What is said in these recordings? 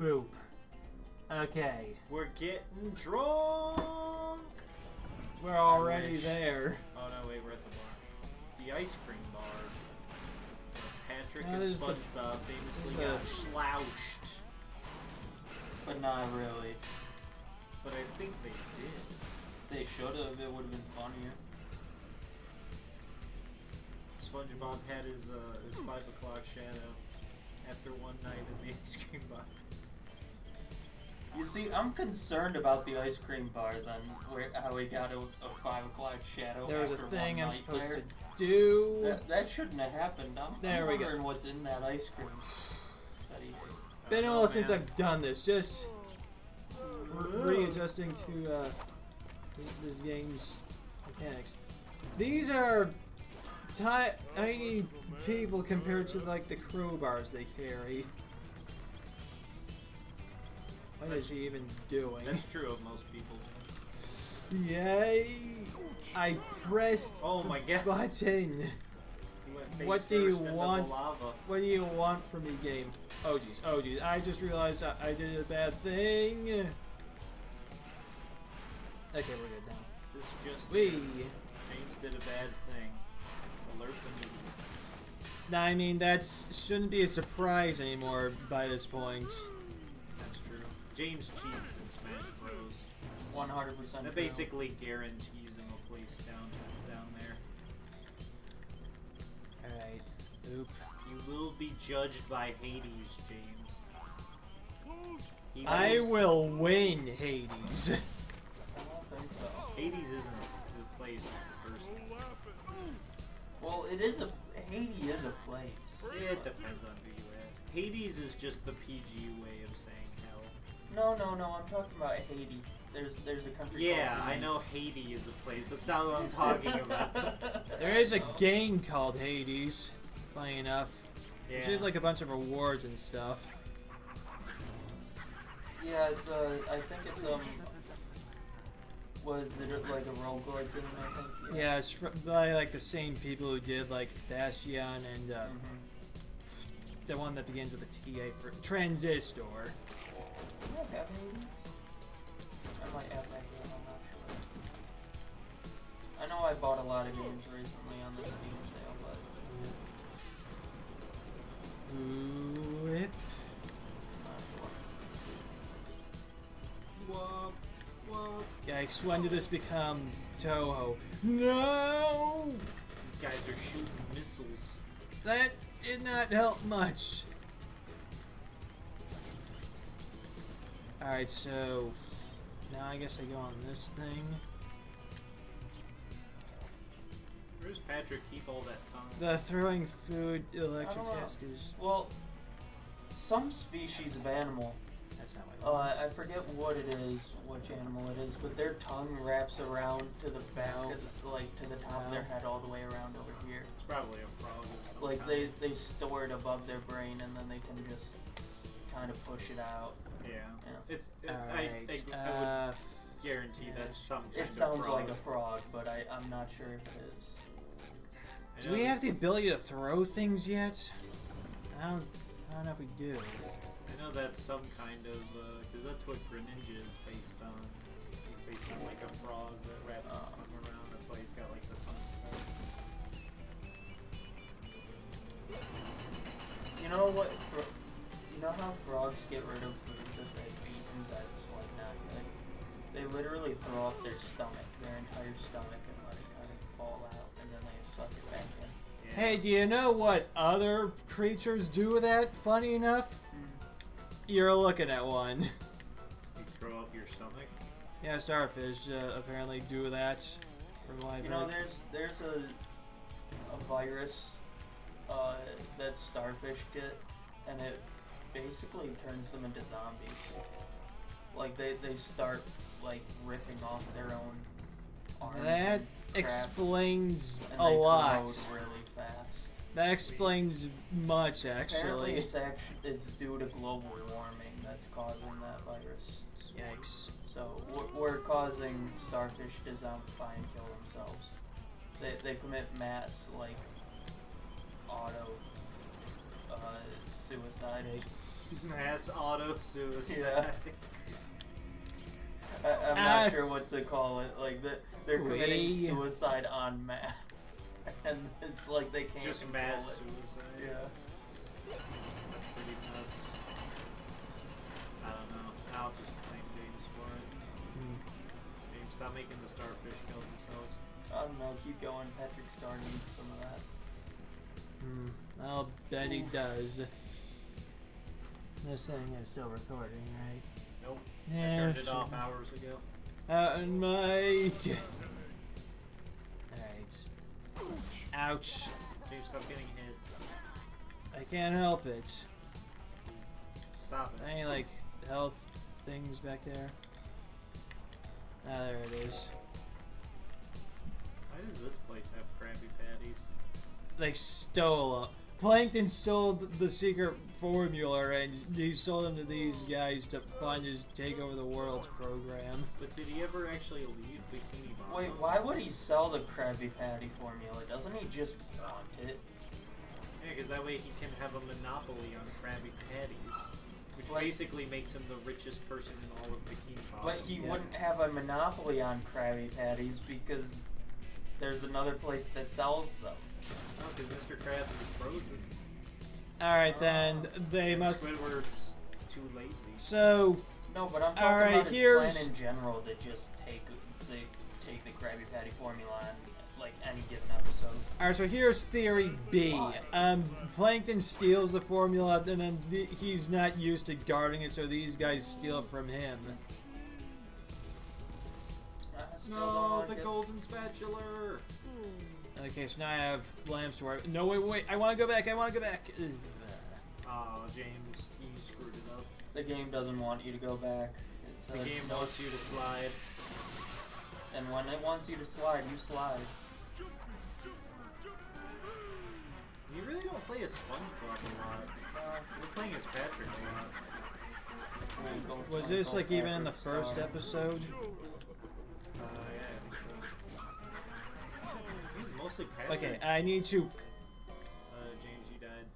Boop. Okay. We're getting drunk! We're already there. Oh no, wait, we're at the bar. The ice cream bar. Patrick No, and this is SpongeBob famously got slouched. But not really. But I think they did. They should have. It would have been funnier. SpongeBob had his 5 o'clock shadow after one night at the ice cream bar. You see, I'm concerned about the ice cream bar then, how he got a 5 o'clock shadow. There was a after thing one I'm night supposed there. to do. That shouldn't have happened. I'm wondering what's in that ice cream. Been a while since I've done this. Just readjusting to this game's mechanics. These are tiny people compared to like the crowbars they carry. What is he even doing? That's true of most people. Yay! I pressed oh my God. button. What do you want? What do you want from me, game? Oh jeez, oh jeez! I just realized I did a bad thing. Okay, we're good now. This just James did a bad thing. Alert the media. Nah, I mean that shouldn't be a surprise anymore by this point. That's true. James cheats in Smash Bros. 100%. That basically guarantees him a place down there. Alright. Oop. You will be judged by Hades, James. I will win, Hades. I don't think so. Hades isn't the place, it's the person. Well, Hades is a place. It depends on who you ask. Hades is just the PG way of saying hell. No, I'm talking about Haiti. There's a country yeah, called I know Haiti is a place. That's not what I'm talking about. There is a game called Hades, funny enough. Yeah. There's like a bunch of rewards and stuff. Yeah, it's I think it's was it like a roguelike game? I think. Yeah, it's by like the same people who did like Bastion and the one that begins with a TA for Transistor. Do I have Hades? I might have that game. I'm not sure. I know I bought a lot of games recently on the Steam sale, but. Whip. Whoop, whoop. Yikes, when did this become Toho? No! These guys are shooting missiles. That did not help much. Alright, so now I guess I go on this thing. Where does Patrick keep all that tongue? The throwing food electric task is... Well, some species of animal. That's not what it was. I forget what it is, which animal it is, but their tongue wraps around to the back, to the top of their head all the way around over here. It's probably a frog. Like they store it above their brain and then they can just kind of push it out. Yeah. It's Alright, I would guarantee that's some kind it of sounds frog. like a frog, but I'm not sure if it is. Do we have the ability to throw things yet? I don't know if we do. I know that's some kind of, because that's what Greninja is based on. He's based on like a frog that wraps his tongue around. That's why he's got like the tongue scar. You know what? You know how frogs get rid of food that they've eaten that's like not good? They literally throw up their stomach, their entire stomach, and let it kind of fall out, and then they suck it back in. Yeah. Hey, do you know what other creatures do that, funny enough? You're looking at one. You throw up your stomach? Yeah, starfish apparently do that. From what I've You know, heard. there's a virus that starfish get, and it basically turns them into zombies. Like they start like ripping off their own arms. That and crap, explains and a they lot. corrode really fast. That explains much, actually. Apparently, it's due to global warming that's causing that virus. Yikes. So we're causing starfish to zombify and kill themselves. They commit mass like auto suicide. Mass auto suicide. Yeah. I'm not sure what to call it. Like they're committing suicide en masse, and it's like they can't Just control mass it. suicide. Yeah. That's pretty nuts. I don't know. I'll just blame James for it. James, stop making the starfish kill themselves. I don't know. Keep going. Patrick Star needs some of that. I'll bet he does. This thing is still recording, right? Nope. Yeah, I turned it off hours ago. And Mike. Alright. Ouch. James, stop getting hit. I can't help it. Stop it. Any like health things back there? Ah, there it is. Why does this place have Krabby Patties? They stole Plankton stole the secret formula and he sold them to these guys to fund his Take Over the World program. But did he ever actually leave Bikini Bottom? Wait, why would he sell the Krabby Patty formula? Doesn't he just want it? Yeah, because that way he can have a monopoly on Krabby Patties. Which basically makes him the richest person in all of Bikini Bottom. But he wouldn't have a monopoly on Krabby Patties because there's another place that sells them. Oh, because Mr. Krabs is frozen. Alright then, they must... Squidward's too lazy. So... No, but I'm talking about his here's... plan in general to just take the Krabby Patty formula on like any given episode. Alright, so here's theory B. Plankton steals the formula and then he's not used to guarding it, so these guys steal it from him. No, the golden spatula! Okay, so now I have lamps to work. No, wait, I want to go back, Oh, James, you screwed it up. The game doesn't want you to go back. The game wants you to slide. And when it wants you to slide, you slide. You really don't play as Spongebob a lot. You're playing as Patrick a lot. Was this like even in the first episode? Yeah, I think so. He's mostly Patrick. Okay, I need to... James, you died.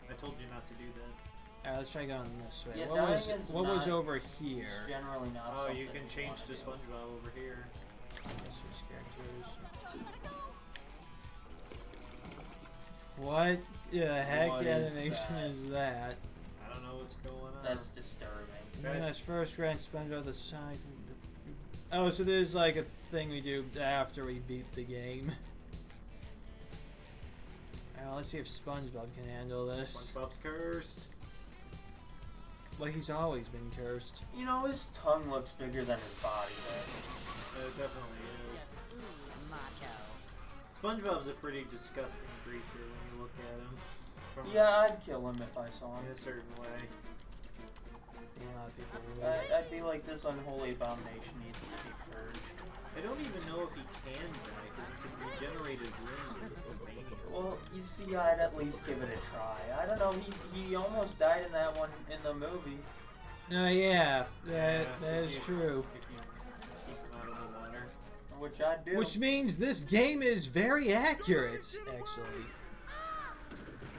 I told you not to do that. Alright, let's try going this way. Yeah, what was over here? Generally not. Oh, you can change to SpongeBob over here. Switch characters. What the heck animation is that? I don't know what's going on. That's disturbing. When us first grant SpongeBob the Sonic. Oh, so there's like a thing we do after we beat the game. Alright, let's see if SpongeBob can handle this. SpongeBob's cursed. Well, he's always been cursed. You know, his tongue looks bigger than his body, though. It definitely is. SpongeBob's a pretty disgusting creature when you look at him. Yeah, I'd kill him if I saw him. In a certain way. A lot of people would. I'd be like, this unholy abomination needs to be purged. I don't even know if he can die, because he can regenerate his limbs instantaneously. Well, you see, I'd at least give it a try. I don't know, he almost died in that one in the movie. No, yeah, that is true. If you keep him out of the water. Which I'd do. Which means this game is very accurate, actually.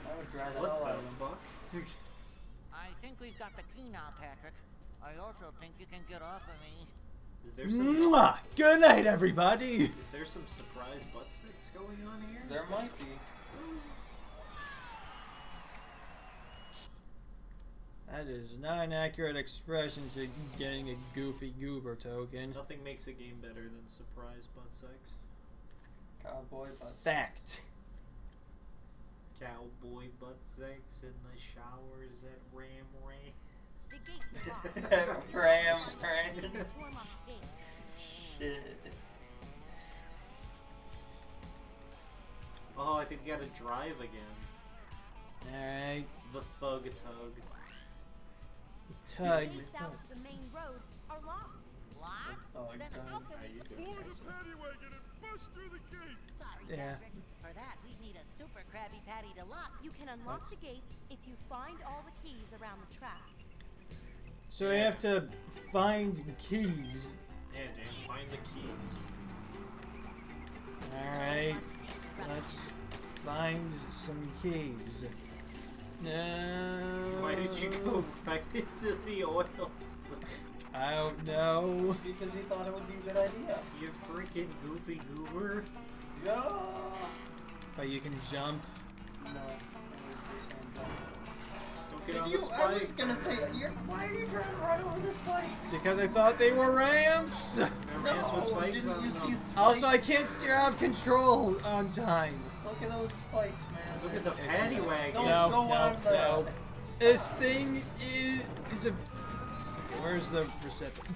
I would dry the What hell out the of him. fuck? I think we've got the key now, Patrick. I also think you can get off of me. Is there some Mwah! Good night, everybody! Is there some surprise butt sticks going on here? There might be. That is not an accurate expression to getting a Goofy Goober token. Nothing makes a game better than surprise butt sex. Cowboy butt. Fact. Cowboy butt sex in the showers at Ram Ram. The gates are locked. Ram. Warm up gates. Shit. Oh, I think we gotta drive again. Alright. The thug tug. Tug. The gates out to the main road are locked. What? Oh, Then God. how can How you we... doing? Board the paddy wagon and bust through the gate. Sorry, Yeah. Patrick. For that, we need a super Krabby Patty to lock. You can unlock the gates if you find all the keys around the track. So we have to find keys. Yeah, James, find the keys. Alright. Let's find some keys. No. Why did you go right into the oil slick? I don't know. Because he thought it would be a good idea. You freaking goofy goober. Yeah. But you can jump. No. Don't get on You, the I was spike. gonna say, why are you trying to run over the spikes? Because I thought they were ramps. Remember ramps with No, spikes didn't on you them? see spikes? Also, I can't steer out of control on time. Look at those spikes, man. Look at the It's- paddy wagon. Don't No, go no, on the... no. This thing is a. Okay, where's the receptacle?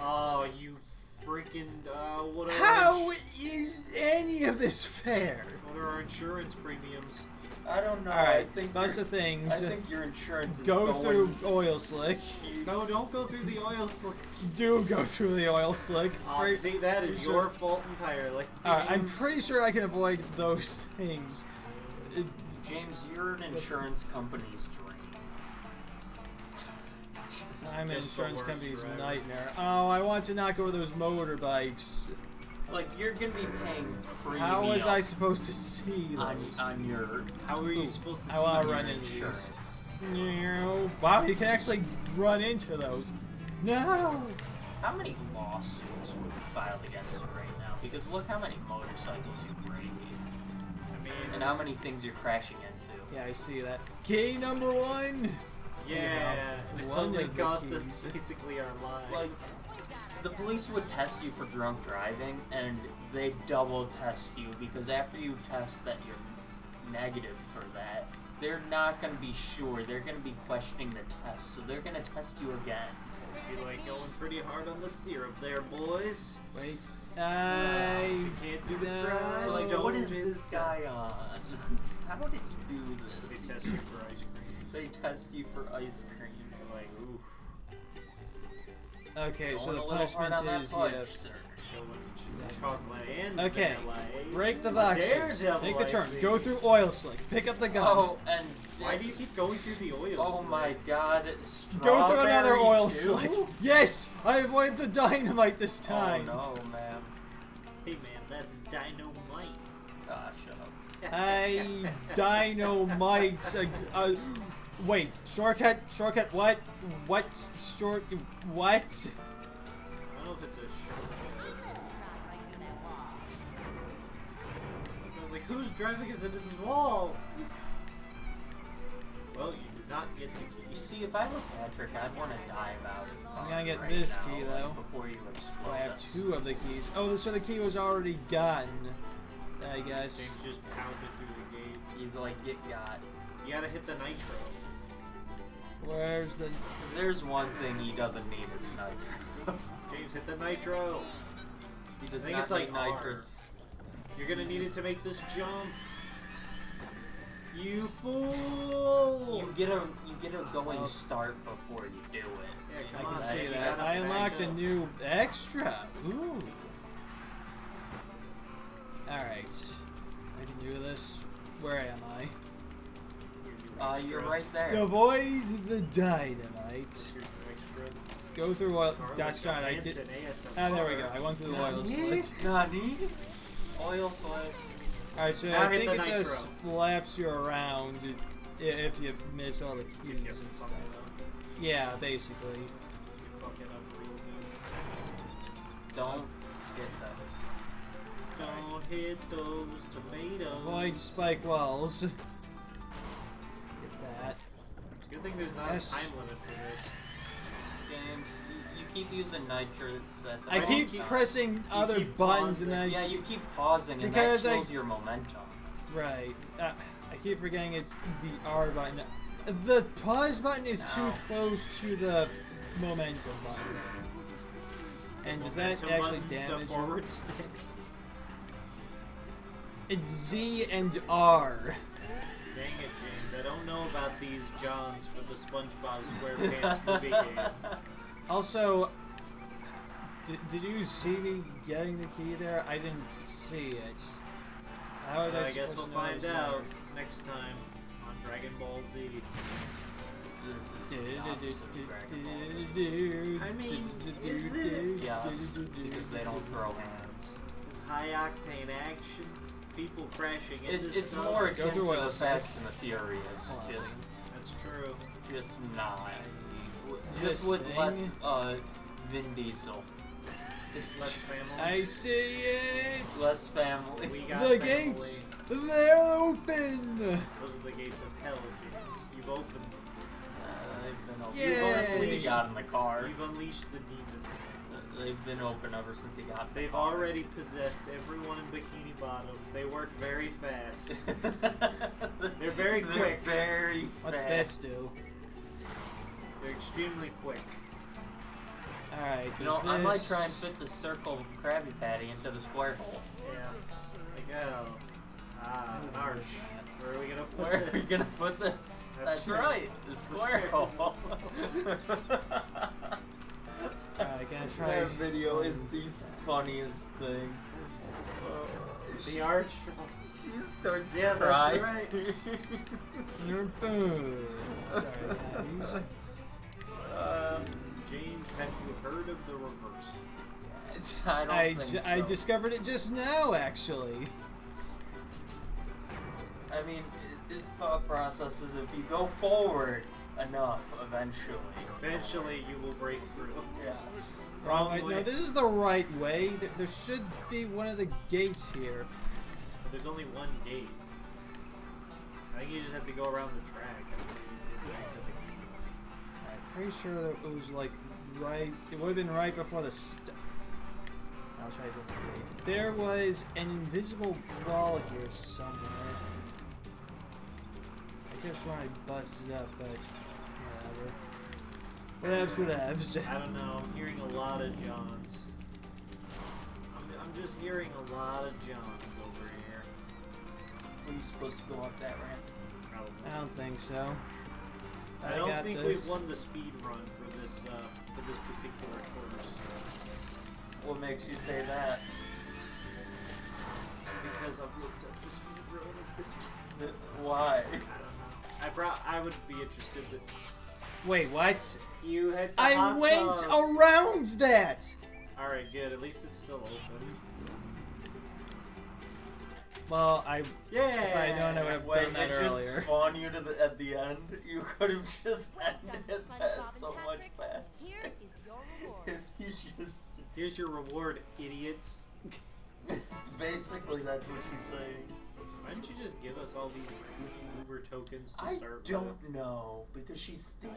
Oh, you freaking, what are How is any of this fair? What are our insurance premiums? I don't know. Alright, I think that's your- the things. I think your insurance is Go going... through oil slick. No, don't go through the oil slick. Do go through the oil slick. See, that is Sure. your fault entirely. Alright, I'm pretty sure I can avoid those things. James, you're an insurance company's dream. I'm an Just the insurance worst company's driver. nightmare. Oh, I want to not go to those motorbikes. Like, you're gonna be paying premium How was I supposed to see those? on your How are you supposed to see I want to your run into these. insurance. No. Wow, you can actually run into those. No! How many lawsuits would be filed against you right now? Because look how many motorcycles you break, I mean, and how many things you're crashing into. Yeah, I see that. Key number 1! yeah, have it one only of the cost us keys. basically our lives. Like, the police would test you for drunk driving, and they double test you, because after you test that you're negative for that, they're not going to be sure. They're going to be questioning the test, so they're going to test you again. Be like going pretty hard on the syrup there, boys. Wait. If you can't do the No. drive, So, like, don't what is hit this the- guy on? How did he do They this? test you for ice cream. They test you for ice cream. You're like, oof. Okay, so Going the a little hard punishment on that is fudge, yeah. sir. Going chocolate and Okay, vanilla. break the boxes. Daredevil, Make the I turn. see. Go through oil slick. Pick up the gun. Oh, and Why do you keep going through the oil? oh slick? my God! Go through another Strawberry oil too? slick. Yes, I avoided the dynamite this time. Oh no, ma'am. Hey man, that's dynamite. Ah, shut up. I dynamite. Wait, shortcut. Shortcut. What? What? Short? What? I don't know if it's a shortcut. I was like, who's driving us into this wall? Well, you did not get the You key. see, if I were Patrick, I'd want to die about it. I'm gonna get right this now, key, like, though. before you explode. Oh, I have us. 2 of the keys. Oh, so the key was already gotten. I guess. James just pounded through the gate. He's like, get got. You gotta hit the nitro. Where's the? If there's one thing he doesn't need, it's nitro. James, hit the nitro. He does I think not it's like need nitrous. You're gonna need it to make this jump. You fool! You get a going start before you do it. Yeah, I come can on, see you that. gotta I back unlocked a up. new extra. Ooh. Alright. I can do this. Where am I? You're right there. Avoid the dynamite. Your extra. Go through oil. Garlic That's right. I ants did. and ASMR. Ah, there we go. I went through the oil slick. Nani? Oil slick. Alright, so Now I hit think the it nitro. just laps you around if you miss all the If keys you and fuck stuff. it up. Yeah, basically. If you fuck it up real good. Don't get that. Don't hit those tomatoes. Avoid spike walls. Get that. It's a good thing there's not Yes. a time limit for this. James, you keep using nitrous at the I wrong keep time. pressing other keep buttons and pausing. I Yeah, you keep pausing and Because that I- kills your momentum. right. I keep forgetting it's the R button. The pause button is too No. close to the momentum button. And does that Momentum actually button, damage the you? forward stick? It's Z and R. Dang it, James. I don't know about these Johns for the SpongeBob SquarePants movie game. Also, did you see me getting the key there? I didn't see it. How was I I guess supposed we'll to know it find was out next time on Dragon Ball Z. This is the opposite of Dragon Ball Z. there? I mean, is it? Yes, because they don't throw hands. This high octane action. people crashing into It's stuff. more akin to through the oil Fast slick. and the Furious. Hold on a Just, second. That's true. just not. This Just with thing. less Vin Diesel. Less family. I see it! Less family. We got The family. gates! They're open! Those are the gates of hell, James. You've opened them. They've been open Yay! ever since he got in the car. You've unleashed the demons. They've been open ever since he got in the They've car. already possessed everyone in Bikini Bottom. They work very fast. They're very They're quick. very What's fast. this do? They're extremely quick. Alright, You know, I might try and fit the circle Krabby Patty into the square hole. Yeah. Like, oh. Ah, an arch. Where are we gonna put Where this? are we gonna put this? That's right, the square hole. Alright, gonna try. That video is the funniest thing. The arch. She starts Yeah, crying. that's right. Sorry, guys. James, have you heard of the reverse? I don't think so. I discovered it just now, actually. I mean, his thought process is if you go forward enough, eventually You will break through. yes. Wrong. No, this is the right way. There should be one of the gates here. But there's only one gate. I think you just have to go around the track. I'm pretty sure that it was like right. It would have been right before the. I'll try to do the gate. There was an invisible wall here somewhere. I guess when I busted up, but whatever. Whatevs. I don't know. I'm hearing a lot of Johns. I'm just hearing a lot of Johns over here. Were you supposed to go up that ramp? Probably. I don't think so. I don't got think this. we've won the speed run for this particular course. What makes you say that? Because I've looked up the speed run of this game. Why? I don't know. I would be interested that Wait, what? you hit the I hot went tub. around that. Alright, good. At least it's still open. Well, Yeah. if I had known, I would have Wait, done that it earlier. just spawned you to at the end? You could have just ended that so much faster. Here is your reward. If you just... Here's your reward, idiots. Basically, that's what she's saying. Why didn't you just give us all these goofy goober tokens to I start with? don't know, because she's stingy.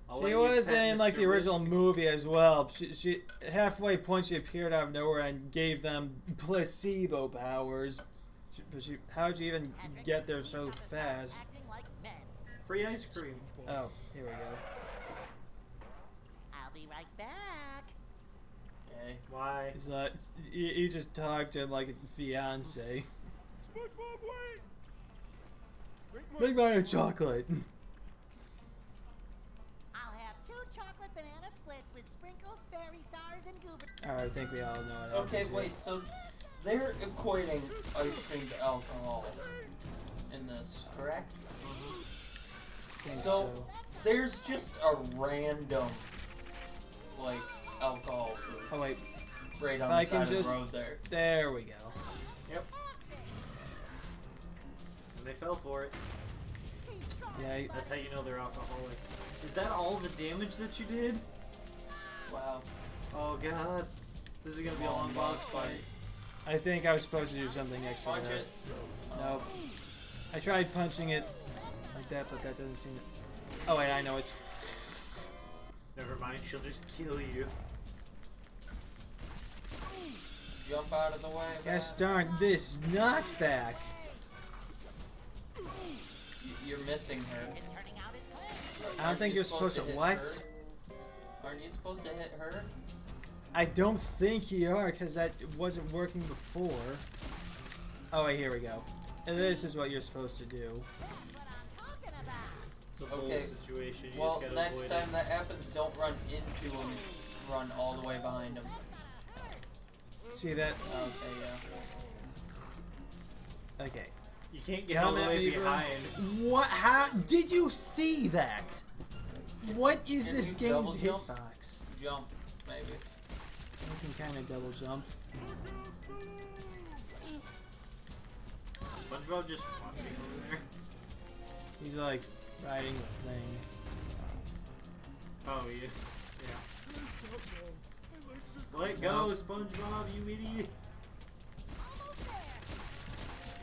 I'll let She you was pet in like Mr. the original Whiskey. movie as well. She halfway point she appeared out of nowhere and gave them placebo powers. How'd you even get there so fast? Acting like men. Free ice cream. Oh, here we go. I'll be right back. Okay. Why? He's like, he just talked to him like a fiance. SpongeBob, wait! Make mine a chocolate. I'll have 2 chocolate banana splits with sprinkled fairy stars and goober. Alright, I think we all know what Okay, happens here. wait, so they're equating ice cream to alcohol in this, correct? I think So, there's just a random, like, alcohol booth Oh wait, right on if the I side can of the just- road there. there we go. Yep. And they fell for it. Yeah, That's how you know they're alcoholics. Is that all the damage that you did? Wow. Oh god. This is gonna be a long boss fight. I think I was supposed to do something extra Punch there. it. Nope. I tried punching it like that, but that doesn't seem to... Oh wait, I know it's... Never mind, she'll just kill you. Jump out of the way. Gosh man. darn this knockback. You're missing her. It's turning out as planned. I don't think you're supposed to hit what? her? Aren't you supposed to hit her? I don't think you are, because that wasn't working before. Oh wait, here we go. And this is what you're supposed to do. That's what I'm talking about. It's a whole Okay. situation. You Well, just gotta next avoid time it. that happens, don't run into him. Run all the way behind him. See that? Okay, yeah. Okay. You can't get all Come the at way me, bro. behind. What? How? Did you see that? What is Can this you double game's jump? hitbox? Jump, maybe. I can kind of double jump. SpongeBob just watching over there. He's like riding the thing. Oh yeah, yeah. Let go, SpongeBob, you idiot!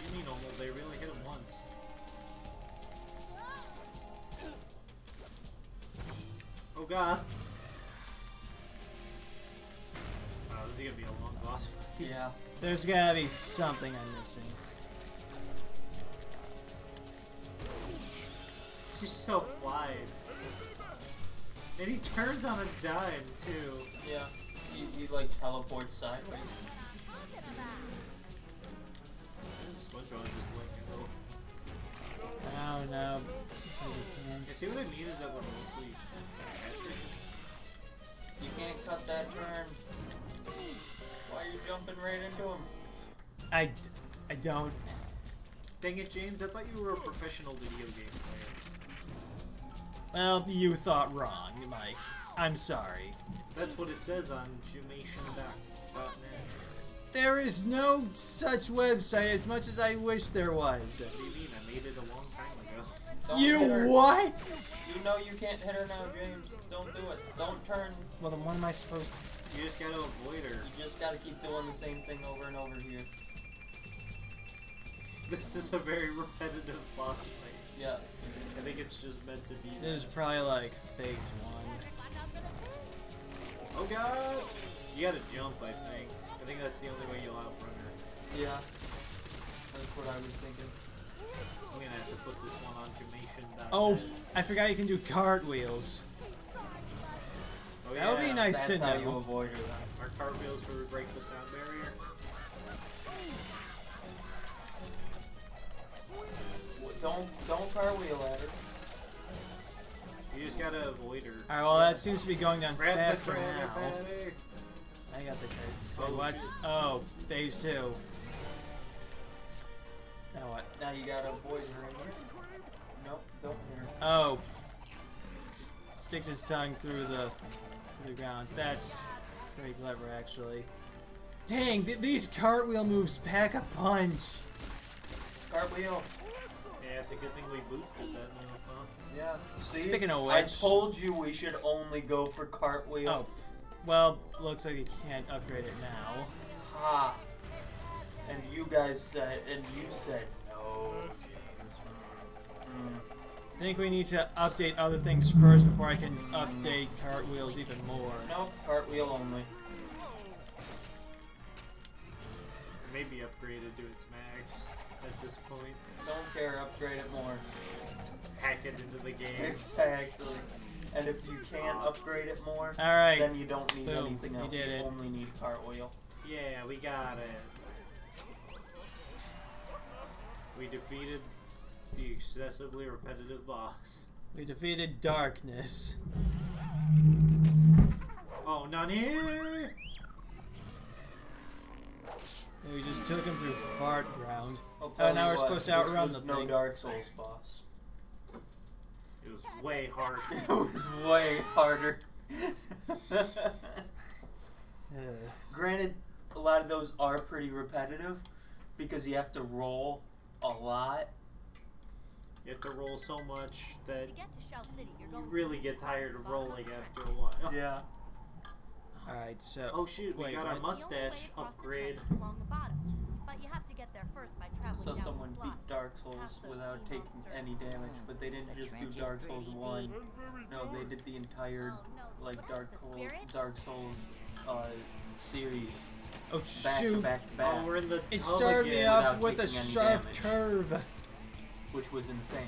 You mean almost? They really hit him once. Oh god! Wow, this is gonna be a long boss fight. Yeah. There's gotta be something I'm missing. She's so wide. And he turns on a dime, too. Yeah. He like teleports sideways. SpongeBob just letting go. Oh no. You see what I mean is that we're mostly You can't cut that turn. Why are you jumping right into him? I don't. Dang it, James, I thought you were a professional video game player. Well, you thought wrong, Mike. I'm sorry. That's what it says on JAMS.net. There is no such website as much as I wish there was. What do you mean? I made it a long time ago. Don't hit You her. what? You know you can't hit her now, James. Don't do it. Don't turn. Well, then what am I supposed to? You just gotta avoid her. You just gotta keep doing the same thing over and over here. This is a very repetitive boss fight. Yes. I think it's just meant to be that. This is probably like phase 1. Oh god! You gotta jump, I think. I think that's the only way you'll outrun her. Yeah. That's what I was thinking. I'm gonna have to put this one on JAMS.net. Oh, I forgot you can do cartwheels. Oh, That would be nice That's to how you know. avoid her then. Are cartwheels where we break the sound barrier? Don't cartwheel at her. You just gotta avoid her. Alright, well that seems to be going down Grab the faster Krabby now. Patty. I got the card. Oh, What? shoot. Oh, phase 2. Now what? Now you gotta avoid her in here. Nope, don't hit her. Oh. Sticks his tongue through the ground. That's pretty clever, actually. Dang, these cartwheel moves pack a punch. Cartwheel. Yeah, it's a good thing we boosted that move, huh? Yeah. See? Speaking of I which- told you we should only go for cartwheel. Oh, well, looks like you can't upgrade it now. Ha. And you guys said, and you said no, James. I think we need to update other things first before I can update cartwheels even more. Nope, cartwheel only. Or maybe upgraded to its max at this point. Don't care, upgrade it more. Hack it into the game. Exactly. And if you can't upgrade it more, Alright. then you don't need Boom, anything you else. did You it. only need cartwheel. Yeah, we got it. We defeated the excessively repetitive boss. We defeated darkness. Oh, not here! And we just took him through fart ground. I'll tell now you we're what, supposed to outrun this was the no thing. Dark Souls boss. It was way harder. It was way harder. Granted, a lot of those are pretty repetitive because you have to roll a lot. You have to roll so much that To get to Shell City, you're you going really get tired of rolling after a while. Yeah. Alright, so... Oh shoot, we Wait, got our what? mustache upgrade. Along the bottom, but you have to get there first by traveling So down someone the beat slot. Dark Souls without taking any damage, but they didn't just do Dark Souls 1. No, they did the entire like Dark Souls series Oh back to shoot! back to back, Oh, we're in the It tub started me again. up without with a taking any sharp damage. curve. which was insane.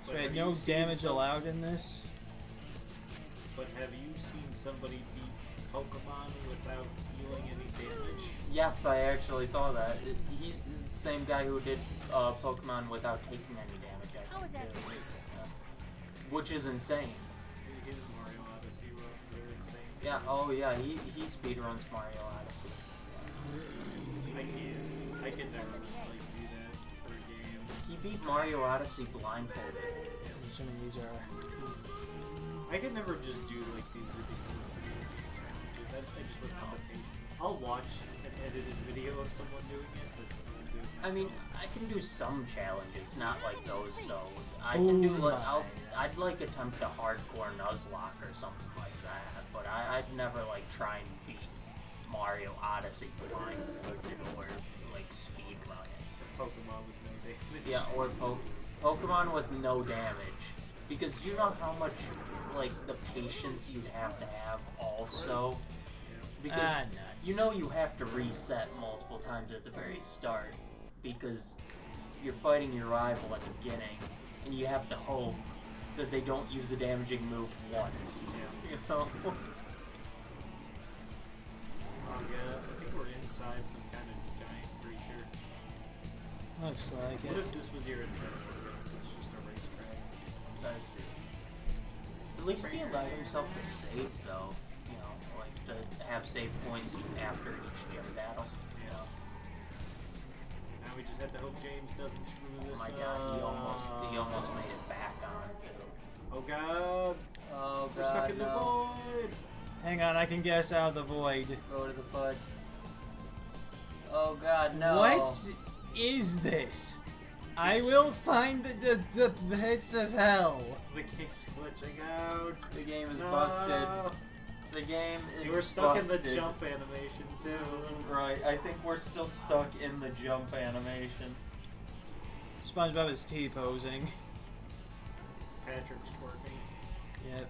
So But wait, have no you seen damage some- allowed in this? But have you seen somebody beat Pokemon without dealing any damage? Yes, I actually saw that. He's the same guy who did Pokemon without taking any damage. I How think, is that too. for Yeah. Which is insane. His Mario Odyssey runs are insane. Yeah. Oh yeah. He speedruns Mario Odyssey. I can never like do that for a game. He beat Mario Odyssey blindfolded. I'm assuming these are teams. I can never just do like these ridiculous video games. I just wouldn't have the patience. I'll watch an edited video of someone doing it, but I won't do it I mean, myself. I can do some challenges, not like those though. I can do like I'd like attempt a hardcore Nuzlocke or something like that, but I'd never like try and beat Mario Odyssey blindfolded or like speed run it. Pokemon with no damage. Yeah, or Pokemon with no damage, because you know how much like the patience you'd have to have also. Because nuts. you know you have to reset multiple times at the very start, because you're fighting your rival at the beginning, and you have to hope that they don't use a damaging move once. Yeah. You know? Oh yeah, I think we're inside some kind of giant creature. Looks like What it. if this was your adventure? It's just a racetrack. That's true. At least he allowed himself to save, though. You know, like to have save points after each gym battle. You know? Now we just have to hope James doesn't screw Oh this my up. god, he almost made it back on too. Oh god! Oh god, We're stuck in the no. void! Hang on, I can guess out of the void. Go to the fudge. Oh god, no. What is this? I will find the pits of hell. The game's glitching out. The game is No. busted. The game is You were stuck busted. in the jump animation too. Right, I think we're still stuck in the jump animation. SpongeBob is T-posing. Patrick's twerking. Yep.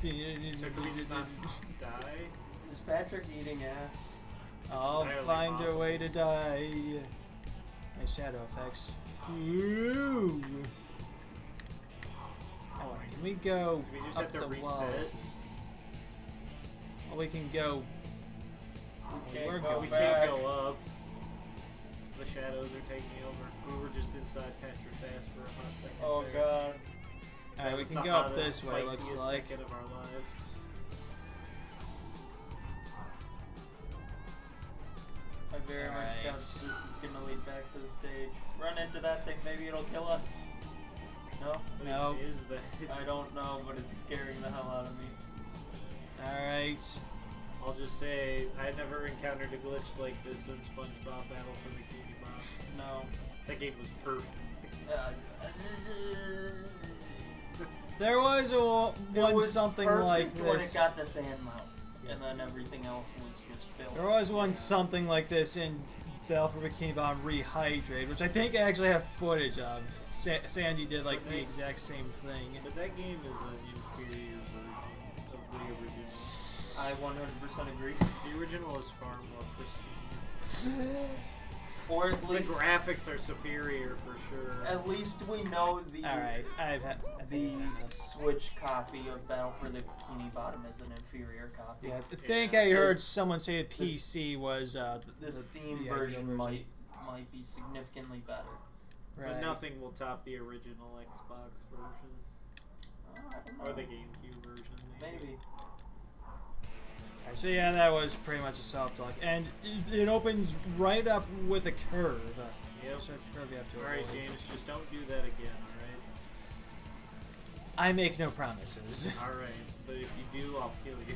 So can we just not die? Is Patrick eating ass? I'll entirely find a possible. way to die. Nice shadow effects. Ooh. Oh, can we go Do we just up have to the reset? walls? Oh, we can go. We're go But going. we back. can't go up. The shadows are taking over. We were just inside Patrick's ass for a hot second. Oh there. god. Alright, That we was can the go up hottest, this way, looks spiciest like. second of our lives. I very much Alright. doubt this is gonna lead back to the stage. Run into that thing, maybe it'll kill us. No? What No. is that? I don't know, but it's scaring the hell out of me. Alright. I'll just say, I never encountered a glitch like this in SpongeBob Battle for Bikini Bottom. No. That game was perfect. There was It was something perfect like when it this. got to Sand Mountain, and then everything else was just filled. There was something like this in Battle for Bikini Bottom Rehydrate, which I think I actually have footage of. Sandy did like the exact same thing. But that game is an inferior version of the original. I 100% agree. The original is far more pristine. Or at The least, graphics are superior for sure. at least we know the Alright, I the think I know. Switch copy of Battle for the Bikini Bottom is an inferior copy. Yeah, I think I heard someone say the PC was The Steam ideal version might be significantly better. Right. But nothing will top the original Xbox version. I don't know. Or the GameCube version, maybe. Maybe. Alright, so yeah, that was pretty much a soft lock, and it opens right up with a curve. Yep. So curve you have to Alright, avoid. James, just don't do that again, alright? I make no promises. Alright, but if you do, I'll kill you.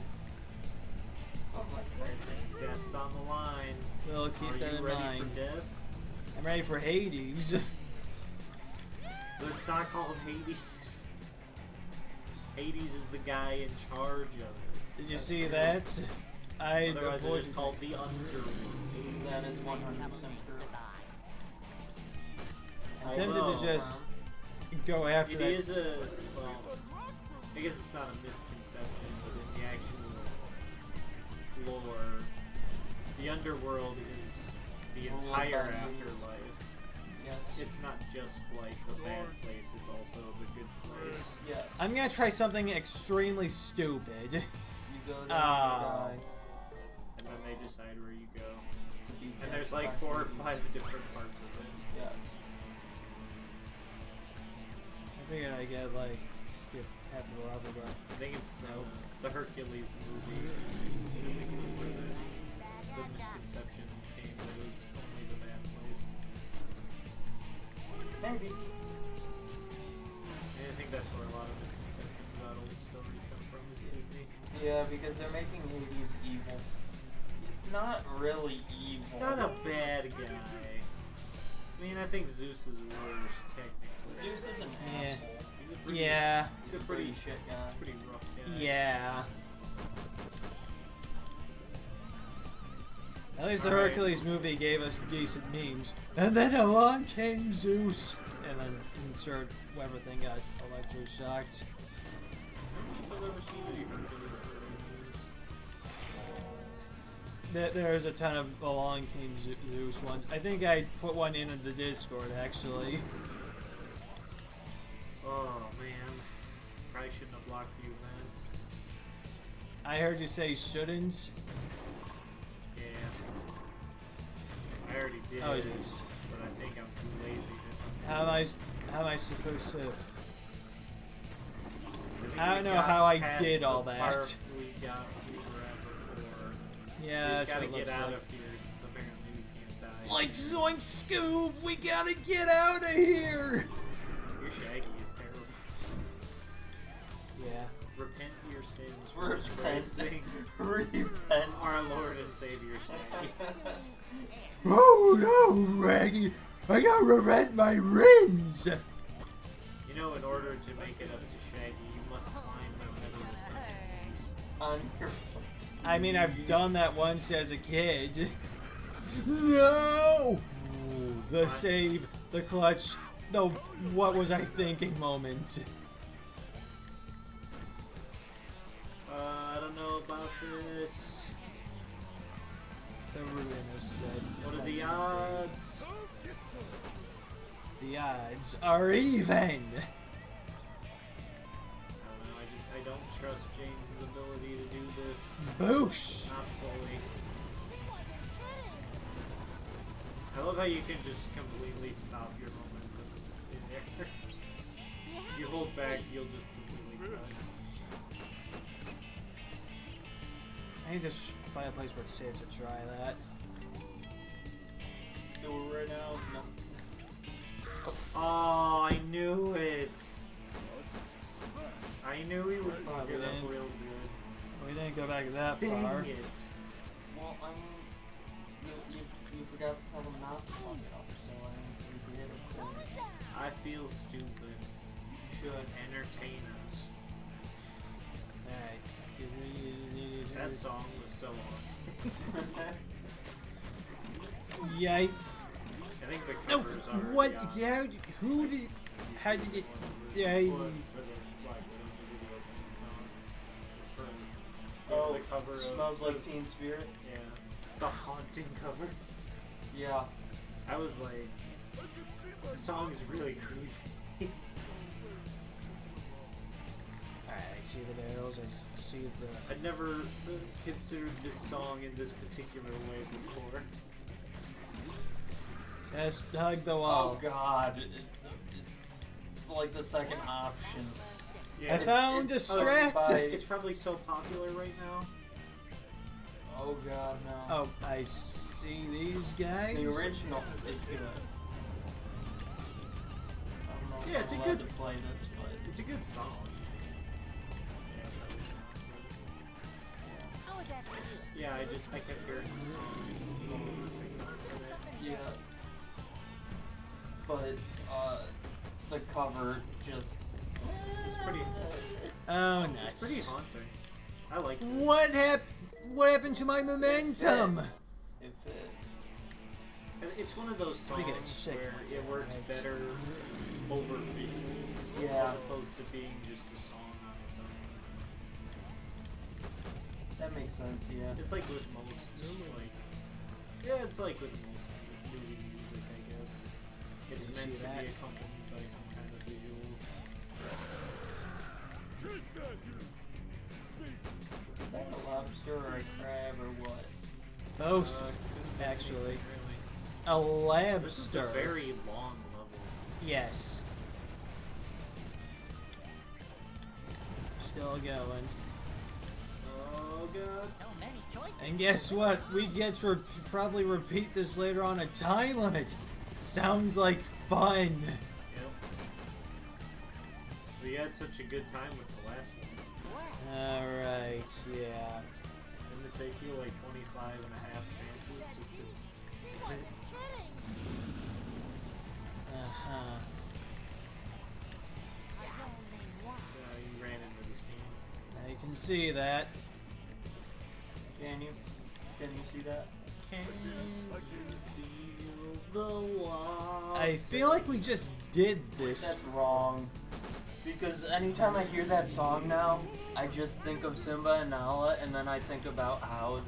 Sounds like a fair thing. Death's on the line. We'll keep Are that you in ready mind. for death? I'm ready for Hades. But it's not called Hades. Hades is the guy in charge of it. Did you see that? I Otherwise, it's avoided just called the Underworld. That is 100% true. I'm tempted Although, to just go after It that. is a, well, I guess it's not a misconception, but in the actual lore, the Underworld is the Ruled entire by afterlife. Yes. It's not just like the bad place, it's also the good place. Yes. I'm gonna try something extremely stupid. You go there Oh. and And then they decide where you go. die to be And there's judged like by 4 or Hades. 5 different parts of it. Yes. I figured I'd get like skip half of the level, but I think it's Nope. the Hercules movie. I think it was where the misconception came that it was only the bad place. Maybe. And I think that's where a lot of misconceptions about old stories come from, is Disney. Yeah, because they're making Hades evil. He's not really evil. He's not a bad guy. I mean, I think Zeus is worse, technically. Zeus is an Yeah. asshole. He's a pretty, Yeah. He's a pretty shit guy. He's a pretty rough guy. Yeah. At least the Alright. Hercules movie gave us decent memes. And then along came Zeus. And then insert whoever thing got electroshocked. I don't know if I've ever seen any Hercules movies. There's a ton of along came Zeus ones. I think I put one in the Discord actually. Oh man, probably shouldn't have blocked you, man. I heard you say shouldn't. Yeah, I already did. Oh, jeez. But I think I'm too lazy to. How am I supposed to? think I don't we know got how I past did all the that. part we were at before. Yeah, We that's just what gotta it get looks out like. of here since apparently we can't die. Like Zoink Scoob, we gotta get out of here. Your Shaggy is terrible. Yeah. Repent your sins for Repent. disgracing Repent. our Lord and Savior Shaggy. Oh no, Raggy! I gotta rent my rings. You know, in order to make it up to Shaggy, you must climb Mount Everest on your knees. On your I mean, I've done that once as a kid. No! Ooh, the What? save, the clutch, the what was I thinking moment. I don't know about this. The ruiner said. What are the clutch and odds? save. The odds are even. I don't know. I don't trust James's ability to do this. Boosh! Not fully. I love how you can just completely stop your momentum in there. If you hold back, you'll just completely die. I need to find a place where it's safe to try that. Do it right now. No. Oh, I knew it. I knew we would Oh, fuck we it up didn't. real good. We didn't go back that Dang far. it. Well, I mean, you forgot to tell them not to fuck it up, so I mean, so you did, of course. I feel stupid. You should entertain us. Alright. That song was so awesome. Yike. I think the No, covers are. what? Yeah, who did? How did you? Yeah. For the like video song. Oh, the cover smells of like Teen Spirit. Yeah, the haunting cover. Yeah. I was like, the song is really creepy. Alright, I see the barrels. I see the. I'd never considered this song in this particular way before. Yes, hug the Oh wall. God. It's like the second option. Yeah, I found it's distract. by- It's probably so popular right now. Oh God, no. Oh, I see these guys. The original is good. I don't know if Yeah, I'm it's a allowed good- to play this, but It's a good song. Yeah, probably How is that for you? not. Yeah, I kept hearing the song. yeah. But the cover just. It's pretty. Oh, It's nuts. pretty haunting. I like it. What happened to my momentum? It fit. And it's one of those Pretty songs good, sick. where it works Right. better over visuals Yeah. as opposed to being just a song on its own. That makes sense, yeah. It's like with most, like, yeah, it's like with most movie music, I guess. It's Did you meant see to that? be accompanied by some kind of visual. Is that a lobster or a crab or what? Both, Couldn't be actually. anything, A really. This is a labster. very long level. Yes. Still going. Oh god. So many choices. And guess what? We get to probably repeat this later on a time limit. Sounds like fun. Yep. But you had such a good time with the last one. Alright, yeah. Didn't it take you like 25 and a half chances just to... Uh-huh. You ran into the steam. I can see that. Can you see that? Can you feel the water? I feel like we just did this. That's wrong. Because anytime I hear that song now, I just think of Simba and Nala, and then I think about how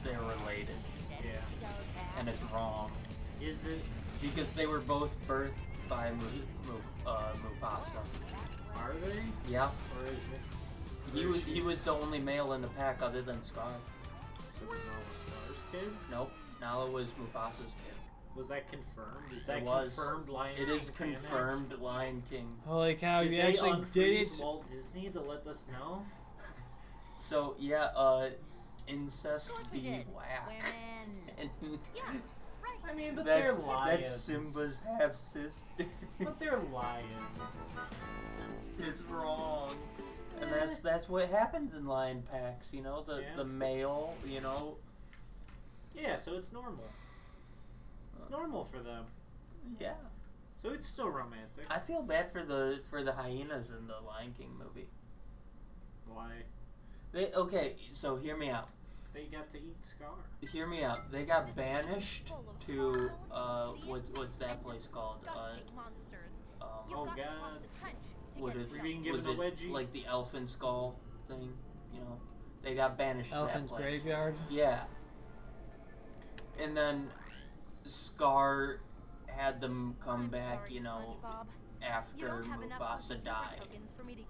they're related. Yeah. And it's wrong. Is it? Because they were both birthed by Mufasa. Are they? Yeah. Or is He was the only male in the pack other than Scar. So it's Nala Scar's kid? Nope. Nala was Mufasa's kid. Was that confirmed? Is that It was. confirmed Lion King? It is canon? confirmed Lion King. Holy cow, Did you they actually did it. unfreeze Walt Disney to let us know? So yeah, incest be whack. And I mean, but that's, they're lions. that's Simba's half sister. But they're lions. It's wrong. And that's what happens in lion packs, you know, the male, you know. Yeah, so it's normal. It's normal for them. Yeah. So it's still romantic. I feel bad for the hyenas in the Lion King movie. Why? Okay, so hear me out. They got to eat Scar. Hear me out. They got banished to what's that place called? Oh God. Would it, We're being was given a it wedgie? like the elephant skull thing? You know, they got banished to Elephant that place. graveyard. Yeah. And then Scar had them come back, you know, after Mufasa died.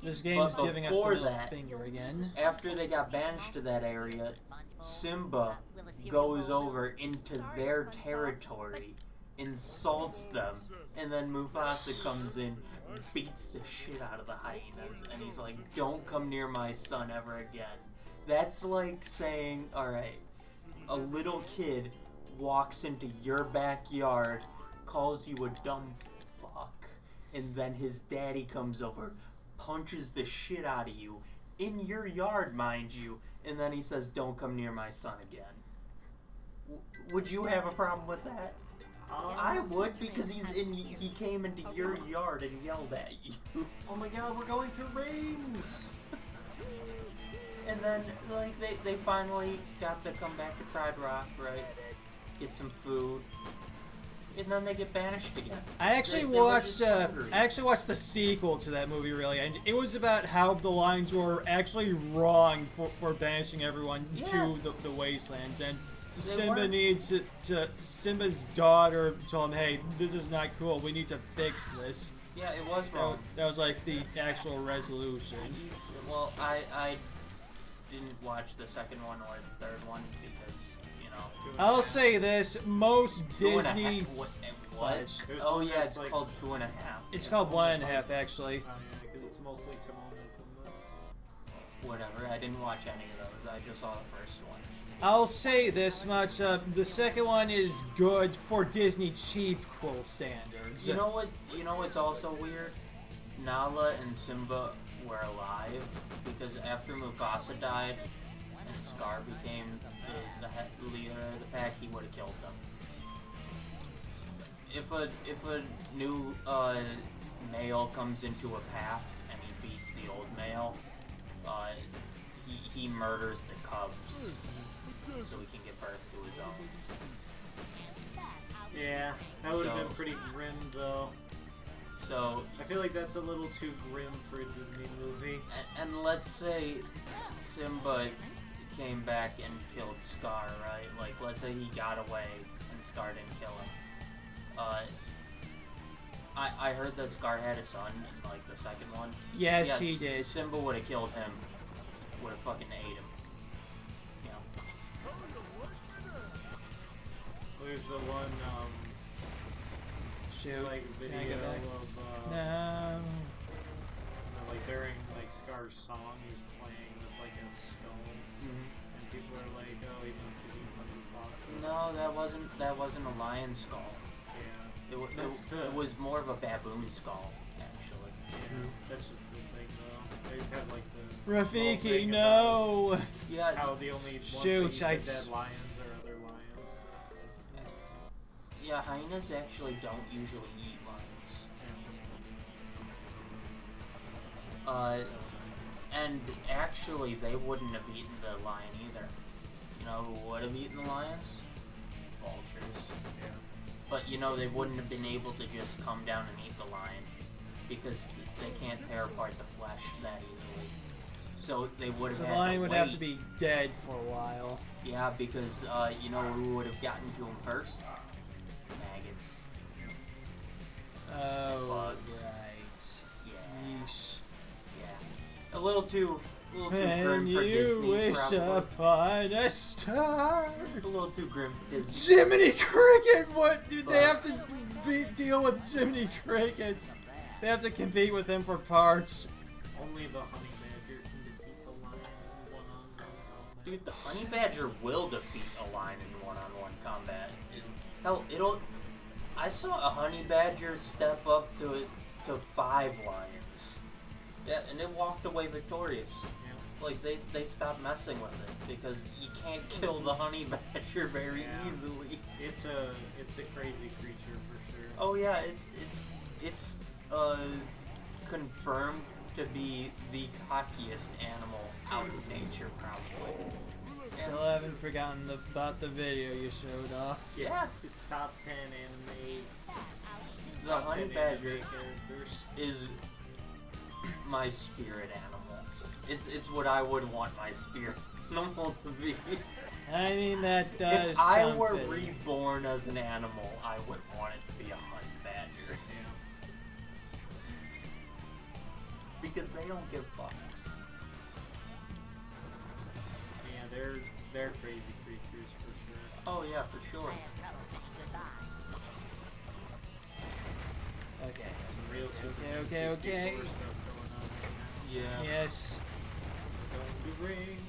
This game's But giving us the before middle that- finger again. After they got banished to that area, Simba goes over into their territory, insults them, and then Mufasa comes in, beats the shit out of the hyenas, and he's like, "Don't come near my son ever again." That's like saying, alright, a little kid walks into your backyard, calls you a dumb fuck, and then his daddy comes over, punches the shit out of you, in your yard, mind you, and then he says, "Don't come near my son again." Would you have a problem with that? I would, because he came into your yard and yelled at you. Oh my God, we're going through rings. And then, like, they finally got to come back to Pride Rock, right? Get some food. And then they get banished again. I actually They were watched. just hungry. I actually watched the sequel to that movie, really, and it was about how the lions were actually wrong for banishing everyone to the wastelands, and Simba weren't. needs to. Simba's daughter told him, "Hey, this is not cool. We need to fix this." Yeah, it was wrong. That was like the actual resolution. Well, I didn't watch the second one or the third one because, you know. I'll say this: most Two and a Disney. half- What? Fudge. There's Oh one yeah, that's it's like- called 2.5. It's called 1.5, actually. Oh yeah, because it's mostly Timon and Pumbaa. Whatever, I didn't watch any of those. I just saw the first one. I'll say this much: the second one is good for Disney cheap-quill standards. You know what? You know what's also weird? Nala and Simba were alive because after Mufasa died and Scar became the head leader of the pack, he would have killed them. If a new male comes into a pack and he beats the old male, he murders the cubs so he can give birth to his own. Yeah, that would have So- been pretty grim though. So I feel like that's a little too grim for a Disney movie. and let's say Simba came back and killed Scar, right? Like, let's say he got away and Scar didn't kill him. I heard that Scar had a son in, like, the second one. Yes, he did. Simba would have killed him. Would have fucking ate him. Yeah. There's the one, Shoot. like, Can I video go back? of, No. like, during, like, Scar's song, he's playing with, like, a skull. Mm-hmm. And people are like, oh, he must have eaten Mufasa. No, that wasn't a lion skull. Yeah. It That's the- was more of a baboon skull, actually. Yeah, that's just the thing. like the whole Rafiki, thing no! Yeah, about how the only one Shoot, thing I the dead lions are other lions. yeah, hyenas actually don't usually eat lions. And actually, they wouldn't have eaten the lion either. You know who would have eaten the lions? Vultures. Yeah. But you know, they wouldn't have been able to just come down and eat the lion because they can't tear apart the flesh that easily. So they would have So had the lion to would wait. have to be dead for a while. Yeah, because you know who would have gotten to him first? Maggots. Oh, Bugs. right. Yeah. Yeesh. Yeah. A little too grim And for you Disney, wish probably. upon a star. A little too grim for Disney. Jiminy Cricket! What? They have to deal with Jiminy Crickets. They have to compete with him for parts. Only the honey badger can defeat the lion in one-on-one. Dude, the honey badger will defeat a lion in one-on-one combat. Hell, it'll. I saw a honey badger step up to 5 lions. Yeah, and it walked away victorious. Yeah. Like they stopped messing with it because you can't kill the honey badger very easily. It's a crazy creature for sure. Oh yeah, it's confirmed to be the cockiest animal out in nature, probably. Still haven't forgotten about the video you showed off. Yeah, It's top 10 anime. the top honey 10 badger anime characters. is my spirit animal. It's what I would want my spirit animal to be. I mean, that does If I were something. reborn as an animal, I would want it to be a honey badger. Yeah. Because they don't give fucks. Yeah, they're crazy creatures for sure. Oh yeah, for sure. Okay. Some real Super Okay, Nintendo okay. 64 stuff going on right Yeah. Yes. now. Going to rings.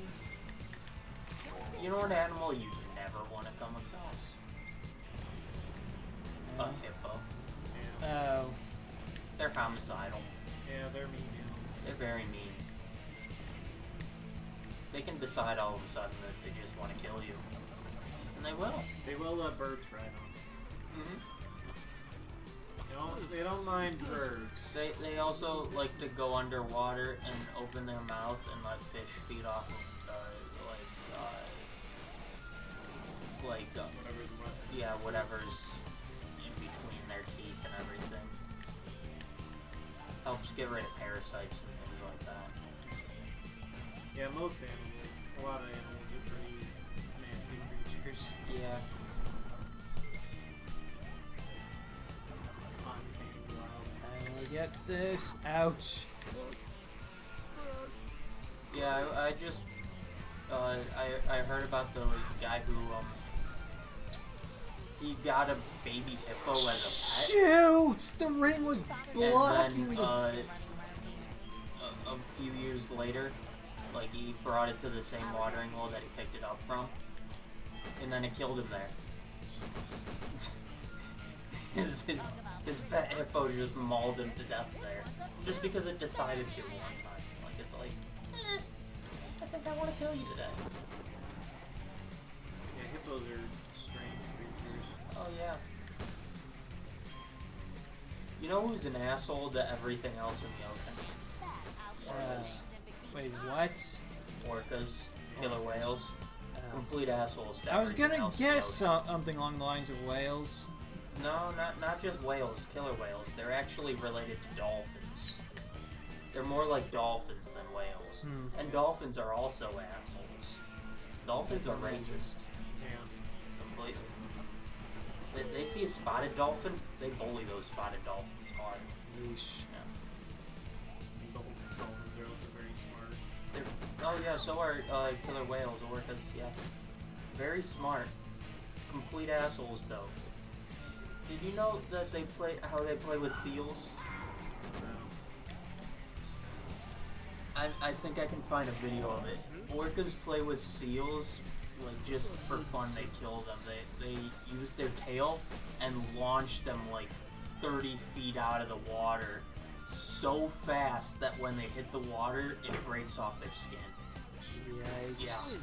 You know an animal you never want to come across? A hippo. Yeah. Oh. They're homicidal. Yeah, they're mean animals. They're very mean. They can decide all of a sudden that they just want to kill you. And they will. They will let birds ride on. Mm-hmm. They don't mind birds. They also like to go underwater and open their mouth and let fish feed off of Whatever's left. yeah, whatever's in between their teeth and everything. Helps get rid of parasites and things like that. Yeah, most animals. A lot of animals are pretty nasty creatures. Yeah. Untamed wild. I will get this. Ouch. Yeah, I just I heard about the guy who he got a baby hippo as Shoot! The ring was a pet, blocking and then the. a few years later, like he brought it to the same watering hole that he picked it up from, and then it killed him there. his pet hippo just mauled him to death there, just because it decided to one time. Like it's like, I think I want to kill you today. Yeah, hippos are strange creatures. Oh yeah. You know who's an asshole to everything else in the ocean? Orcas. Wait, what? Orcas. Killer whales. Oh. Complete assholes to I was everything gonna else in the guess ocean. something along the lines of whales. No, not just whales, killer whales. They're actually related to dolphins. They're more like dolphins than whales. And dolphins are also assholes. Dolphins are racist. Yeah. Completely. They see a spotted dolphin, they bully those spotted dolphins hard. Yeesh. Yeah. Dolphins are also very smart. Oh yeah, so are killer whales, orcas, yeah. Very smart. Complete assholes though. Did you know that how they play with seals? I think I can find a video of it. Orcas play with seals, like just for fun. They kill them. They use their tail and launch them like 30 feet out of the water so fast that when they hit the water, it breaks off their skin. Yikes.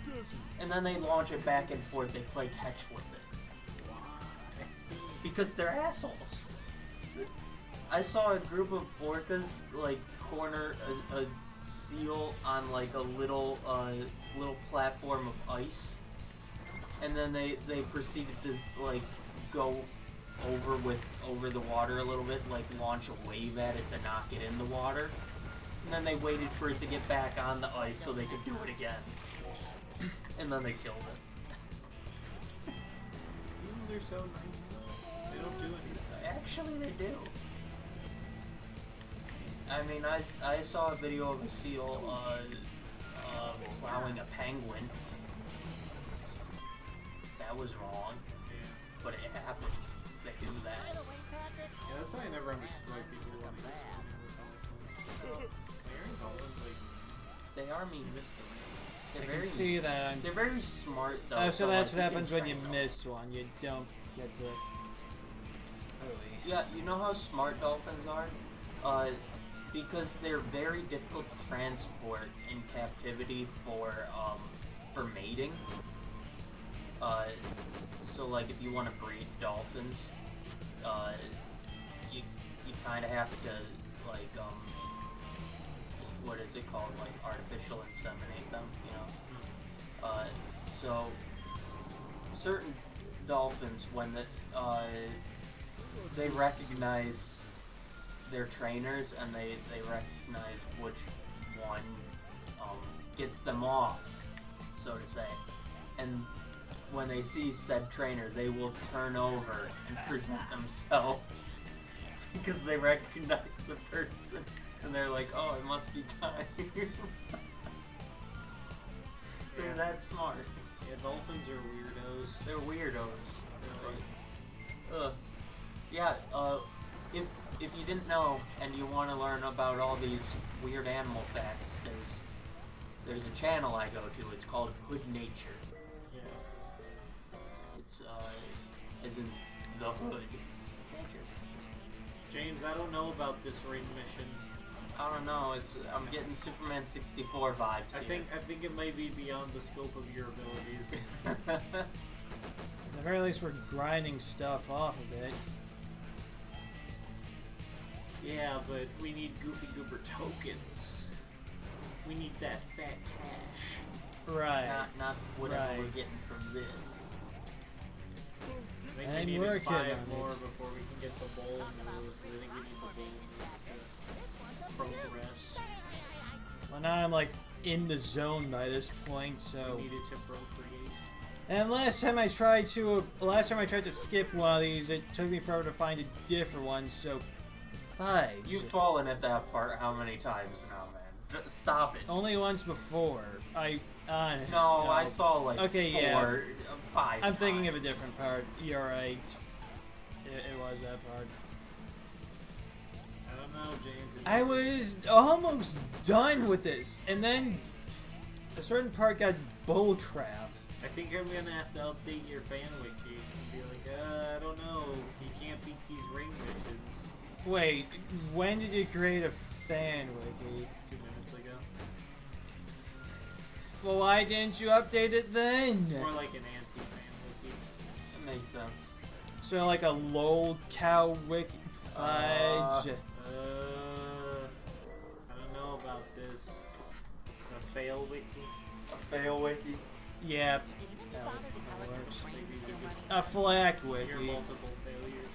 Yeah. And then they launch it back and forth. They play catch with it. Why? Because they're assholes. I saw a group of orcas like corner a seal on like a little platform of ice, and then they proceeded to like go over the water a little bit, like launch a wave at it to knock it in the water, and then they waited for it to get back on the ice so they could do it again, and then they killed it. Seals are so nice though. They don't do anything. Actually, they do. I mean, I saw a video of a seal plowing a penguin. That was wrong, Yeah. but it happened. They do that. Yeah, that's why I never understood why people want to use swimming with dolphins. Like, aren't dolphins like They are mean. They're I very, can see that. they're very smart though. Oh, so that's like, what you happens can when you train them. miss one. You don't get to. Yeah, you know how smart dolphins are? Because they're very difficult to transport in captivity for mating. So like if you want to breed dolphins, you kind of have to like what is it called, like artificial inseminate them, you know. So certain dolphins, when they recognize their trainers and they recognize which one gets them off, so to say, and when they see said trainer, they will turn over and present themselves because they recognize the person and they're like, oh, it must be time. They're that smart. yeah, dolphins are weirdos. They're weirdos. Really. Yeah, if you didn't know and you want to learn about all these weird animal facts, there's a channel I go to. It's called Hood Nature. Yeah. It's as in the hood. Nature. James, I don't know about this ring mission. I don't know. I'm getting Superman 64 vibes I here. think it may be beyond the scope of your abilities. At the very least, we're grinding stuff off a bit. Yeah, but we need Goofy Goober tokens. We need that fat cash. Right. not whatever Right. we're getting from this. I think I'm we needed working 5 on more it. before we can get the bowl moved. I think we need the bowl moved to progress. Well, now I'm like in the zone by this point, so. We needed to procreate. And last time I tried to skip one of these, it took me forever to find a different one. So, fudge. You've fallen at that part how many times now, man? Stop it. Only once before. Honest. No, I saw like Okay, 4, yeah. 5 I'm thinking of a times. different part. You're right. It was that part. I don't know, James. I was almost done with this, and then a certain part got bullcrap. I think I'm gonna have to update your fan wiki and be like, I don't know, you can't beat these ring missions. Wait, when did you create a fan wiki? 2 minutes ago. Well, why didn't you update it then? It's more like an anti-fan wiki. That makes sense. So like a lol cow wiki? Fudge. I don't know about this. A fail wiki? A fail wiki. Yeah, Did you that bother to tell us works. your Maybe plans we for just money? A flag hear wiki. multiple failures.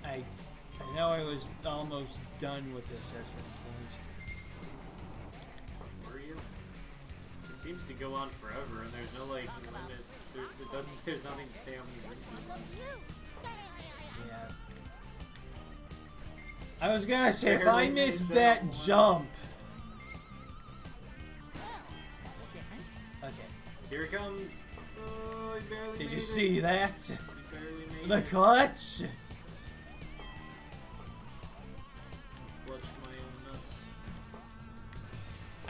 Alright. I know I was almost done with this at certain points. Were you? It seems to go on forever, and there's no like limit. There's nothing to say how many rings you want. Yeah. I was gonna say, if I Barely missed made that one. jump. Okay. Here it comes. Oh, he barely Did made you it. see that? He barely made The it. clutch?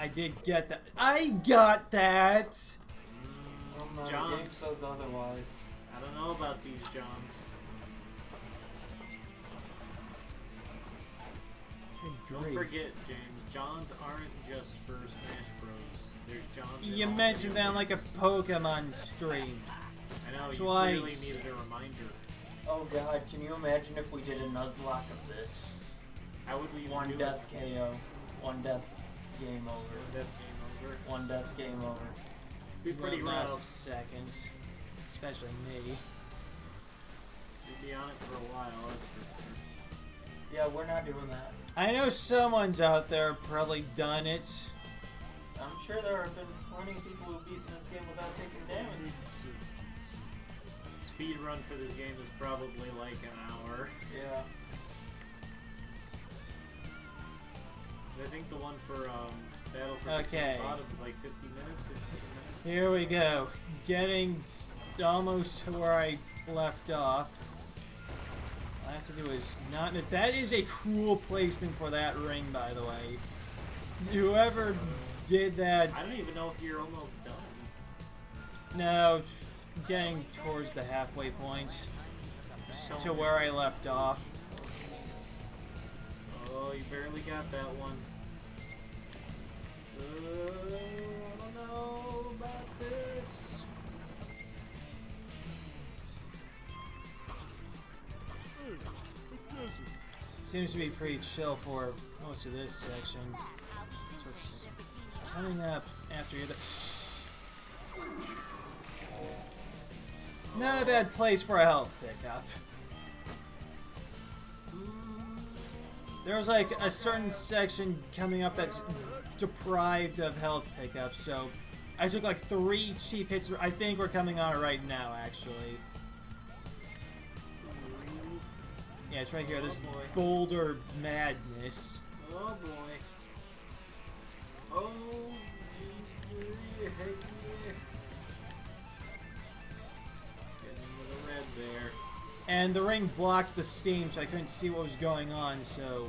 I did get that. I got that! Oh no, the game Johns. says otherwise. I don't know about these Johns. Good Don't grief. forget, James, Johns aren't just for Smash Bros. There's Johns in You all mentioned video that like a Pokemon stream. I know, twice. you clearly needed a reminder. Oh god, can you imagine if we did a Nuzlocke of this? How would we even One do death it? KO. One death game over. Death game over. One death game over. Be pretty Won't last rough. seconds. Especially me. You'd be on it for a while, that's for sure. Yeah, we're not doing that. I know someone's out there probably done it. I'm sure there have been plenty of people who've beaten this game without taking damage. Speed run for this game is probably like an hour. Yeah. I think the one for Battle for Okay. the Bottom is like 50 minutes, 15 minutes. Here we go. Getting almost to where I left off. All I have to do is not miss. That is a cruel placement for that ring, by the way. Whoever did that, I don't even know if you're almost done. no, getting towards the halfway point So to where I left off. Oh, you barely got that one. I don't know about this. Hey, what is it? Seems to be pretty chill for most of this section. So it's coming up after you. Not a bad place for a health pickup. There's like a certain section coming up that's deprived of health pickups, so I took like 3 cheap hits. I think we're coming on it right now, actually. Yeah, it's right here. This Oh, boy. boulder madness. Oh boy. Oh, yeah, heck yeah. Getting into the red there. And the ring blocked the steam, so I couldn't see what was going on, so...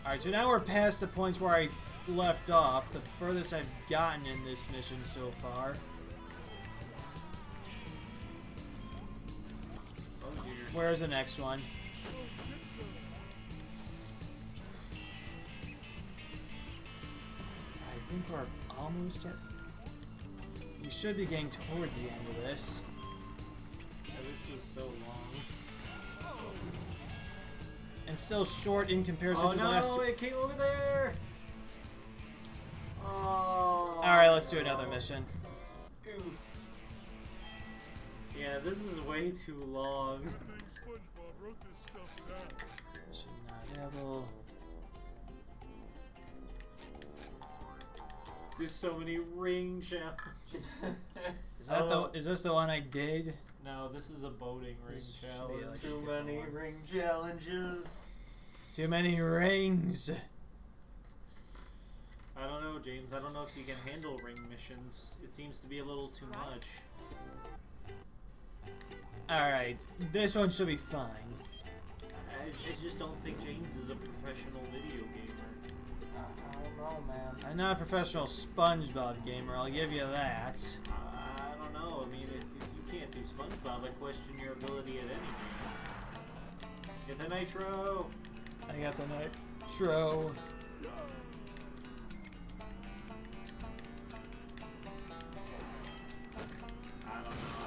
Alright, so now we're past the points where I left off, the furthest I've gotten in this mission so far. Oh dear. Where's the next one? I think we're almost at... We should be getting towards the end of this. Yeah, this is so long. And still short in comparison Oh to the no, last... it came over there! Oh. Alright, let's do another mission. Oof. Yeah, this is way too long. I think SpongeBob wrote this stuff down. Mission not able... There's so many ring challenges. Is this the one I did? No, this is a boating ring This should be challenge. like- Too many ring challenges. Too many rings. I don't know, James. I don't know if you can handle ring missions. It seems to be a little too much. Alright, this one should be fine. I just don't think James is a professional video gamer. I don't know, man. I'm not a professional SpongeBob gamer, I'll give you that. I don't know. I mean, if you can't do SpongeBob, I question your ability at any game. Get the nitro! I got the nitro. I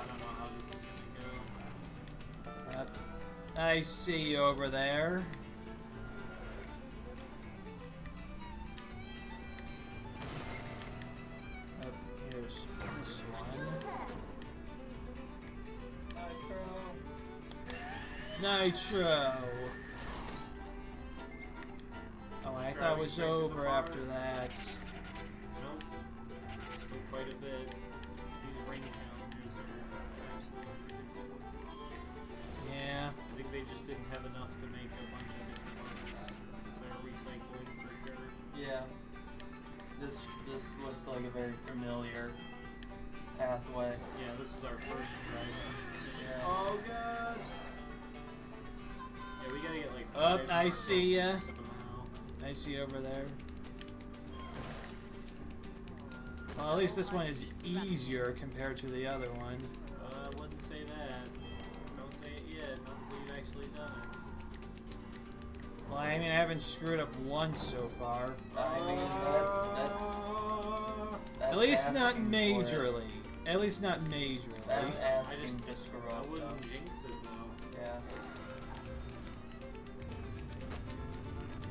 don't know how this is gonna go. Yep. I see you over there. Here's this one. Nitro. Oh, I thought it was over after that. Nope. Still quite a bit. These ring challenges are absolutely ridiculous. Yeah. I think they just didn't have enough to make a bunch of different ones. So they're recycling for sure. Yeah. This looks like a very familiar pathway. Yeah, this is our first try. Yeah. Oh god! Yeah, we gotta get like Oh, 5 I more see ya. somehow. I see you over there. Well, at least this one is easier compared to the other one. I wouldn't say that. Don't say it yet, not until you've actually done it. Well, I mean, I haven't screwed up once so far. I mean, that's At least asking not for it. majorly. At least not majorly. That's asking just- to screw I up. wouldn't though. jinx it though. Yeah.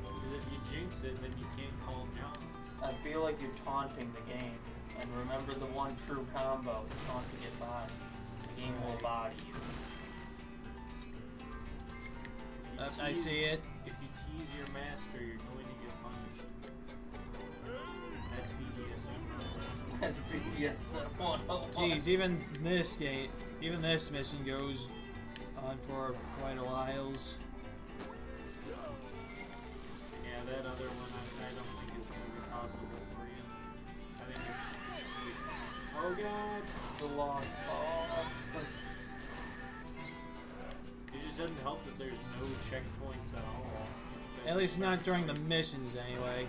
Because if you jinx it, then you can't call JAMS. I feel like you're taunting the game. And remember the one true combo, taunt to get body. The game will body you. If you I tease- see it. If you tease your master, you're going to get punished. That's BDSM. That's BDSM 101. Jeez, even this mission goes on for quite a while. Yeah, that other one I don't think is going to be possible for you. I think it's too expensive. Oh god! The lost boss. It just doesn't help that there's no checkpoints at all. At least not during the missions, anyway.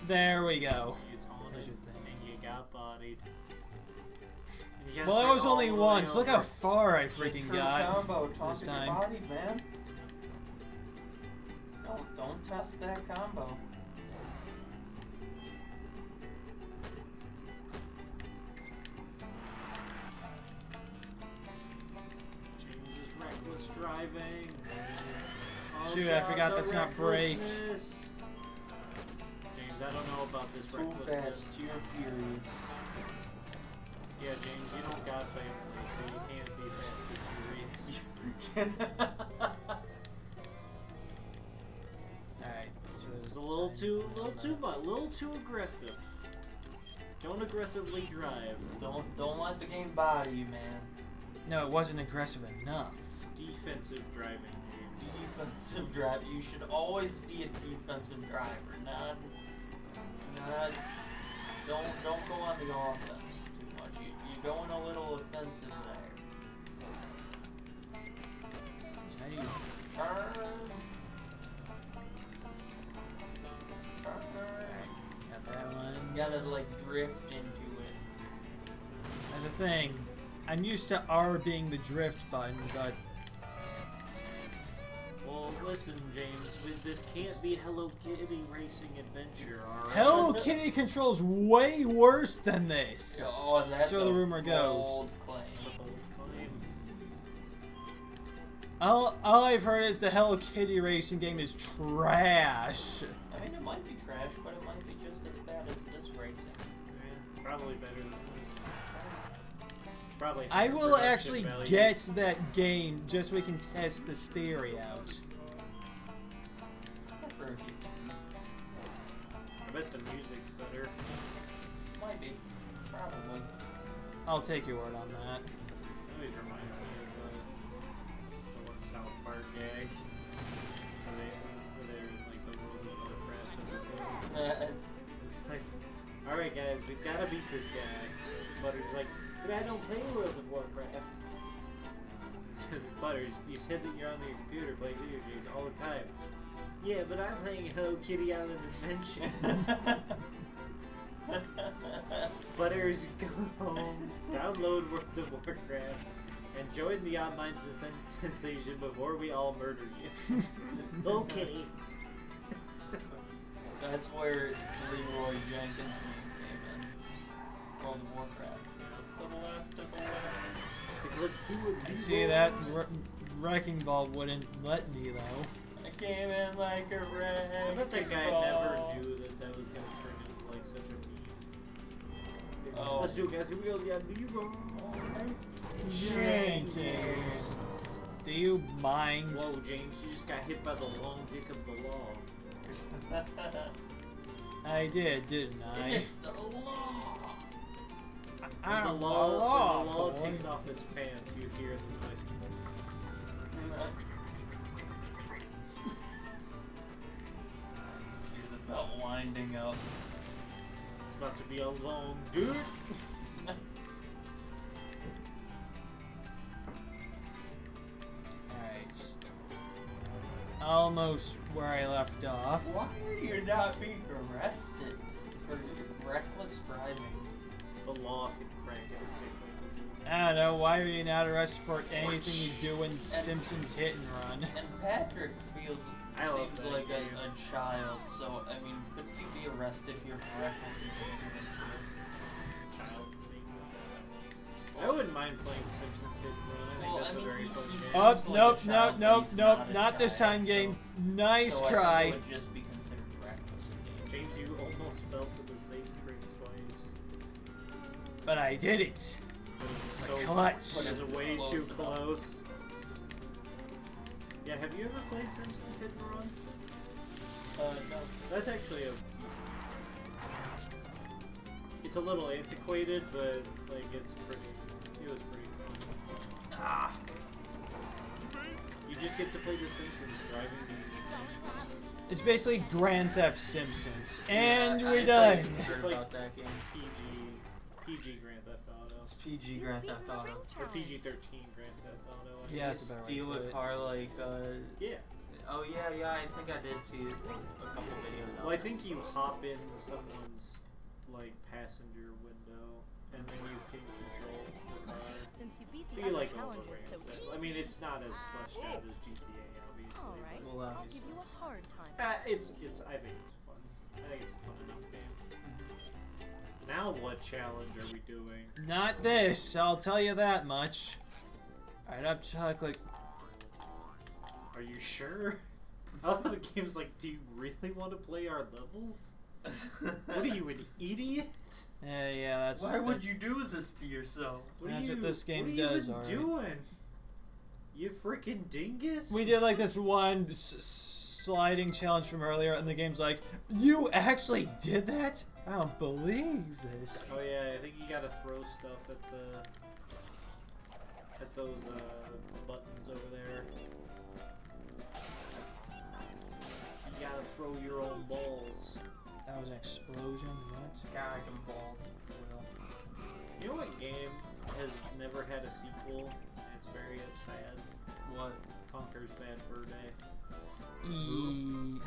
There we go. You taunted There's your thing. and you got bodied. And you gotta Well, it start was all only the way once. Look how over. far I The freaking true got combo, taunt this to get time. bodied, man. Don't test that combo. James's reckless driving. Oh Shoot, I God, forgot the that's not brake. recklessness. James, I don't know about this Too recklessness. fast, you're furious. Yeah, James, you don't got family, so you can't be fast and furious. Alright, so It's a little too aggressive. Don't aggressively drive. Don't let the game body you, man. No, it wasn't aggressive enough. Defensive driving, James. Defensive drive. You should always be a defensive driver, not. Don't go on the offense too much. You're going a little offensive there. How do you... Turn. Alright, got that one. You gotta like drift into it. That's the thing. I'm used to R being the drift button, but Well, listen, James, this can't be Hello Kitty Racing Adventure, alright? Hello Kitty controls way worse than this. Oh, that's So the rumor goes. bold claim. It's a bold claim. All I've heard is the Hello Kitty racing game is trash. I mean, it might be trash, but it might be just as bad as this racing. Yeah, it's probably better than this. It's probably I higher will production actually values. get that game just so we can test this theory out. For a few. I bet the music's better. Might be. Probably. I'll take your word on that. It always reminds me of the one South Park gag. Where they're in like the World of Warcraft episode. Like, alright guys, we've gotta beat this guy. Butter's like, but I don't play World of Warcraft. Butters, you said that you're on your computer playing video games all the time. Yeah, but I'm playing Hello Kitty Island Adventure. Butters, go home, download World of Warcraft, and join the online sensation before we all murder you. Okay. That's where Leroy Jenkins' name came in. World of Warcraft. To the left, to the left. It's like, let's do it. I see that wrecking ball wouldn't let me though. I came in like a wreck. I bet that guy never knew that was gonna turn into like such a meme. Oh. Let's do it, guys. Here we go. Yeah, Leroy Jenkins. Do you mind? Whoa, James, you just got hit by the long dick of the law. I did, didn't I? It's the law. When the law takes off its pants, you hear the noise. Hear the belt winding up. It's about to be a long dude. Alright. Almost where I left off. Why are you not being arrested for reckless driving? the law can crank its dick like I don't know, why are you not arrested for anything you do in Simpsons Hit and Run? And Patrick seems that like game. a child, so I mean, couldn't he be arrested here for reckless endangerment too? child. I wouldn't mind playing Simpsons Hit and Run. I think Well, that's I mean, a very he- fun he game. seems Oh, like a nope, child, nope, but nope, he's nope, not a not this child, time, so- game. Nice so I try. think it would just be considered reckless endangerment. James, you almost fell for the same trick twice. But I did it. But it was My so clutch. But it was way Close too enough. close. Yeah, have you ever played Simpsons Hit and Run? No. That's actually a decent game. It's a little antiquated, but like it was pretty fun. Ah. You just get to play The Simpsons driving these insane cars. It's basically Grand Theft Simpsons. And Yeah, we're I done. heard It's like- about that game. PG Grand Theft Auto. It's PG Grand Theft Auto. Or PG-13 Grand Theft Auto. I Yeah, You it's about right, steal a but- car like, Yeah. oh yeah, I think I did see a couple videos out Well, I there. think you hop in someone's like passenger window, and then you can control the car. Since you beat Be the other like all the challenges so ramps. I mean, it's not as fleshed out as GTA, obviously. all right, Well, I'll obviously. give you a hard time. It's. I think it's fun. I think it's a fun enough game. Now, what challenge are we doing? Not this, I'll tell you that much. Alright, I'm chocolate. Are you sure? I love the game's like, do you really want to play our levels? What are you, an idiot? Yeah, that's. Why would you do this to yourself? That's what this game what does, are you alright. doing? You freaking dingus? We did like this one sliding challenge from earlier, and the game's like, you actually did that? I don't believe this. Oh yeah, I think you gotta throw stuff at those buttons over there. You gotta throw your own balls. That was an explosion. What? God, I'm bald. You know what game has never had a sequel? And it's very sad. What? Conker's Bad Fur Day.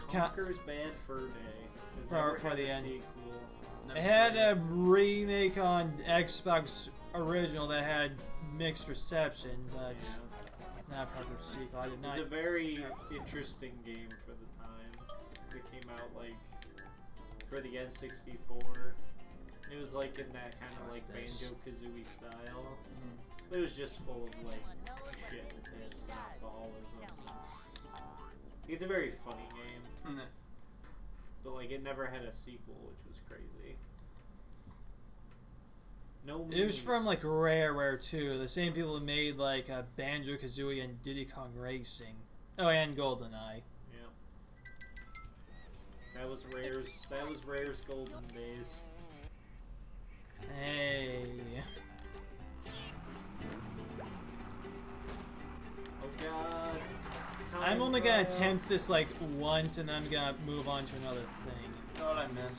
Ca- Conker's Bad Fur Day. Has For- never for had the a end. sequel. Never It had played a it. remake on Xbox original that had mixed reception, but Yeah. not a proper sequel. I did It not. was a very interesting game for the time. It came out like for the N64. It was like in that kind of What's like this? Banjo-Kazooie style. Mhm. But it was just full of like shit and piss and alcoholism. It's a very funny game, Mm. but like it never had a sequel, which was crazy. No. It was memes. from like Rare too. The same people who made like Banjo Kazooie and Diddy Kong Racing. Oh, and GoldenEye. Yeah. That was Rare's golden days. Hey. Oh god. I'm Time only gonna for- attempt this like once, and then I'm gonna move on to another thing. You know what I miss?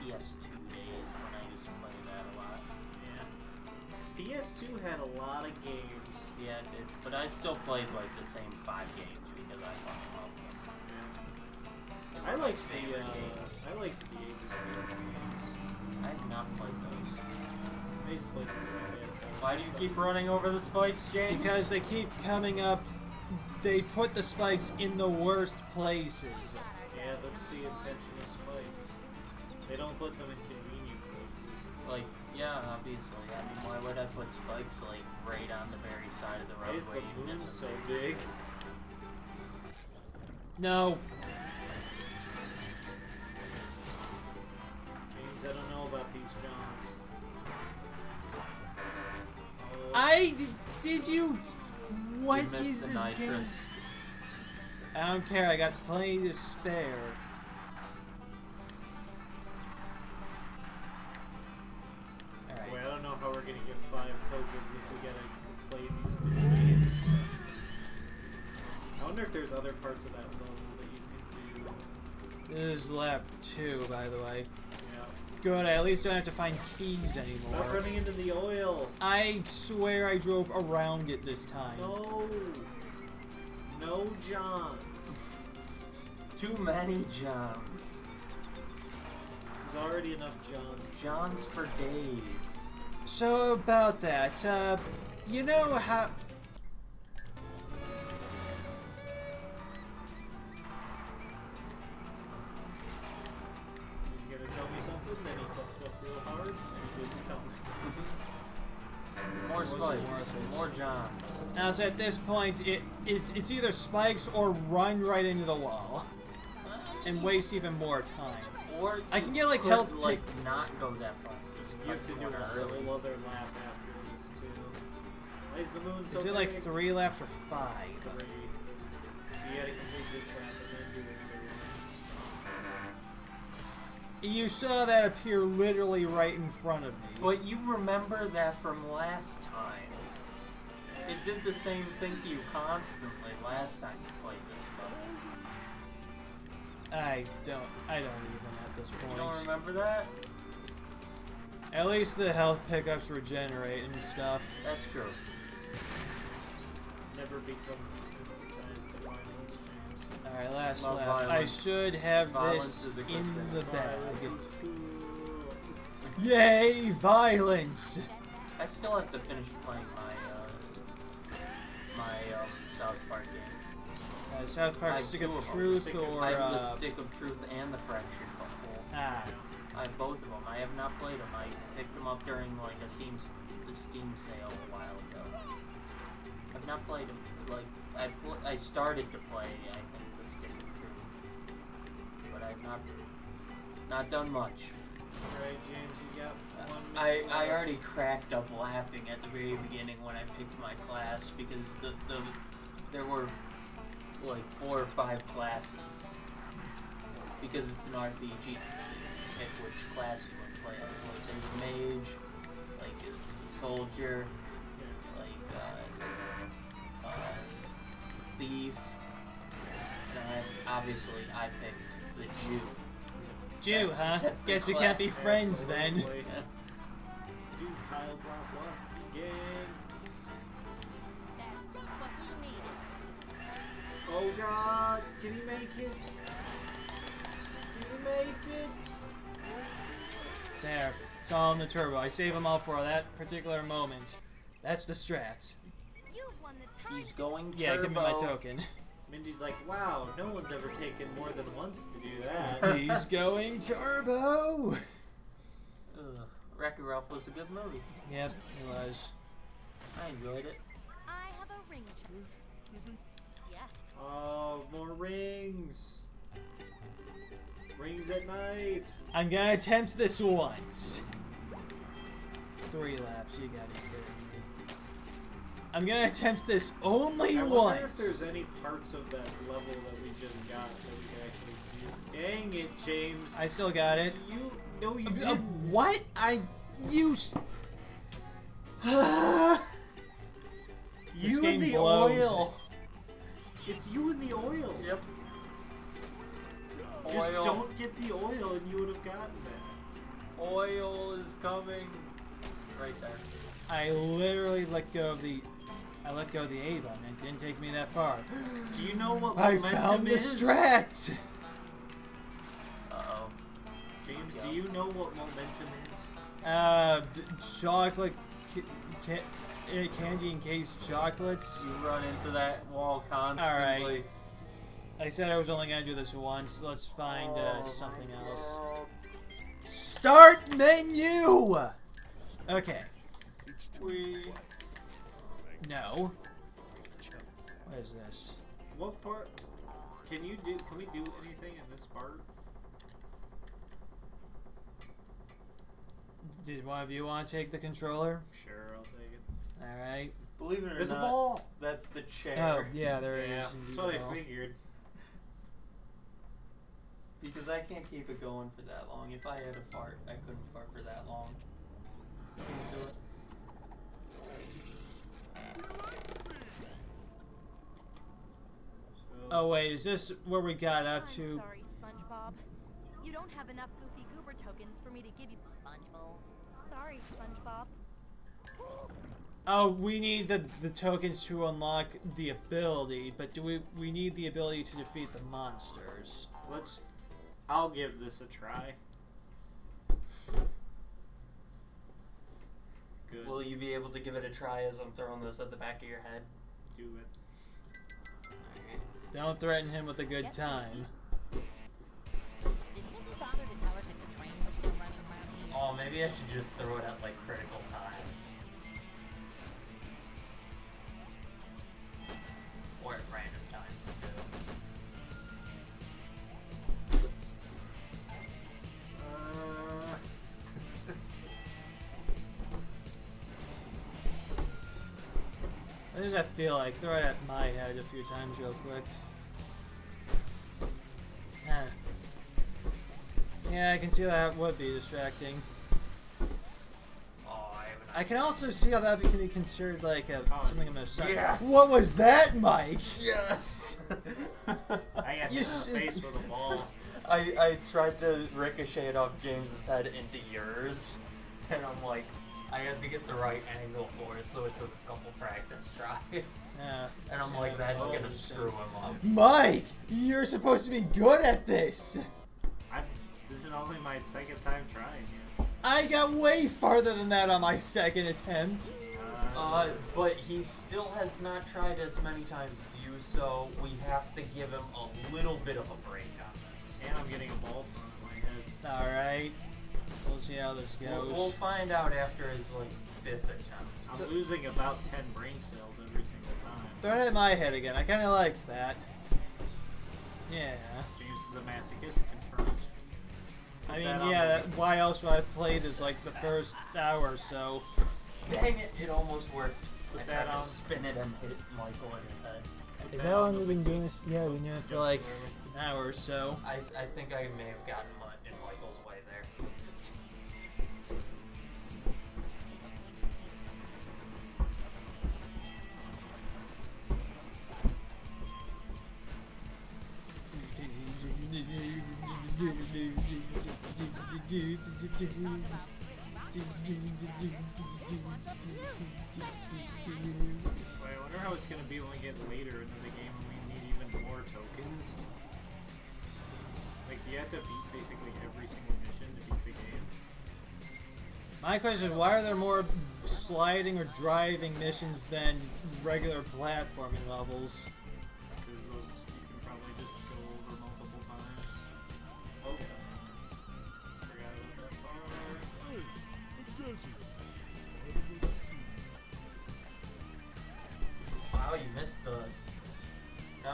PS2 days when I used to play that a lot. Yeah. PS2 had a lot of games. Yeah, it did. But I still played like the same 5 games because I fucking loved them. Yeah. They I were my liked favorite games. I liked the Avis games. I have not played those. I used to play those at my dad's house. Why do you keep running over the spikes, James? Because they keep coming up. They put the spikes in the worst places. Yeah, that's the intention of spikes. They don't put them in convenient places. Like, yeah, obviously. I mean, why would I put spikes like right on the very side of the Why road is where the you moon miss so them? big? No. James, I don't know about these Johns. Oh, Did you? What You missed is the this game? nitrous. I don't care. I got plenty to spare. Alright. boy, I don't know how we're gonna get 5 tokens if we gotta play these mini games. I wonder if there's other parts of that level that you can do. This is lap 2, by the way. Yeah. Good. I at least don't have to find keys Stop anymore. running into the oil. I swear I drove around it this time. No. No Johns. Too many jumps. There's already enough Johns. Johns for days. So about that, you know how... He's gonna tell me something, then he fucked up real hard, and he didn't tell me. More spikes. More Johns. Now, so at this point, it's either spikes or run right into the wall. And waste even more time. Or I can get, like, could, health like, not go that far. Just You cut have to the do a corner early. whole other lap after this, too. Why is the moon so Is it big? like 3 laps or 5? 3. So you gotta complete this lap and then do another one. You saw that appear literally right in front of me. But you remember that from last time. It did the same thing to you constantly last time you played this level. I don't even at this point. You don't remember that? At least the health pickups regenerate and stuff. That's true. Never become desensitized to violence, James. Alright, last Love lap. I violence. should have Violence this is a good in thing. the bag. Violence is cool. Yay, violence! I still have to finish playing my South Park game. South Park I have Stick two of of them. Truth Stick of- or... I have the Stick of Truth and the Fractured Butthole. Ah. I have both of them. I have not played them. I picked them up during like a Steam sale a while ago. I've not played them. Like I started to play, I think, the Stick of Truth, but I've not done much. Alright, James, you got 1 minute I already cracked up laughing at the very beginning when I picked my class because there were like 4 or 5 classes because it's an RPG, so you can pick which class you want to play as. Like there's a mage, like a soldier, like thief, and obviously I picked the Jew. Jew, huh? That's Guess the we can't be class. friends then. Absolutely. Dude, Kyle Broflovski gang. That's just what we needed. Oh god, can he make it? Can he make it? There. It's all in the turbo. I save them all for that particular moment. That's the strat. You've won the time. He's going turbo. Yeah, give me my token. Mindy's like, wow, no one's ever taken more than once to do that. He's going turbo! Wreck-It Ralph was a good movie. Yep, it was. I enjoyed it. I have a ring check. Yes. Oh, more rings. Rings at night. I'm gonna attempt this once. 3 laps, you gotta be kidding me. I'm gonna attempt this only I once. wonder if there's any parts of that level that we just got that we can actually do. Dang it, James. I still got it. No, you didn't. What? This You game and the blows. oil. It's you and the oil. Yep. Just Oil. don't get the oil and you would have gotten it. Oil is coming. Right there. I literally let go of the A button. It didn't take me that far. Do you know what I momentum found the is? strat. Uh-oh. James, Yeah. do you know what momentum is? Chocolate, candy encased chocolates. You run into that wall constantly. Alright. I said I was only gonna do this once. Let's find something else. Start menu. Okay. No. What is this? What part? Can we do anything in this part? Did one of you want to take the controller? Sure, I'll take it. All right. Believe it or There's not, a ball. that's the chair. Oh, yeah, there is. Yeah, indeed that's what a I ball. figured. Because I can't keep it going for that long. If I had a fart, I couldn't fart for that long. Can't do it. Oh wait, is this where we got up I'm to? sorry, Spongebob. You don't have enough Goofy Goober tokens for me to give you. SpongeBob. Sorry, Spongebob. Oh, we need the tokens to unlock the ability, but do we need the ability to defeat the monsters? I'll give this a try. Good. Will you be able to give it a try as I'm throwing this at the back of your head? Do it. Don't threaten him with a good time. Did Mindy bother to tell us if the train was still running around here? Oh, maybe I should just throw it at like critical times. Or at random times too. What does that feel like? Throw it at my head a few times real quick. Yeah, I can see that would be distracting. Oh, I have an I can also see how that can be considered like something I'm gonna suck. Yes! What was that, Mike? Yes! I got hit in the face with a ball. I tried to ricochet it off James's head into yours, and I'm like, I had to get the right angle for it, so it took a couple practice tries. Yeah. And I'm like, that's Oh, gonna screw him up. Mike, you're supposed to be good at this. This is only my second time trying it. I got way farther than that on my second attempt. But he still has not tried as many times as you, so we have to give him a little bit of a break on this. And I'm getting a ball thrown at my head. Alright. We'll see how this goes. We'll find out after his, like, 5th attempt. I'm losing about 10 brain cells every single time. Throw it at my head again. I kind of liked that. Yeah. James is a masochist, confirmed. I mean, that on yeah, the- why else would I play this like the first hour or so? Dang it, it almost worked. Put I that tried on. to spin it and hit Michael in his head. Is that how long we've been doing this? Yeah, we've been doing it for like an hour or so. I think I may have gotten in Michael's way there. Wait, I wonder how it's gonna be when we get later into the game and we need even more tokens. Like, do you have to beat basically every single mission to beat the game? My question is, why are there more sliding or driving missions than regular platforming levels? Because those you can probably just go over multiple times. Oh, forgot about that part. Hey, a desert. Bottom of the sea. Wow, you missed the... No,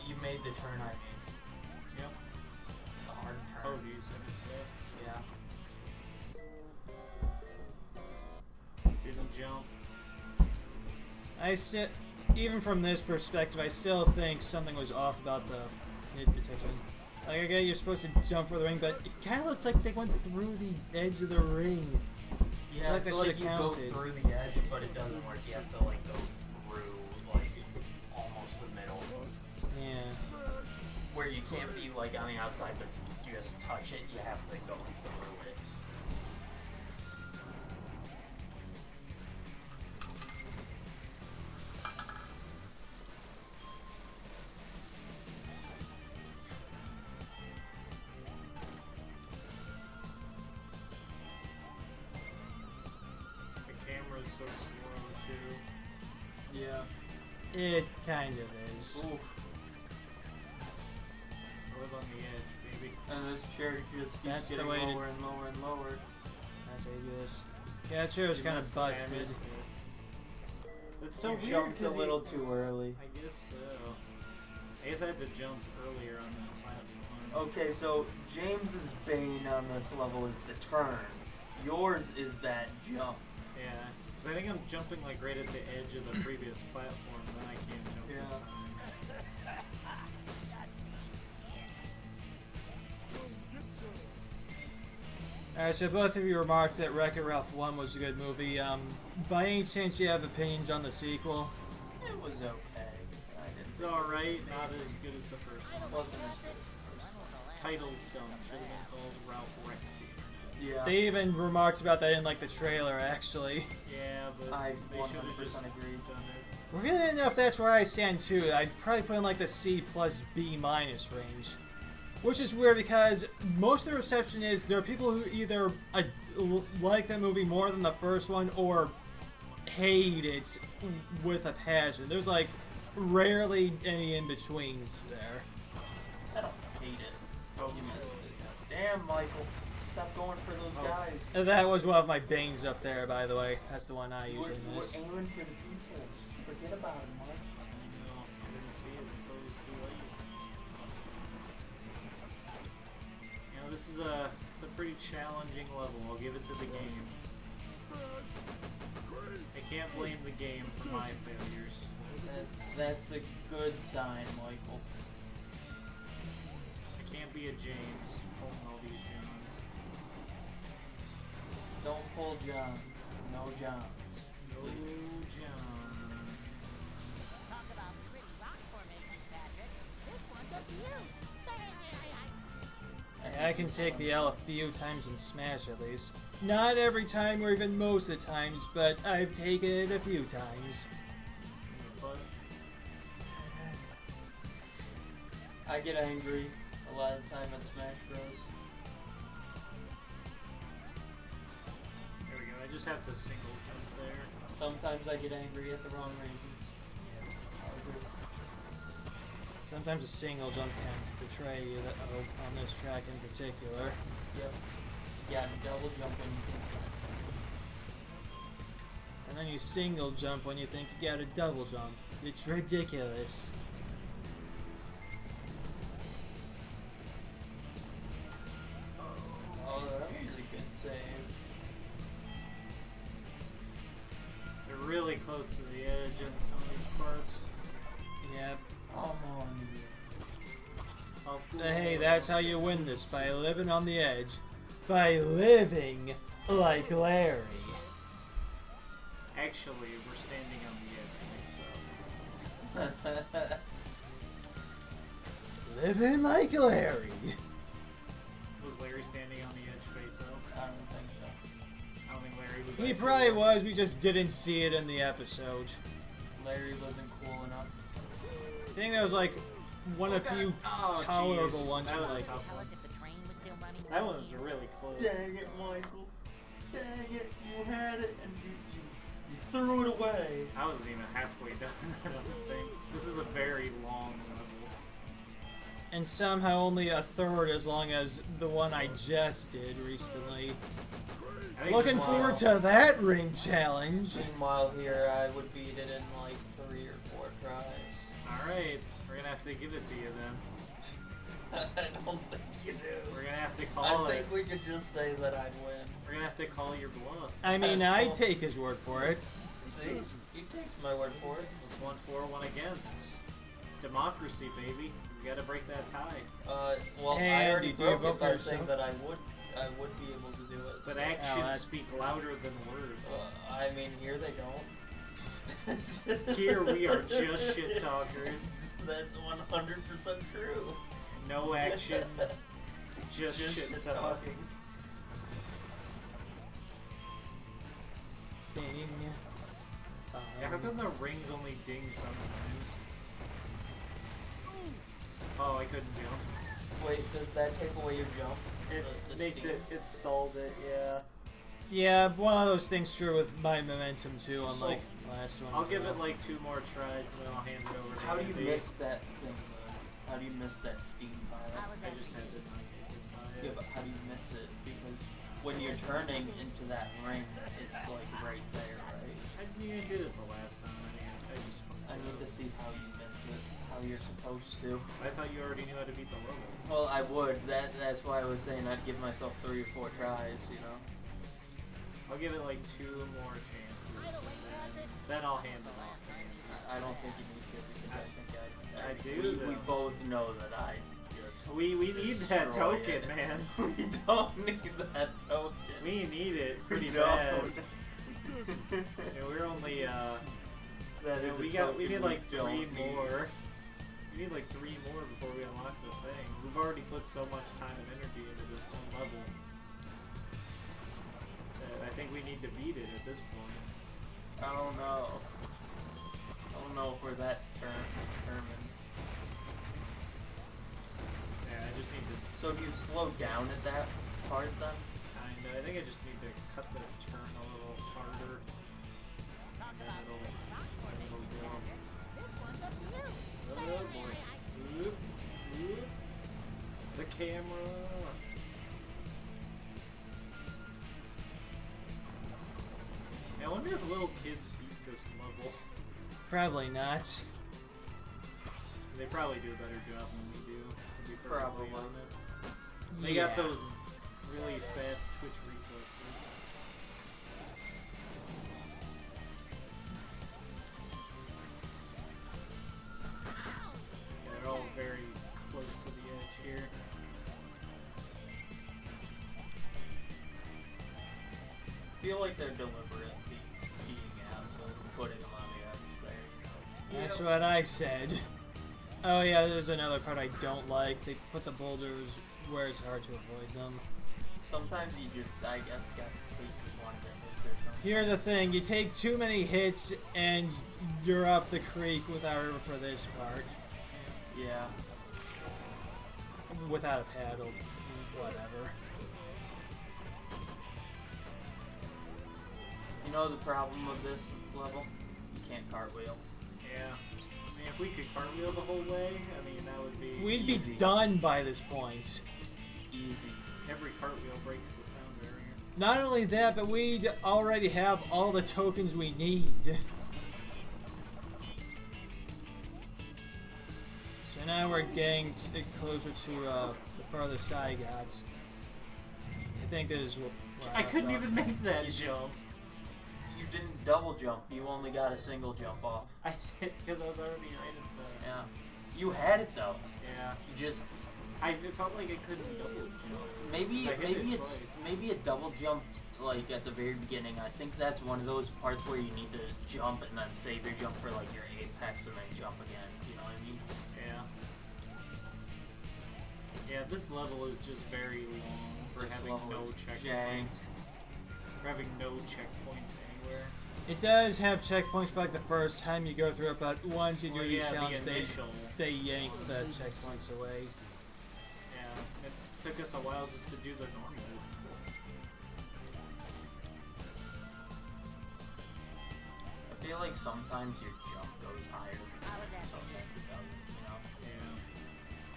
you made the turn, I mean. Yep. The hard turn. Oh, geez, I missed that. Yeah. Didn't jump. I still, even from this perspective, I still think something was off about the hit detection. Like, I get you're supposed to jump for the ring, but it kind of looks like they went through the edge of the ring. Yeah, Like it's I like should've you go counted. through the edge, but it doesn't work. You have to, like, go through, like, almost the middle. Yeah. Where you can't be, like, on the outside, but you just touch it, you have to go through it. The camera's so slow, too. Yeah. It kind of is. Oof. I live on the edge, baby. And this chair just keeps That's the getting way to- lower and lower and lower. That's how you do this. Yeah, that chair was kind of I busted. missed it. It's so You weird jumped a 'cause little too early. I guess so. I guess I had to jump earlier on that platform. Okay, so James's bane on this level is the turn. Yours is that jump. Yeah. 'Cause I think I'm jumping like right at the edge of the previous platform, and then I can't jump. Yeah. in time. Get some. Alright, so both of you remarked that Wreck-It Ralph 1 was a good movie. By any chance you have opinions on the sequel? It was okay. I didn't. It's alright, not as good as the first It one. wasn't as good as the first one. Title's dumb. Should have been called Ralph Rex the Internet. Yeah. They even remarked about that in like the trailer, actually. Yeah, but I they should have just 100% agree. done it. We're gonna know if that's where I stand too. I'd probably put in like the C plus B minus range. Which is weird because most of the reception is there are people who either like that movie more than the first one or hate it with a passion. There's like rarely any in-betweens there. I don't hate it. Oh, you missed it. Damn, Michael. Stop going for those guys. That was one of my bangs up there, by the way. That's the one I usually miss. We're aiming for the peoples. Forget about it, Mike. No, I didn't see it until it was too late. You know, this is it's a pretty challenging level. I'll give it to the game. I can't blame the game for my failures. That's a good sign, Michael. I can't be a James pulling all these Johns. Don't pull Johns. No Johns. No Please. John. Talk about pretty rock formation, Patrick. This one's up to you. I can take the L a few times in Smash at least. Not every time or even most of the times, but I've taken it a few times. But I get angry a lot of the time at Smash Bros. there we go. I just have to single jump there. Sometimes I get angry at the wrong reasons. Sometimes a single jump can betray you on this track in particular. Yep. Yeah, double jump when you think it's And then you single jump when you think you got a double jump. It's ridiculous. Oh, that was a good save. They're really close to the edge in some of these parts. Yep. Hey, that's how you win this, by living on the edge. By living like Larry. Actually, we're standing on the edge, so. Living like Larry. Was Larry standing on the edge face up? I don't think so. I don't think Larry was. He actually- probably was, we just didn't see it in the episode. Larry wasn't cool enough. I think that was like one of few Oh, tolerable jeez. ones That from was a like... tough Tell one. us if the train was still running. That one was really close. Dang it, Michael. Dang it, you had it and you threw it away. I wasn't even halfway done, I don't think. This is a very long level. And somehow only a third as long as the one I just did recently. I think Looking this- forward to that ring challenge. Meanwhile, here I would beat it in like 3 or 4 tries. Alright, we're gonna have to give it to you then. I don't think you do. We're gonna have to call I it. think we could just say that I'd win. We're gonna have to call your bluff. I mean, I take his word for it. See? He takes my word for it. It's 1 for, 1 against. Democracy, baby. We gotta break that tie. Well, Hey, I Andy, already do you broke vote it for by yourself? saying that I would be able to do it. But so- actions that- speak louder than words. I mean, here they don't. Here we are just shit talkers. That's 100% true. No action, just shit talking. Ding. Yeah, how come the rings only ding sometimes? Oh, I couldn't jump. Wait, does that take away your jump? It The makes steam? it stalled it, yeah. Yeah, one of those things true with my momentum too, So, unlike the last one. I'll as give well. it like 2 more tries and then I'll hand it over to How do you Andy. miss that thing, though? How do you miss that steam pilot? I just had to not get hit by Yeah, it. but how do you miss it? Because when you're turning into that ring, it's like right there, right? I mean, I did it the last time. I just. I need to see how you miss it, how you're supposed to. I thought you already knew how to beat the level. Well, I would. That's why I was saying I'd give myself 3 or 4 tries, you know? I'll give it like 2 more chances, and then I'll hand it off. I don't think you need to because I think I do, We though. both know that I just. We need that destroy token, it. man. We don't need that token. We need it pretty We bad. don't. Yeah, we're only That yeah, is we a got. token We need like don't 3 need. more. We need like 3 more before we unlock the thing. We've already put so much time and energy into this one level. I think we need to beat it at this point. I don't know. I don't know if we're that determined. Yeah, I just need to So do you slow down at that part then? kinda. I think I just need to cut the turn a little harder. And then it'll go. Oh boy. Oop, oop. The camera. I wonder if little kids beat this level. Probably not. They probably do a better job than we do, to be perfectly Probably. honest. They Yeah. got those really fast twitch reflexes. Yeah, they're all very close to the edge here. I feel like they're deliberate being assholes, putting them on the edge there, you know. That's what I said. Oh yeah, there's another part I don't like. They put the boulders where it's hard to avoid them. Sometimes you just, I guess, got to take one of the hits or something. Here's the thing, you take too many hits and you're up the creek without a river for this part. Yeah. Without a paddle. Whatever. You know the problem with this level? You can't cartwheel. Yeah. I mean, if we could cartwheel the whole way, I mean, that would be We'd Easy. be done by this point. Easy. every cartwheel breaks the sound barrier. Not only that, but we'd already have all the tokens we need. So now we're getting closer to the farthest I got. I think this is where I couldn't left even off. make that You did- jump. You didn't double jump. You only got a single jump off. I did because I was already right at the. Yeah. You had it though. Yeah. You just It felt like I couldn't double jump. maybe I hit maybe it it's twice. maybe a double jump like at the very beginning. I think that's one of those parts where you need to jump and then save your jump for like your apex and then jump again. You know what I mean? Yeah. Yeah, this level is just very long for This having level no is checkpoints. jank. For having no checkpoints anywhere. It does have checkpoints for like the first time you go through it, but once you do Well, these yeah, the challenges, initial. they yank the checkpoints away. Yeah, it took us a while just to do the normal. I feel like sometimes your jump goes higher than sometimes it doesn't. You know?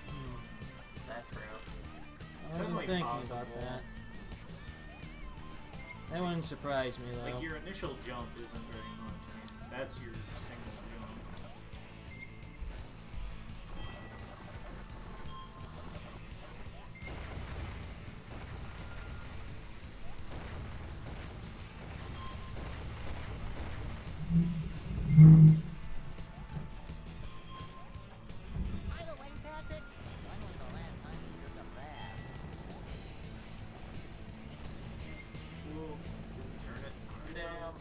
Yeah. Is that true? I wasn't Definitely thinking possible. about that. That wouldn't surprise me though. Like your initial jump isn't very much. I mean, that's your single jump. By the way, Patrick, when was the last time you took a bath? Whoa, didn't turn it. Damn.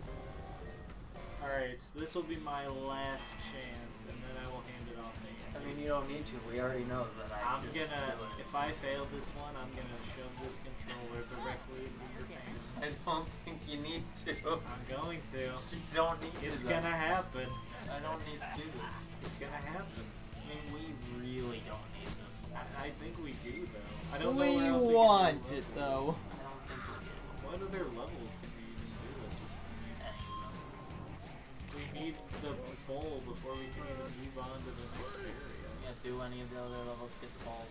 Alright, so this will be my last chance, and then I will hand it off to Andy. I mean, you don't need to. We already know that I'm just gonna, do it. if I fail this one, I'm gonna shove this controller directly into your I hands. don't think you need to. I'm going to. You don't need It's to. gonna happen. I don't need to do this. It's gonna happen. I mean, we really don't need this. I think we do, though. I don't know We where else we want can do it levels. though. I don't think we do. What other levels can we even do at this point? Any of them. We need the bowl before we can even move on to the next area. Yeah, do any of the other levels get the ball?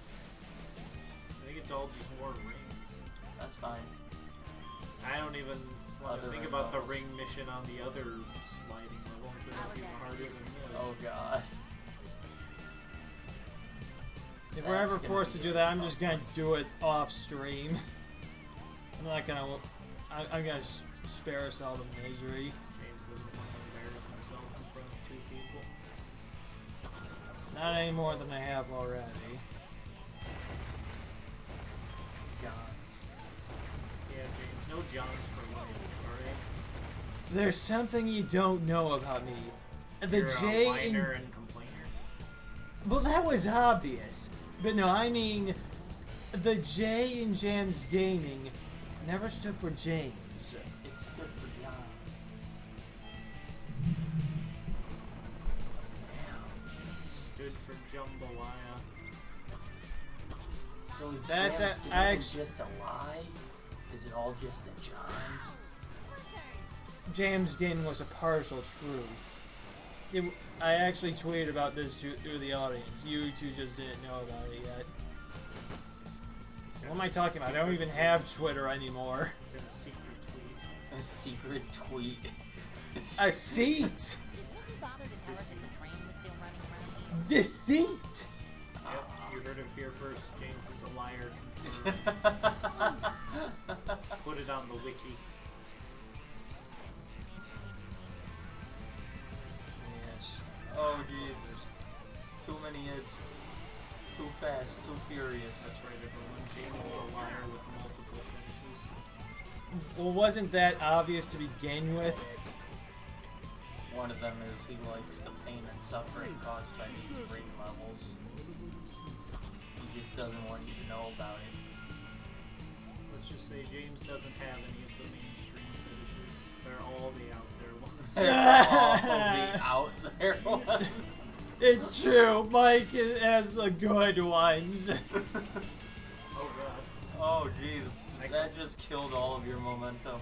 I think it's all just more rings. That's fine. I don't even want to Other think ring about the levels. ring mission on the other sliding level. I'm sure that's even harder than this. Oh god. If we're That's ever gonna forced to be do that, I'm just gonna do it off stream. I'm not gonna. I'm gonna spare us all the misery. James doesn't want to embarrass himself in front of two people. Not any more than I have already. Johns. Yeah, James, no Johns for life, alright? There's something you don't know about me. The You're J a in. whiner and complainer. Well, that was obvious. But no, I mean, the J in JAMS Gaming never stood for James. It stood for Johns. Stood for jambalaya. So is That's Jams a- gaming just a lie? Is it all just a John? James Gaming was a partial truth. I actually tweeted about this to the audience. You two just didn't know about it yet. What am I talking about? I don't even have Twitter anymore. It's in a secret tweet. A secret tweet. A seat! Bother to tell us if the train was still running around here? Deceit! Yep, you heard it here first. James is a liar. Confirmed. Put it on the wiki. Yes. Oh jeez. Too many hits. Too fast, too furious. That's right, everyone. James is a liar with multiple finishes. Well, wasn't that obvious to begin with? One of them is he likes the pain and suffering caused by these ring levels. He just doesn't want you to know about it. Let's just say James doesn't have any of the mainstream finishes. They're all the out there ones. They're awfully out there ones. It's true, Mike has the good ones. Oh god. Oh jeez, that just killed all of your momentum.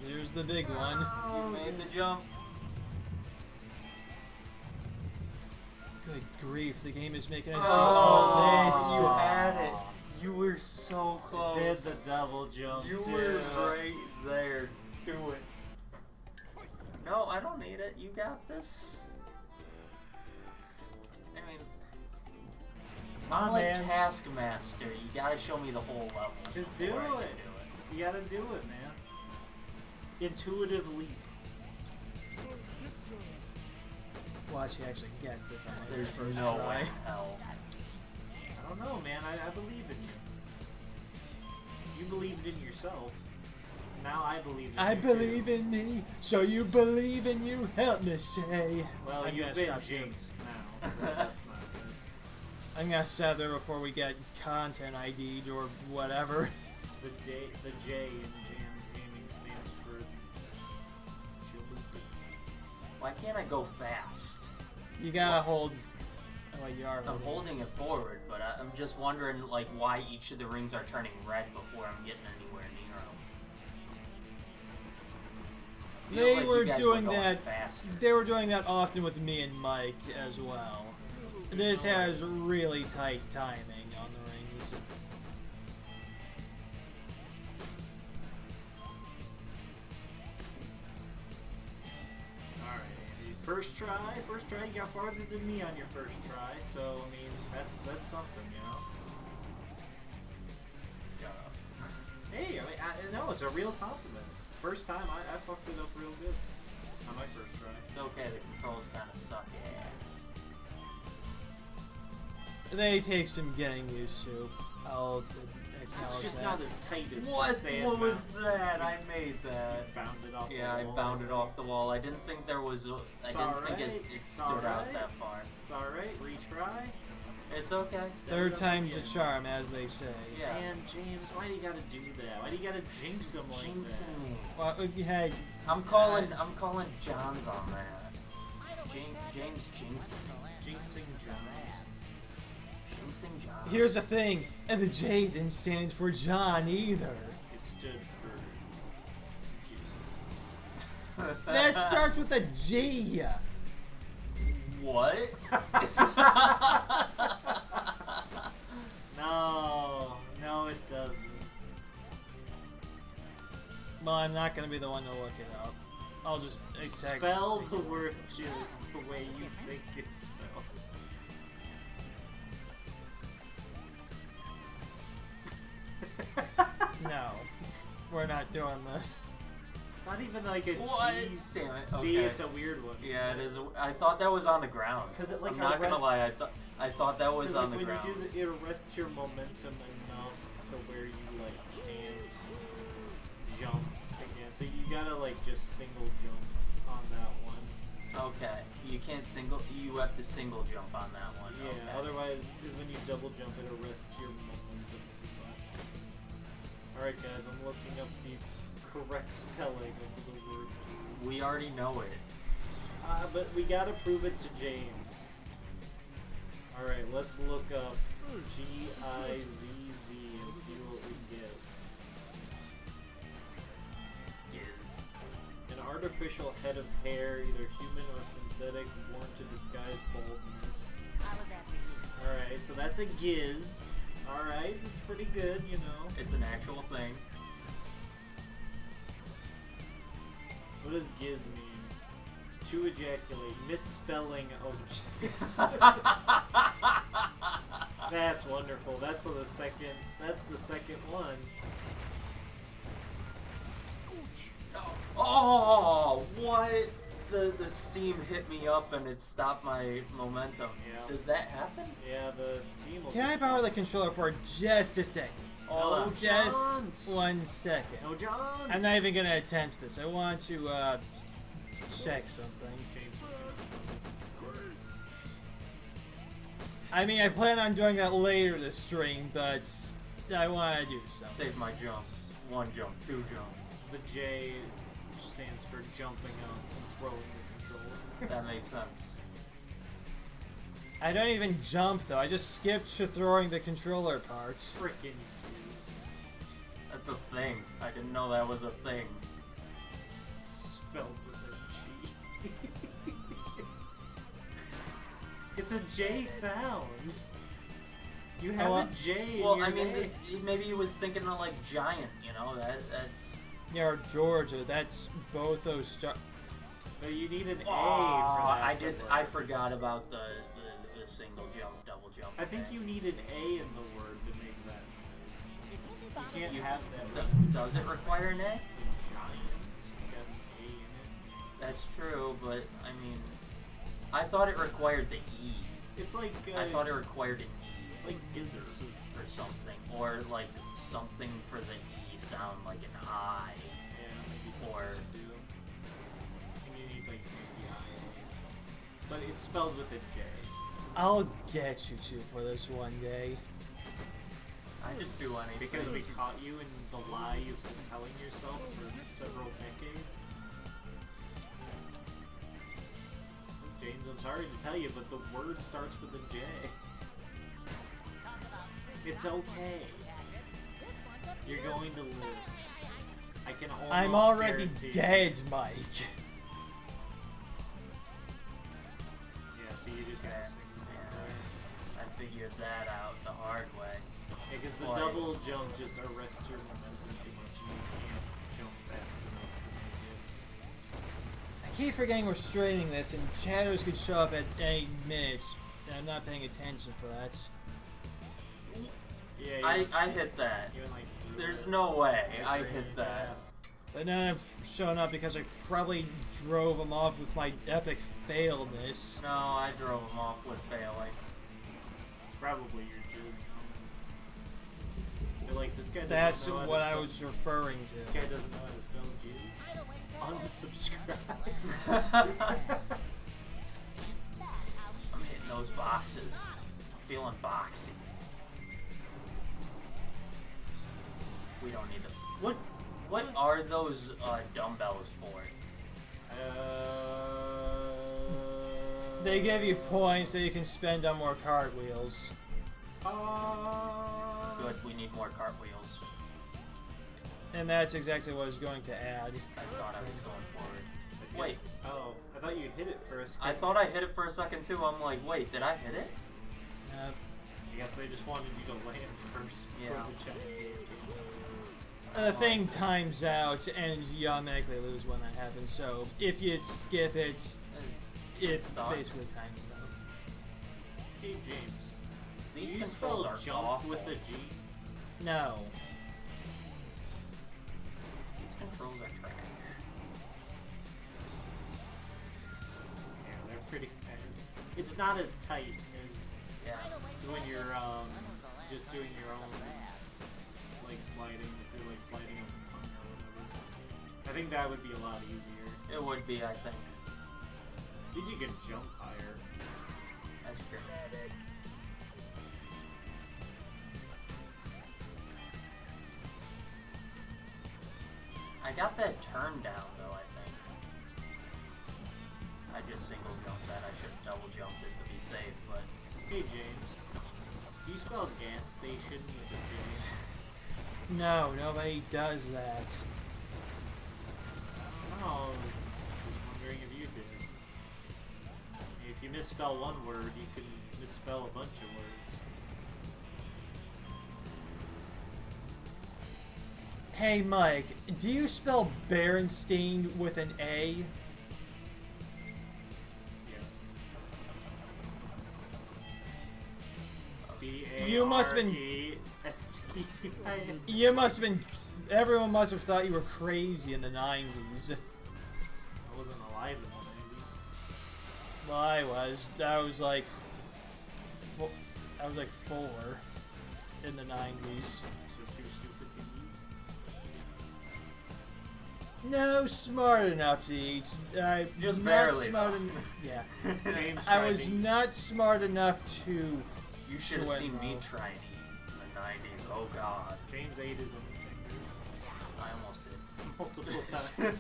Here's the big one. You made the jump. Good grief, the game is making us do Oh, all you this. had it. You were so close. Did the double jump You too. were right there. Do it. No, I don't need it. You got this. I mean, Come I'm on, like man. Taskmaster. You gotta show me the whole level. Just do before I can it. You gotta do it, man. Intuitive leap. Watch, he actually gets this on his There's first no try. way in hell. I don't know, man. I believe in you. You believed in yourself. Now I believe in I you believe too. in me, so you believe in you. Help me say. Well, I'm you've gonna been stop here. jinxed now. So that's not good. I'm gonna stop there before we get content ID'd or whatever. The J in JAMS Gaming stands for Jalopy. Why can't I go fast? You gotta hold. Oh, wait, you are I'm holding. holding it forward, but I'm just wondering like why each of the rings are turning red before I'm getting anywhere near them. They were doing going that. faster. They were doing that often with me and Mike as well. This has really tight timing on the rings. Alright, Andy. First try, you got farther than me on your first try, so I mean that's something, you know. Shut up. Hey, I mean, no, it's a real compliment. First time, I fucked it up real good on my first try. It's okay, the controls kind of suck ass. They take some getting used to. I'll acknowledge It's just that. not as tight as the What? sand What was mountain. that? I made that. Bounded off Yeah, the I wall. bounded off the wall. I didn't think there was. I didn't think alright. it It's stood out alright. that far. It's alright, retry. It's okay. Third time's a charm, as they say. Yeah. Man, James, why do you gotta do that? Why do you gotta jinx him like that? Jinxing me. Well, hey, I'm calling Johns on that. James jinxing me. Jinxing Jones. Jinxing Johns. here's the thing, and the J didn't stand for John either. It stood for James. That starts with a G. What? No, it doesn't. Well, I'm not gonna be the one to look it up. I'll just Spell the word juice the way you think it's spelled. No, we're not doing this. It's not even like a What? cheese. Damn it, See, okay. it's a weird one. Yeah, it is. I thought that was on the ground. 'Cause it, like, I'm not gonna lie. arrests- I thought that was 'Cause, on like, the when ground. you do the, it arrests your momentum enough to where you like can't jump again. So you gotta like just single jump on that one. Okay, you can't single. You have to single jump on that one. Yeah. Okay. Otherwise, is when you double jump, it arrests your momentum too much. All right, guys, I'm looking up the correct spelling of the word juice. We already know it. But we gotta prove it to James. Alright, let's look up G-I-Z-Z and see what we get. Giz. An artificial head of hair, either human or synthetic, worn to disguise baldness. How would that be? Alright, so that's a giz. Alright, it's pretty good, you know. It's an actual thing. What does giz mean? To ejaculate. Misspelling of... That's wonderful. That's the second one. Oh, what? The steam hit me up and it stopped my momentum. Yeah. Does that happen? Yeah, the steam will... Can I borrow the controller for just a second? Oh, No, Just Johns. 1 second. No, John. I'm not even gonna attempt this. I want to check something. James is gonna I mean, I plan on doing that later this stream, but I want to do something. Save my jumps. 1 jump, 2 jump. The J stands for jumping up and throwing the controller. That makes sense. I don't even jump though. I just skipped to throwing the controller parts. Frickin' kids. That's a thing. I didn't know that was a thing. Spelled with a G. It's a J sound. You have a J in Well, your I mean, name. maybe he was thinking of like giant, you know? That's... Yeah, or Georgia. That's both those star. But you need an A for Oh, that. I to did. work. I forgot about the single jump, double jump. I think you need an A in the word to make that noise. You can't have that. Does it require an A? Giants. It's got an A in it. That's true, but I mean, I thought it required the E. It's like I thought it required an E like gizzard. or something, or like something for the E sound, like an I. Yeah, maybe something Or- to do. And you need like the I. But it's spelled with a J. I'll get you two for this one day. I didn't do anything. Because we caught you in the lie you've been telling yourself for several decades. James, I'm sorry to tell you, but the word starts with a J. It's okay. You're going to live. I can almost I'm already guarantee. dead, Mike. Yeah, so you just gotta sing the jump right. I figured that out the hard way. Yeah, because the Twice. double jump just arrests your momentum too much and you can't jump fast enough to make it. I keep forgetting we're streaming this, and shadows could show up at any minute, and I'm not paying attention for that. Yeah, I hit that. you like There's no way I Yeah. hit that. But now I'm showing up because I probably drove him off with my epic failedness. No, I drove him off with failing. It's probably your jizz comment. They're like, this guy doesn't That's know how to what I spell- was referring This to. guy doesn't know how to spell jizz. Unsubscribe. I'm hitting those boxes. I'm feeling boxy. We don't need to. What are those dumbbells for? They give you points that you can spend on more cartwheels. Good, we need more cartwheels. And that's exactly what I was going to add. I thought I was going forward. Wait, Oh, I thought you hit it first. I thought I hit it for a second too. I'm like, wait, did I hit it? I guess they just wanted you to land first. Yeah. For the check. The thing times out, and you automatically lose when that happens. So if you skip it, it sucks. basically times out. Hey James, These do you controls spell are jump awful. with a G? No. These controls are trash. Yeah, they're pretty bad. It's not as tight as Yeah. when you're just doing your own like sliding, if you're like sliding on his tongue or whatever. I think that would be a lot easier. It would be, I think. At least you can jump higher. That's true. I got that turn down though, I think. I just single jumped that. I should have double jumped it to be safe, but Hey James, Do you spell gas station with a J? No, nobody does that. I don't know. Just wondering if you did. If you misspell one word, you can misspell a bunch of words. Hey Mike, do you spell Berenstein with an A? Yes. You must have been- B-A-R-E-S-T-I-N. You must have been. Everyone must have thought you were crazy in the 90s. I wasn't alive in the 90s. Well, I was. I was like 4 in the 90s. So too stupid to eat. No, smart enough to eat. Just not barely, smart though. Yeah. James I tried was to eat. not smart enough to. You should have swim, seen me though. try and eat in the 90s. Oh god. James ate his own fingers I almost did. multiple times.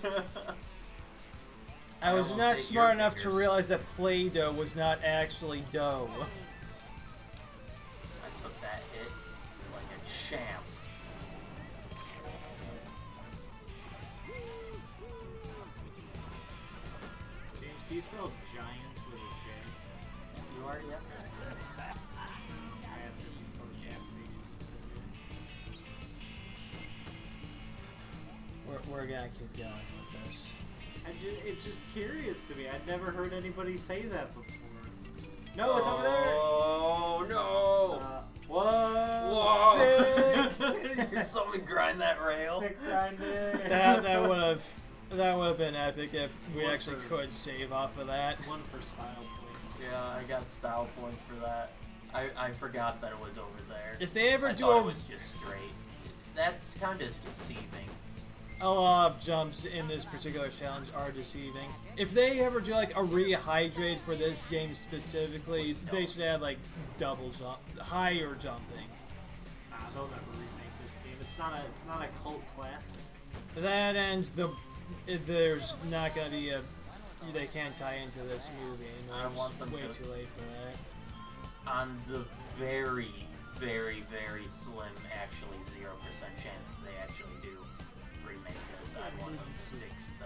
I was almost not ate smart your enough to fingers. realize that Play-Doh was not actually dough. I took that hit like a champ. James, do you spell giant with a J? You already asked that. I asked if you spelled gas station with We're gonna keep going with this. a J. It's just curious to me. I'd never heard anybody say that before. No, it's over there! Oh no! What? Whoa! Sick! Someone grind that rail. Sick grinding! That would have been epic if we One actually for- could save off of that. One for style points. Yeah, I got style points for that. I forgot that it was over there. If they ever I do thought a, it was just straight. That's kind of deceiving. a lot of jumps in this particular challenge are deceiving. If they ever do like a rehydrate for this game specifically, they should add like double jump, higher jumping. Nah, they'll never remake this game. It's not a cult classic. That and there's not gonna be a. They can't tie into this movie anymore. I want It's them way to- too late for that. On the very, very, very slim, actually 0% chance that they actually do remake this, I'd want them to fix the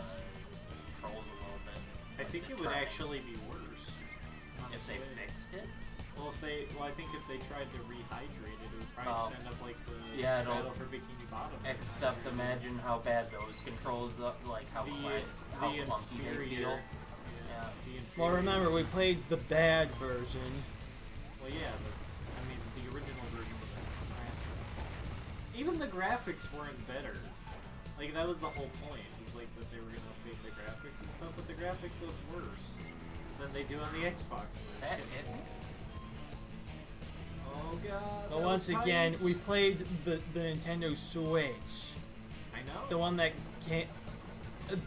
controls a little bit. I think it would actually be worse. If they honestly. fixed it? Well, I think if they tried to rehydrate it, it would probably Oh. just end up like the Yeah, it'll- Battle for Bikini Bottom. Except imagine how bad those controls look, like how, how the clunky they inferior. feel. Yeah. The inferior. Well, remember we played the bad version. Well, yeah, but I mean, the original version was classic. Even the graphics weren't better. Like that was the whole point. Was like that they were gonna update the graphics and stuff, but the graphics look worse than they do on the Xbox That version. hit me. Oh god. But that once was again, tight. we played the Nintendo Switch, I know. the one that can't.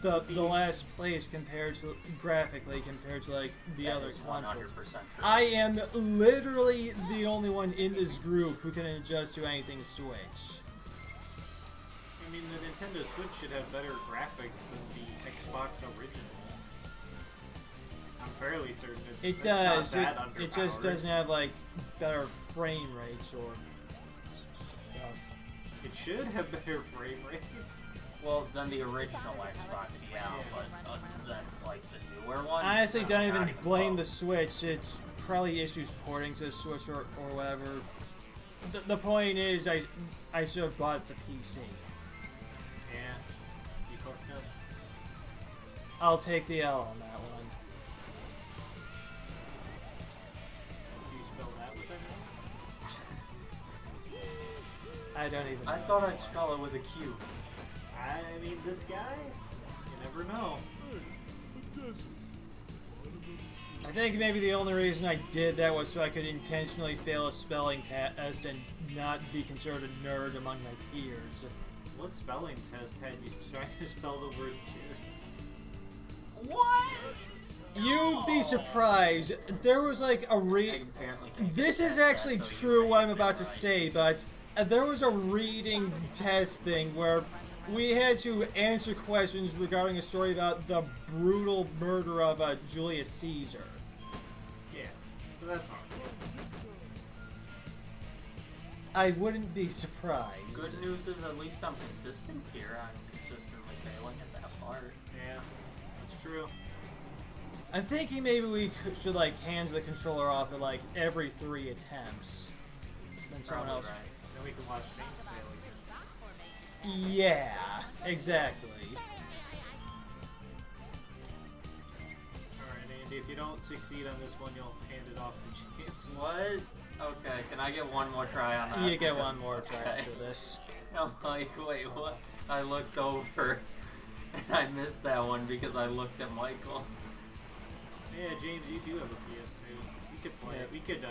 The last place compared to graphically compared to like the That other is consoles. 100% true. I am literally the only one in this group who can adjust to anything Switch. I mean, the Nintendo Switch should have better graphics than the Xbox original. I'm fairly certain It it's does. Not that It just underpowered. doesn't have like better frame rates or stuff. It should have better frame rates. Well, then the original Xbox, yeah, but then like the newer one. I honestly don't not even blame the close. Switch. It's probably issues porting to the Switch or whatever. The point is, I should have bought the PC. Yeah, you fucked up. I'll take the L on that one. Do you spell that with an L? I don't even. I know thought I'd anymore. spell it with a Q. I mean, this guy, you never know. Hey, a desert. Bottom of the sea. I think maybe the only reason I did that was so I could intentionally fail a spelling test and not be considered a nerd among my peers. What spelling test had you trying to spell the word jizz? What? You'd be surprised. There was like a Apparently can't This get is past actually that, so you true may what I'm have about been to right. say, but there was a reading test thing where we had to answer questions regarding a story about the brutal murder of Julius Caesar. Yeah, so that's hard. I wouldn't be surprised. Good news is at least I'm consistent here. I'm consistently failing at that part. Yeah, that's true. I'm thinking maybe we should like hand the controller off at like every 3 attempts. Then someone Probably else. right. Then we can watch James fail again. Yeah, exactly. Alright, Andy, if you don't succeed on this one, you'll hand it off to James. What? Okay, can I get one more try on that? You get one more try Okay. after this. I'm like, wait, what? I looked over and I missed that one because I looked at Michael. Yeah, James, you do have a PS2. We could play it. We could, do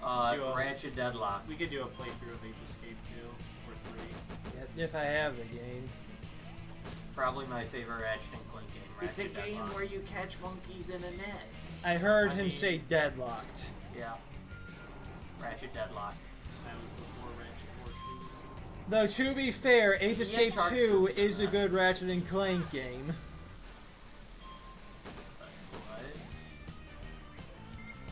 a- Ratchet Deadlock. we could do a playthrough of Ape Escape 2 or 3. If I have the game. Probably my favorite Ratchet and Clank game. It's a Ratchet game Deadlock. where you catch monkeys in a net. I heard I him mean- say deadlocked. Yeah. Ratchet Deadlock. That was before Ratchet Horseshoes. Though to be fair, Ape Yeah, Escape Charge 2 Boots in is a that. good Ratchet and Clank game. What?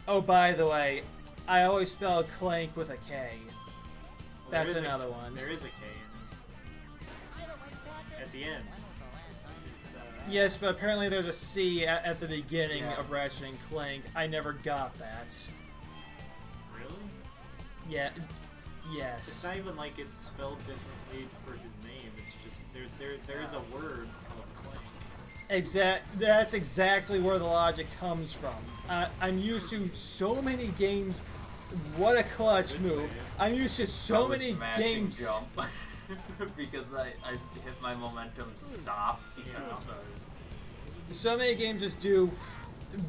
Oh, by the way, I always spell Clank with a K. Well, That's there is another one. There is a K in it. At the end. It's, Yes, but apparently there's a C at the beginning Yeah. of Ratchet and Clank. I never got that. Really? Yeah. It's Yes. not even like it's spelled differently for his name. It's just there is a word called Clank. That's exactly where the logic comes from. I'm used to so many games. What a clutch Good move! save. I'm used to so I was many mashing games. Jump because I hit my momentum stop because of the. So many games just do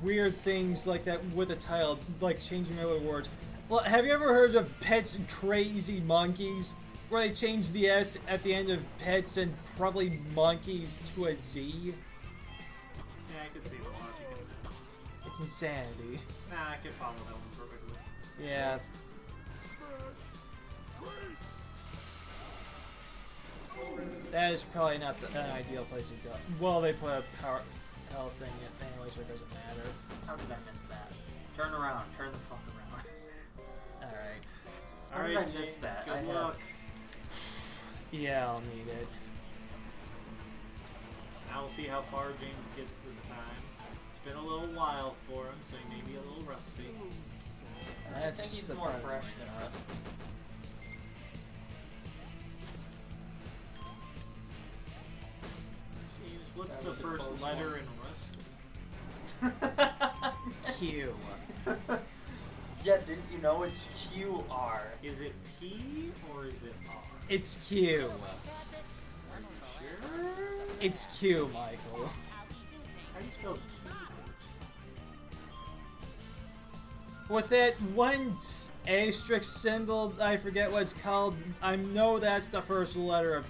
weird things like that with the title, like changing other words. Well, have you ever heard of Pets Crazy Monkeys? Where they change the S at the end of Pets and probably Monkeys to a Z? Yeah, I could see the logic in that. It's insanity. Nah, I could follow that one perfectly. Yeah. That is probably not an ideal place to go. Well, they put a power hell thing in anyway, so it doesn't matter. How did I miss that? Turn around. Turn the fuck around. Alright. How did I miss that? Good I have- luck. Yeah, I'll need it. Now we'll see how far James gets this time. It's been a little while for him, so he may be a little rusty. I That's think he's the more part fresh I'm than not. us. James, what's That the was a first close letter one. in rusty? Q. Yeah, didn't you know it's QR? Is it P or is it R? It's Q. Are you sure? It's Q, Michael. How do you spell keyboard? With that one asterisk symbol, I forget what it's called. I know that's the first letter of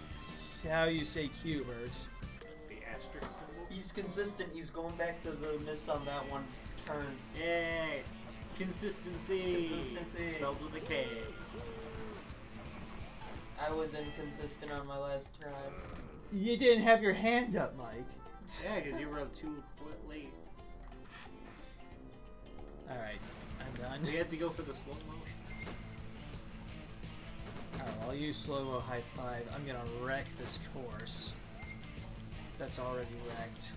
how you say Q-words. The asterisk symbol? He's consistent. He's going back to the miss on that one turn. Yay! Consistency! Consistency. Spelled with a K. I was inconsistent on my last try. You didn't have your hand up, Mike. Yeah, because you were too late. Alright, I'm done. We had to go for the slow motion. Alright, I'll use slow-mo high five. I'm gonna wreck this course. That's already wrecked.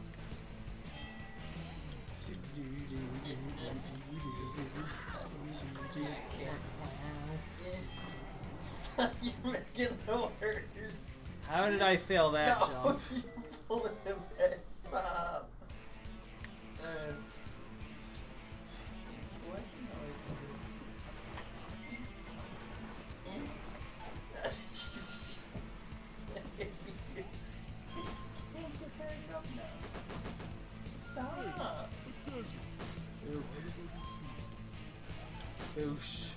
Stop, you're making it worse. How did I fail that No, jump? you pulled it. Stop. What? Stop. Boosh.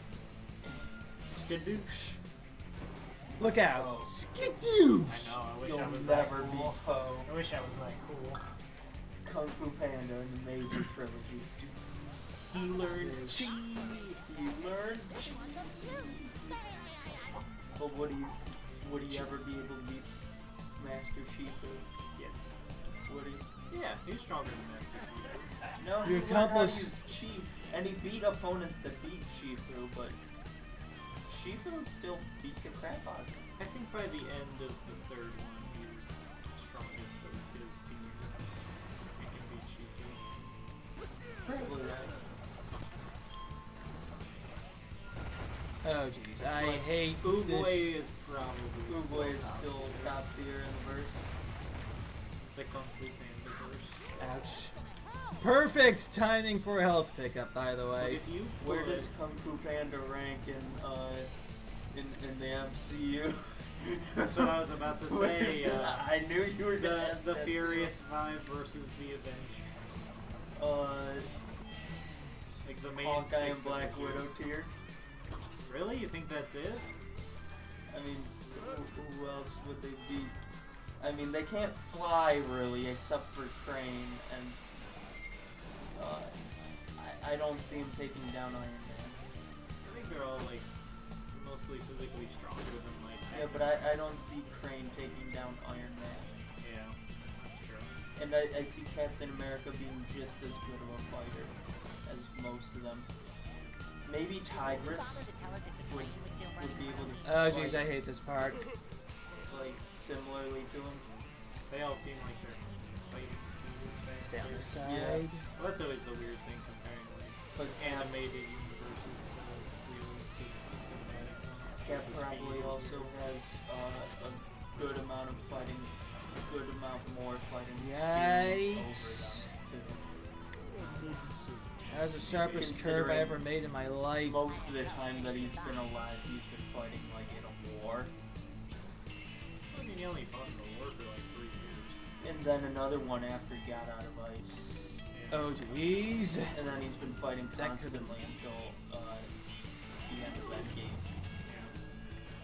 Skadoosh. Look out! Oh. Skadoosh! I know, I wish You'll I was that never be cool. Poe. I wish I was that cool. Kung Fu Panda, an amazing trilogy. He learned Yes. chi. You learn. But would he ever be able to beat Master Shifu? Yes. Would he? Yeah, he was stronger than Master Chief. No, You he learned how to accomplish- use Chi, and he beat opponents that beat Shifu, but Shifu still beat the crap out of him. I think by the end of the third one, he's strongest of his team. He can beat Shifu. Probably right. Oh jeez, I hate Oogway this. is probably Oogway is top still tier. top tier in the verse. The Kung Fu Panda verse. Ouch. Perfect timing for a health pickup, by the But way. if you Where put- does Kung Fu Panda rank in the MCU? That's what I was about to say. I knew you were gonna ask The that Furious Five versus the Avengers. too. Like the main Hawkeye and six Black Avengers. Widow tier. Really? You think that's it? I mean, who else would they beat? I mean, they can't fly really, except for Crane, and I don't see him taking down Iron Man. I think they're all like mostly physically stronger than like. Yeah, but I don't see Crane taking down Iron Man. Yeah, that's true. And I see Captain America being just as good of a fighter as most of them. Maybe Tigress would be able to Oh fight, jeez, I hate this part. like similarly to him. They all seem like their fighting speed is faster. Down the Yeah. side. Well, that's always the weird thing comparing like But animated universes to real to cinematic ones. Cap The speed probably is also weird. has a good amount of fighting, a good amount more fighting Yikes. experience over them That was the sharpest curve I ever made in my too. life. Most of the time that he's been alive, he's been fighting like in a war, I mean, he only fought in the war for like 3 years. and then another one after he got out of ice, Yeah. Oh jeez. and then he's been fighting That could've- constantly until the end of Endgame.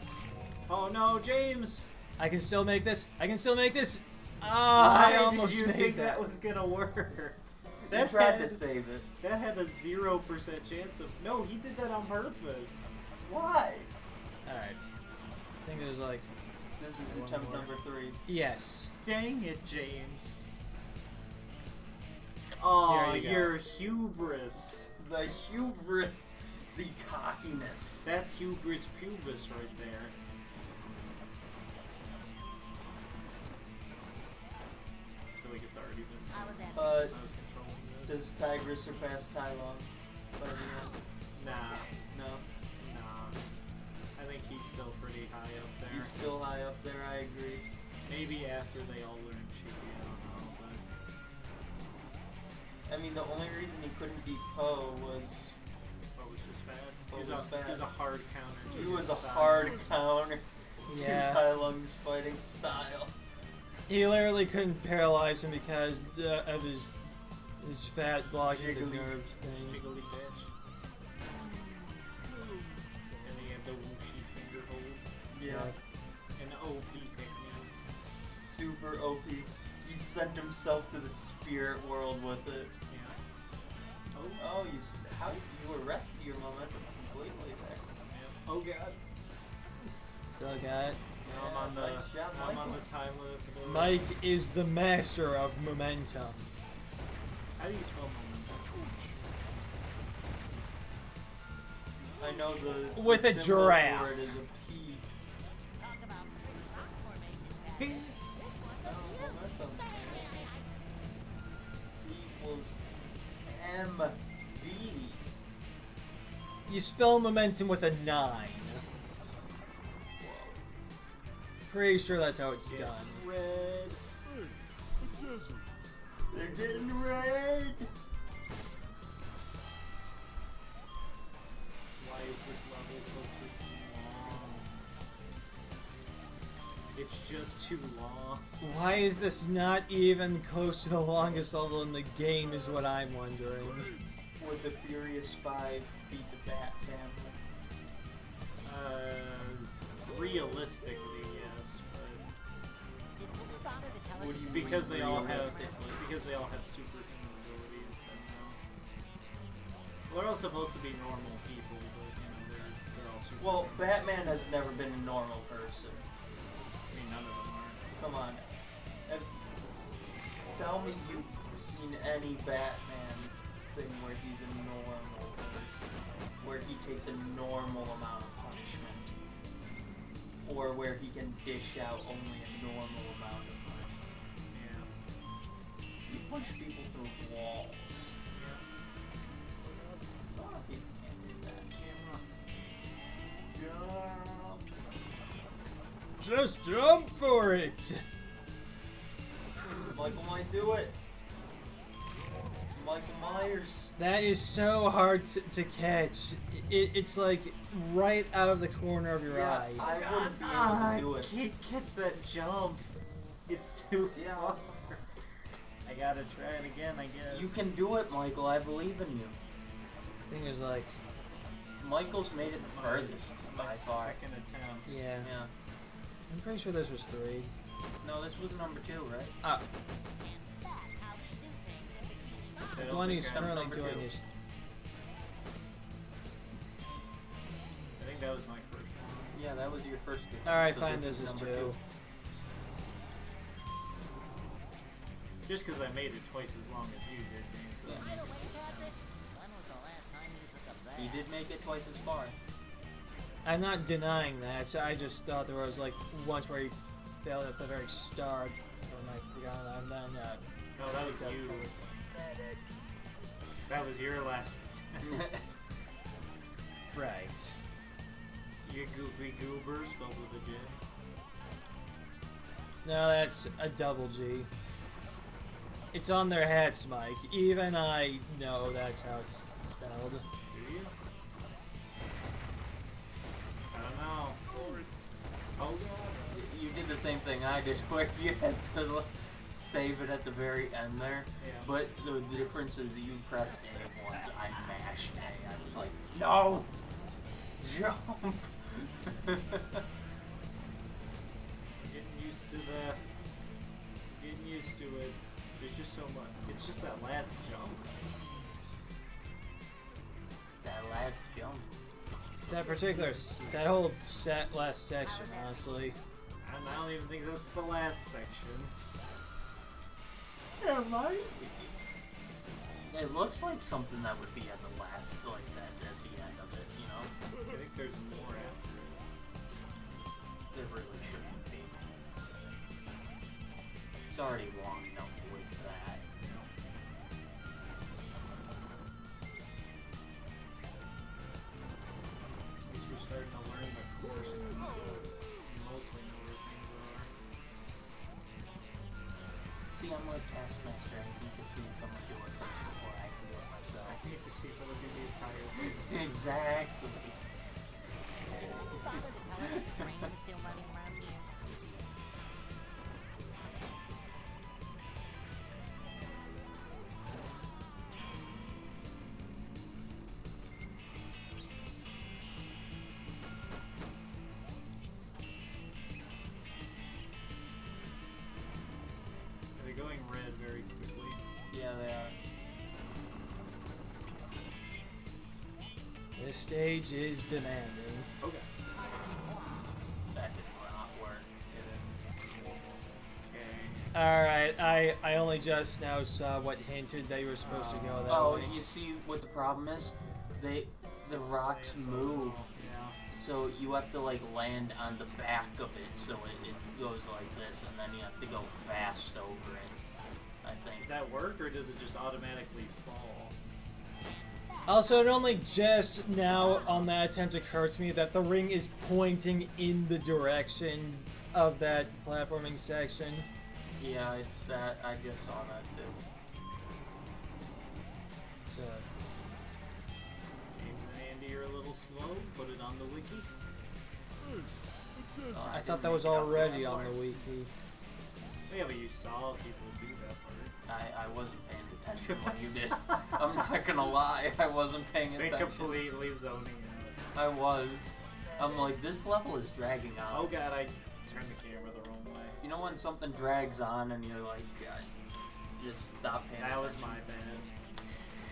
Yeah. Oh no, James! I can still make this. I can still make this. Ah, I Why almost did you made think that. that was gonna work? They tried to save it. That had a 0% chance of. No, he did that on purpose. Why? Alright. I think there's like. This is One attempt more. number 3. Yes. Dang it, James. Oh, Here you go. your hubris. The hubris, the cockiness. That's hubris pubis right there. I feel like it's already been How was said. that? I was controlling this. Does Tigress surpass Tai Lung by the end? Nah, No. nah. I think he's still pretty high up there. He's still high up there, I agree. Maybe after they all learn Chi, I don't know, but I mean, the only reason he couldn't beat Poe was Poe was just fat. Poe He was was fat. a hard counter. to he was his a style. hard counter Yeah. to Tai Lung's fighting style. He literally couldn't paralyze him because of his fat blocking the Jiggly. nerves thing. Jiggly bitch. And he had the whooshy finger hold. Yeah. An OP technique. Super OP. He sent himself to the spirit world with it. Yeah. Oh, Oh, how you arrested your momentum completely there. yeah. Oh god. Still got. Now I'm on the Nice job, now I'm on Michael. the time limit for the Mike is the master of momentum. How do you spell momentum? I know the With the a symbol giraffe. for it is a P. Talk about rock formation. No, momentum. P equals MV. You spell momentum with a 9. Pretty sure that's how it's Get done. red. Hey, a desert. They're getting red. Why is this level so freaking long? It's just too long. Why is this not even close to the longest level in the game is what I'm wondering. Would the Furious 5 beat the Bat Family? Realistically, yes, but Did you bother to tell us? What do you because mean they all have realistically? superhuman abilities, then no. Well, they're all supposed to be normal people, but you know they're all super. Well, Batman has never been a normal person. I mean, none of them are. Come on. Tell me you've seen any Batman thing where he's a normal person, where he takes a normal amount of punishment. floor where he can dish out only a normal amount of punch. Yeah. You punch people through walls. Oh, he can't do that. Jump! Just jump for it! Michael might do it. Michael Myers. That is so hard to catch. It's like right out of the corner of your eye. I wouldn't be able to do it. Can't catch that jump. It's too far. I gotta try it again, I guess. You can do it, Michael. I believe in you. Thing is like, Michael's made it the furthest my by far. second attempt. yeah. Yeah. I'm pretty sure this was 3. No, this was number 2, right? Ah, I the don't one think he's I- currently number doing 2. is. I think that was my first one. Yeah, that was your first attempt. Alright, so fine, this is number 2. Just because I made it twice as long as you did, James. So Yeah. By the way, Patrick, when was the last time you took a bath? You did make it twice as far. I'm not denying that. So I just thought there was like once where he failed at the very start. And I forgot I'm done that. No, that was you. That was your last attempt. Right. You goofy goober, spelled with a J. No, that's a double G. It's on their hats, Mike. Even I know that's how it's spelled. Do you? I don't know. Oh god. You did the same thing I did, where you had to save it at the very end there. Yeah. But the difference is you pressed A once, I mashed A. I was like, no! Jump! Getting used to the. Getting used to it. There's just so much. It's just that last jump. That last jump. It's that particular, that whole last section, honestly. And I don't even think that's the last section. Yeah, right? It looks like something that would be at the last, like that at the end of it, you know? I think there's more after it. There really shouldn't be. It's already long enough with that. At least you're starting to learn the course. You mostly know where things are. See, I'm like Taskmaster. I need to see someone do it first before I can do it I myself. need to see someone do the entire thing. Exactly. Bother to tell us the train is still running around here. They're going red very quickly. Yeah, they are. This stage is demanding. Okay. That did not work, did Okay. Alright, I only just now saw what hinted that you were supposed to go it? that Oh, way. you see what the problem is? The rocks move, Yeah. so you have to like land on the back of it, so it goes like this, and then you have to go fast over it. I think. Does that work, or does it just automatically fall? Also, it only just now on that attempt occurred to me that the ring is pointing in the direction of that platforming section. Yeah, I just saw that too. So, James and Andy are a little slow. Put it on the wiki. Hey, Oh, I didn't thought that was make up already that on the part. wiki. Yeah, but you saw people do that part. I wasn't paying attention when you did. I'm not gonna lie, I wasn't paying They attention. completely zoning out. I was. I'm like, this level is dragging on. Oh god, I turned the camera the wrong way. You know when something drags on and you're like, God, just stop paying That attention. was my bad.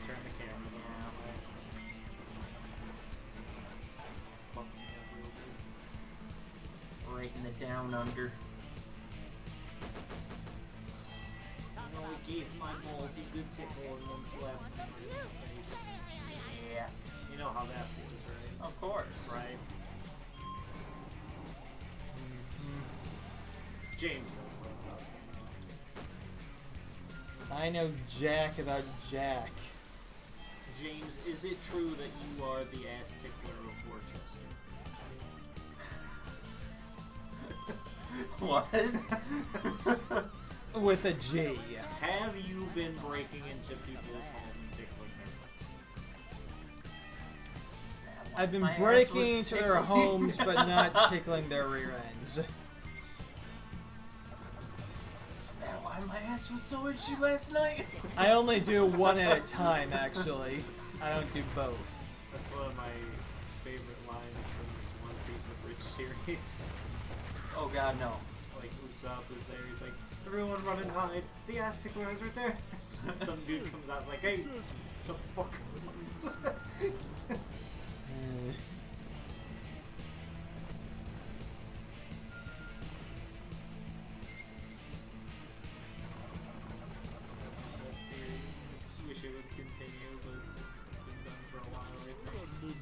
Turned the camera the wrong way. Fuck me up real good. Right in the down under. You know, we gave my balls a good tickle and then slapped them in the face. Yeah. You know how that feels, right? Of course. Right? James knows stuff about it. I know Jack about Jack. James, is it true that you are the ass tickler of Worcester? What? With a G. Have you been breaking into people's home and tickling their butts? I've been My ass breaking was into their tickling. homes, but not tickling their rear ends. Is that why my ass was so itchy last night? I only do one at a time, actually. I don't do both. That's one of my favorite lines from this One Piece of Rich series. Oh god, no. Like, Usopp is there, he's like, everyone run and hide, the ass tickler is right there. Some dude comes out like, hey, shut the fuck up. That series, I wish it would continue, but it's been done for a while, I think.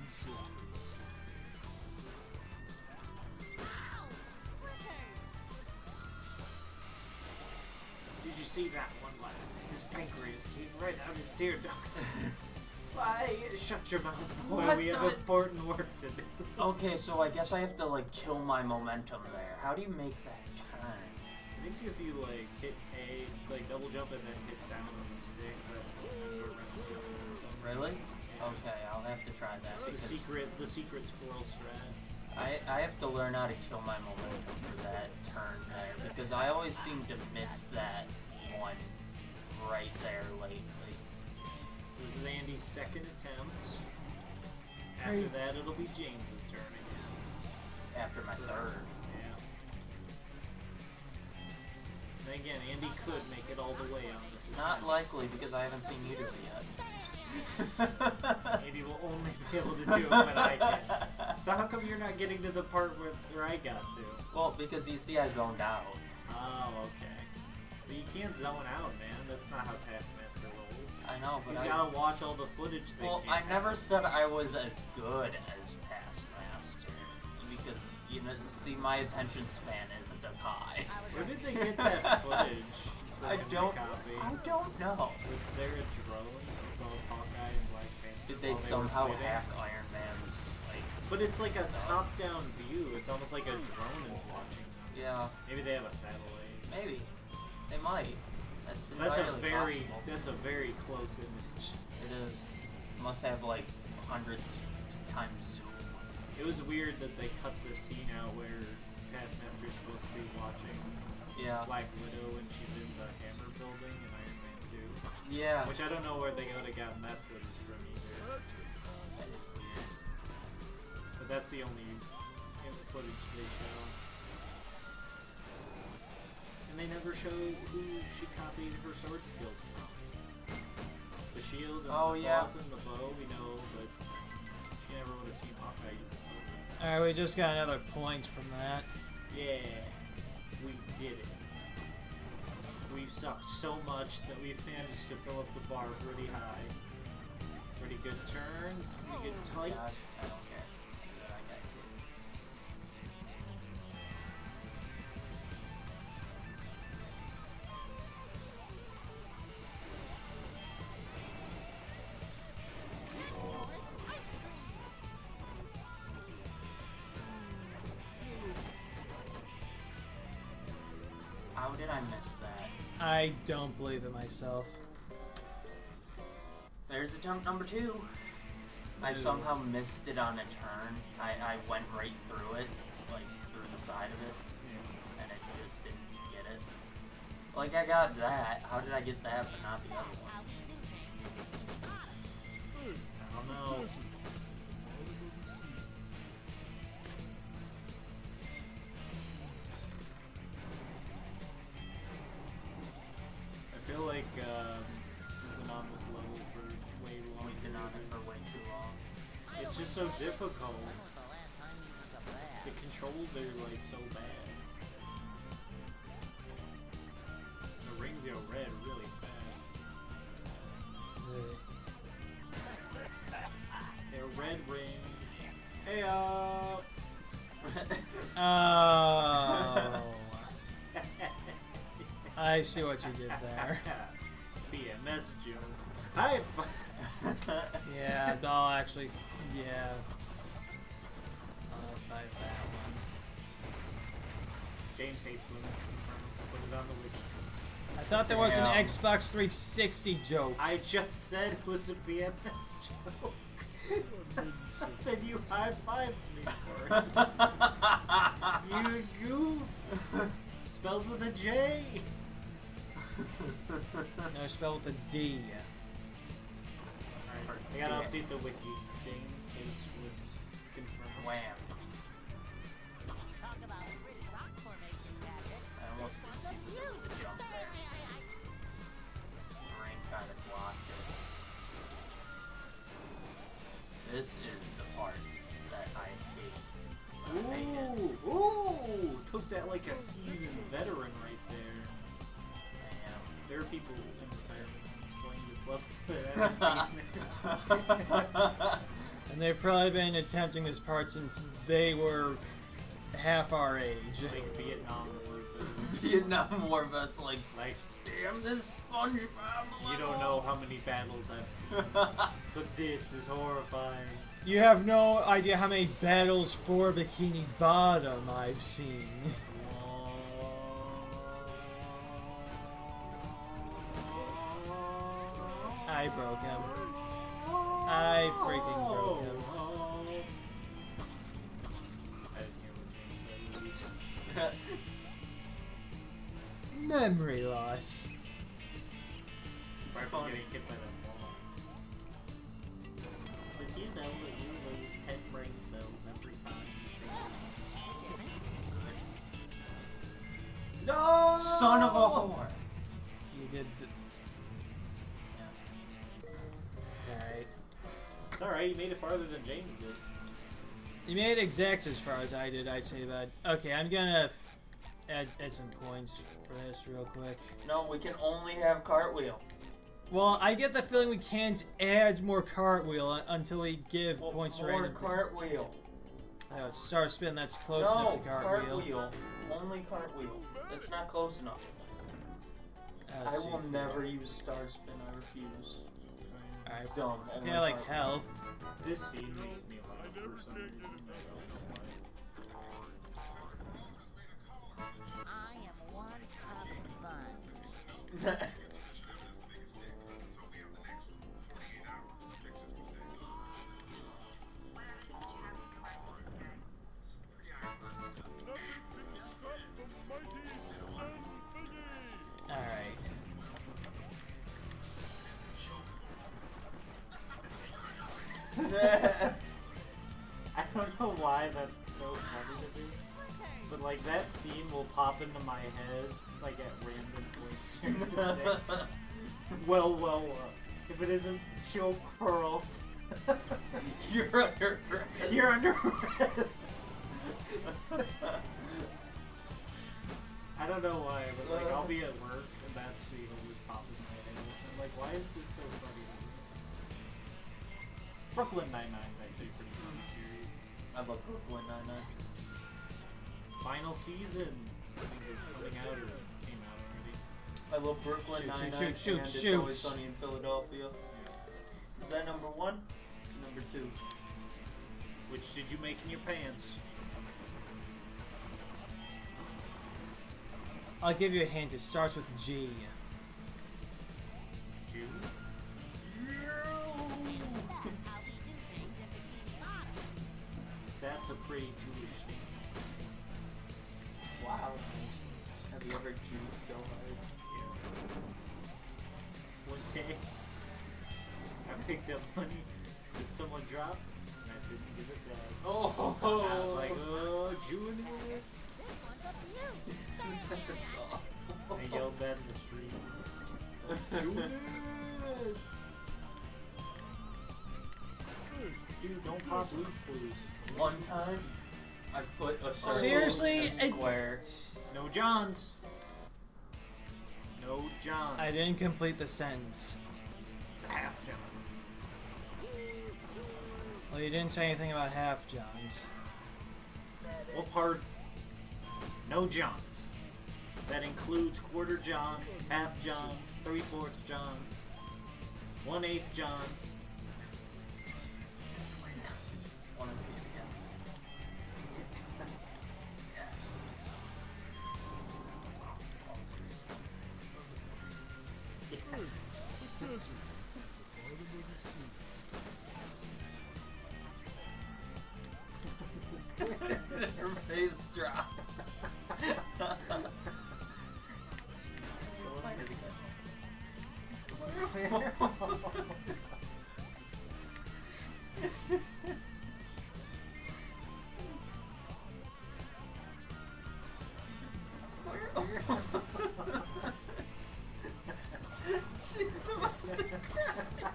Did you see that one lad? His pancreas came right out his tear duct. Why? Shut your mouth, boy. What We have the- important work to do. Okay, so I guess I have to like kill my momentum there. How do you make that turn? I think if you like hit A, like double jump and then hit down on the stick, that's what arrests you. Really? Okay, I'll have to try that. That's because the secret squirrel strat. I have to learn how to kill my momentum for that turn there because I always seem to miss that one right there lately. This is Andy's second attempt. After that, it'll be James's turn again. After my third. Yeah. And again, Andy could make it all the way on this attempt. Not likely because I haven't seen you do it yet. Andy will only be able to do it when I can. So how come you're not getting to the part where I got to? Well, because you see I zoned out. Oh, okay. But you can't zone out, man. That's not how Taskmaster rolls. I know, but He's gotta watch all the footage they well, can. I never said I was as good as Taskmaster because you know, see, my attention span isn't as high. Where did they get that footage? For I him to don't. copy? I don't know. Was there a drone above Hawkeye and Black Panther? Did they while were somehow fighting? hack Iron Man's like? But it's like a top-down view. It's almost like a drone is watching them. Yeah, Maybe they have a satellite. maybe. They might. That's That's a entirely very possible. very close image. It is. Must have like hundreds times zoom. It was weird that they cut the scene out where Taskmaster's supposed to be watching Yeah. Black Widow when she's in the Hammer building in Iron Man 2. Yeah. Which I don't know where they would have gotten that footage from either. But that's the only footage they show. And they never show who she copied her sword skills from. The shield and Oh, the yeah. claws and the bow, we know, but she never would have seen Hawkeye use a sword. Alright, we just got another points from that. Yeah, we did it. We've sucked so much that we've managed to fill up the bar pretty high. Pretty good turn, pretty good tight. God, I don't care. I got you. How did I miss that? I don't believe it myself. There's attempt number 2. I Ooh. somehow missed it on a turn. I went right through it, like through the side of it, Yeah. and it just didn't get it. Like I got that. How did I get that but not the other one? I don't know. I feel like we've been on this level for way long. We've been on it for way too long. It's just so difficult. When was the last time you took a bath? The controls are like so bad. The rings go red really fast. They're red rings. Hey Oh. I see what you did there. BMS joke. High five. Yeah, I'll actually, yeah. I'll fight that one. James hates women. Put it on the wiki. I thought there was an Damn. Xbox 360 joke. I just said it was a BMS joke. Then you high-fived me for it. You goof. Spelled with a J. No, spelled with a D. Alright, I gotta update the wiki. James hates women. Confirmed. Wham. Talk about a pretty rock formation, Patrick. I almost didn't see that there was a jump there. The rain kind of blocked it. This is the part that I hate. I hate it. Ooh! Took that like a seasoned veteran right there. Damn. There are people in retirement playing this level. And they've probably been attempting this part since they were half our age. Like Vietnam War. Vietnam War vets like, Like, damn this Spongebob. you don't know how many battles I've seen. But this is horrifying. You have no idea how many battles for Bikini Bottom I've seen. I broke him. I freaking broke him. I didn't hear what James said. Memory loss. Right from getting hit by that wall. Did you know that you lose 10 brain cells every time you No! Son of a whore. You did the... Alright. It's alright, you made it farther than James did. You made it exact as far as I did, I'd say, but... Okay, I'm gonna add some points for this real quick. No, we can only have cartwheel. Well, I get the feeling we can't add more cartwheel until we give points to More random cartwheel. things. Oh, star spin, that's close No, enough to cartwheel. cartwheel. Only cartwheel. That's not close enough. I Let's will see. never use star spin. I refuse. Alright. Dumb. Only Yeah, like cartwheel. health. This scene makes me laugh for some reason. I don't know why. I am one of fun. Alright. I don't know why that's so funny to me, but like that scene will pop into my head like at random points during the day. Well, if it isn't choke pearled, You're under arrest. you're under arrest. I don't know why, but like I'll be at work and that scene will just pop in my head. I'm like, why is this so funny to me? Brooklyn Nine-Nine is actually a pretty funny series. I love Brooklyn Nine-Nine. Final season, I think, is coming out or came out already. I love Brooklyn Shoot, Nine-Nine shoot, shoot, and It's shoot. Always Sunny in Philadelphia. Is that number 1? Number 2? Which did you make in your pants? I'll give you a hint. It starts with G. Jew? That's a pretty Jewish thing. Wow. Have you ever chewed so hard? Yeah. One day, I picked up money that someone dropped, and I didn't give it back. Oh! I was like, oh, Jew in here? That's awful. I yelled that in the street. Judas! Dude, don't pop Blue's Clues. One time, I put a circle Seriously? in a square. No Johns. No Johns. I didn't complete the sentence. It's a half John. Well, you didn't say anything about half Johns. What part? No Johns. That includes quarter johns, half johns, 3/4 johns, 1/8 johns. Want to see it again? Hey, the desert. Bottom of the sea. Her face drops. Find it again. She's about to cry.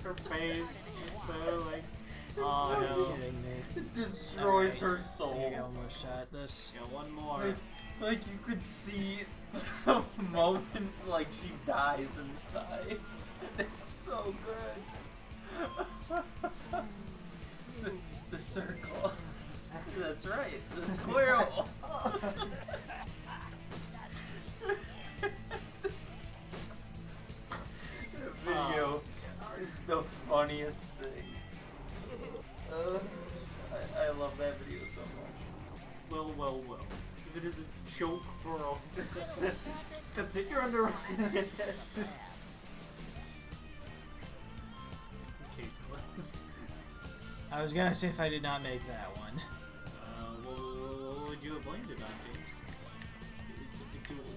Her face, so like, oh Are you no. kidding me? It destroys her I soul. think I almost shot this. Yeah, one more. Like you could see the moment like she dies inside. It's so good. The circle. That's right. The squirrel. The video is the funniest thing. I love that video so much. Well, well, well. If it is a choke pearl, that's it. You're under. Case closed. I was gonna say if I did not make that one. What would you have blamed it on, James?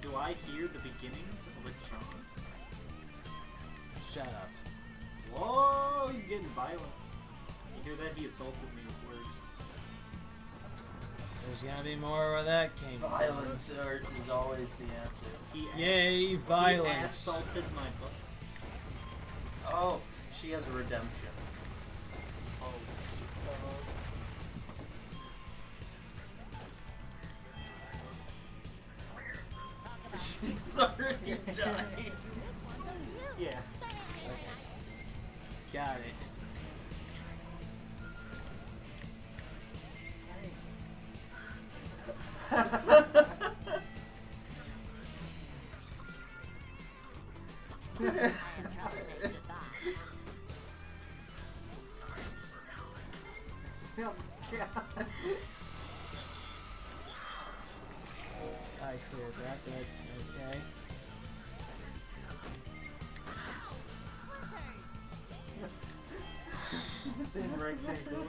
Do I hear the beginnings of a charm? Shut up. Whoa, he's getting violent. You hear that? He assaulted me with words. There's gonna be more where that came Violence is always the answer. He Yay, He violence. assaulted my butt. Oh, she has a redemption. Oh, She's already died. yeah. Got it. I cleared that, but okay. Thin rectangle.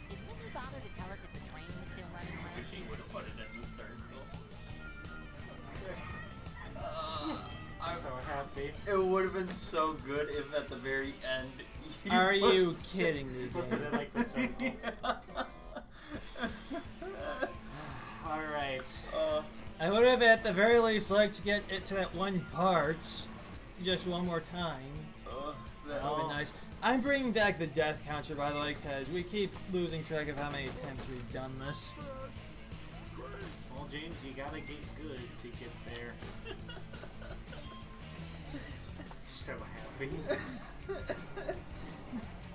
Didn't you bother to tell us if the train was still running late? She would have put it in the circle. I'm so happy. It would have been so good if at the very end. Are you put- kidding me, Puts it dude? in like the circle. Alright. I would have at the very least liked to get it to that one part just one more time. That That would be nice. I'm bringing back the death counter, by the way, because we keep losing track of how many attempts we've done this. Well, James, you gotta get good to get there. So happy.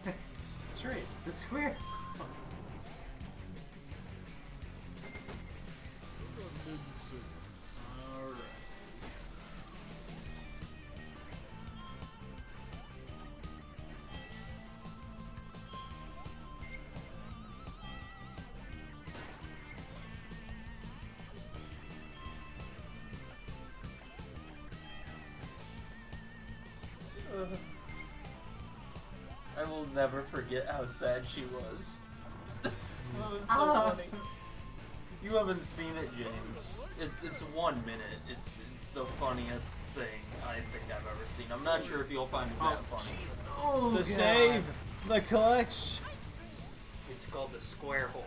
That's right, the square. Alright. I will never forget how sad she was. That was so funny. You haven't seen it, James. It's 1 minute. It's the funniest thing I think I've ever seen. I'm not sure if you'll find it that funny. Oh, The God. save, the clutch. It's called the square hole.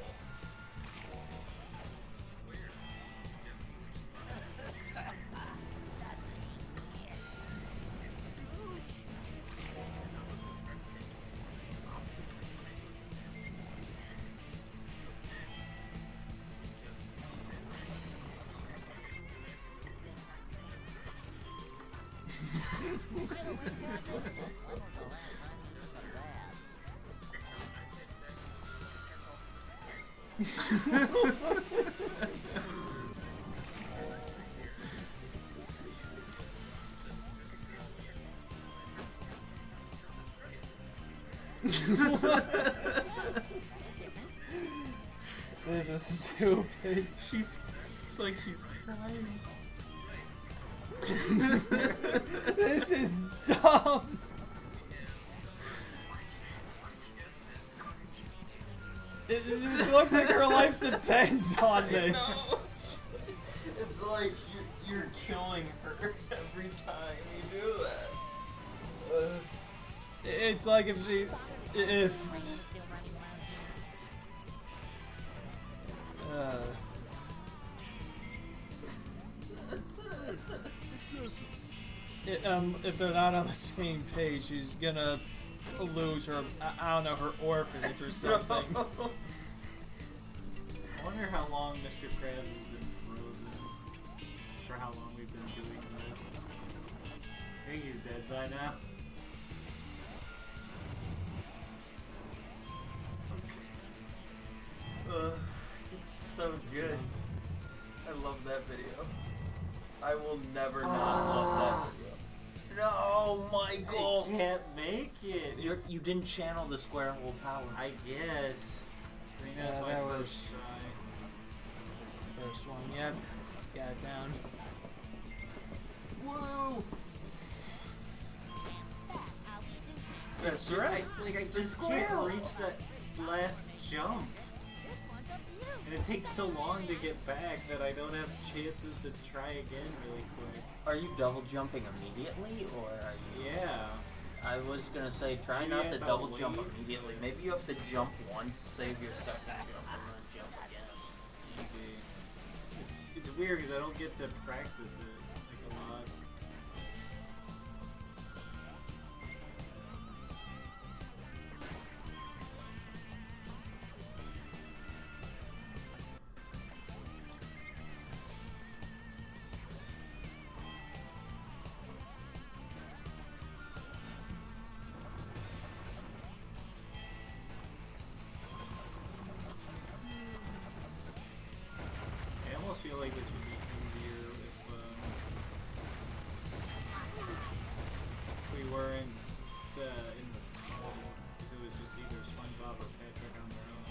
This is stupid. It's like she's crying. This is dumb. It looks like her life depends on this. No. It's like you're killing her every time you do that. It's like if if they're not on the same page, she's gonna lose her, I don't know, her orphanage or something. I wonder how long Mr. Krabs has been frozen. For how long we've been doing this. I think he's dead by now. It's so good. I love that video. I will never not love that video. No, Michael! I can't make it. You didn't channel the square hole power. I guess. I think that's Yeah, my that first was- try. First one, yep. Got it down. Whoa! That's right. Like I It's the just square can't hole. reach that last jump. And it takes so long to get back that I don't have chances to try again really quick. Are you double jumping immediately, or are you? Yeah. I was gonna say, try Maybe not at to the double jump lead. immediately. Maybe you have to jump once, save your second jump, and then jump again. Maybe. It's weird because I don't get to practice it like a lot. I almost feel like this would be easier if we weren't in the tunnel. If it was just either Spongebob or Patrick on their own.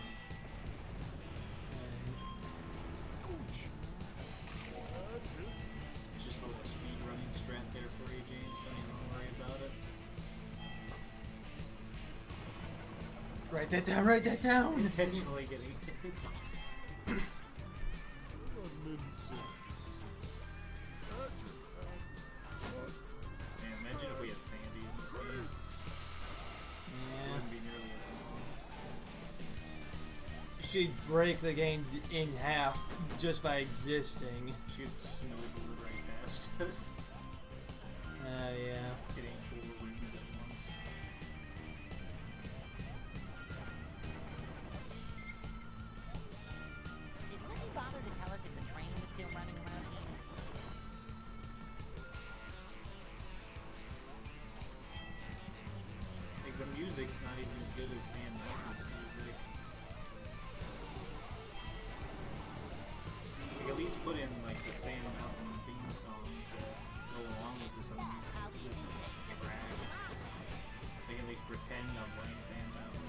It's just a little speed running strat there for you, James. Don't even worry about it. Write that down, write that down! Intentionally getting hit. Man, imagine if we had Sandy in this game. It Yeah. wouldn't be nearly as long. She'd break the game in half just by existing. She'd snowboard right past us, Yeah. hitting 4 rings at once. Did nobody bother to tell us if the train was still running around here? Like, the music's not even as good as Sam Mountain's music. Like, at least put in, like, the Sam Mountain theme songs that go along with this track. Like, at least pretend I'm playing Sam Mountain.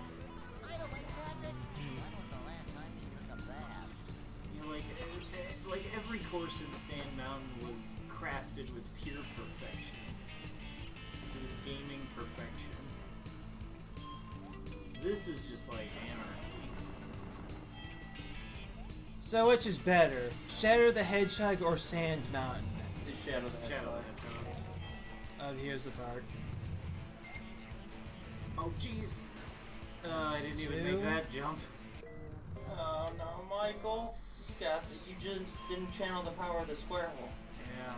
By the way, Patrick, when was the last time you took a bath? You know, like every course in Sand Mountain was crafted with pure perfection. It was gaming perfection. This is just like anarchy. So which is better? Shadow the Hedgehog or Sand Mountain? The Shadow the Shadow Hedgehog. Hedgehog. Oh, here's the part. Oh jeez. I didn't even Two. make that jump. Oh no, Michael! You just didn't channel the power of the square hole. Yeah.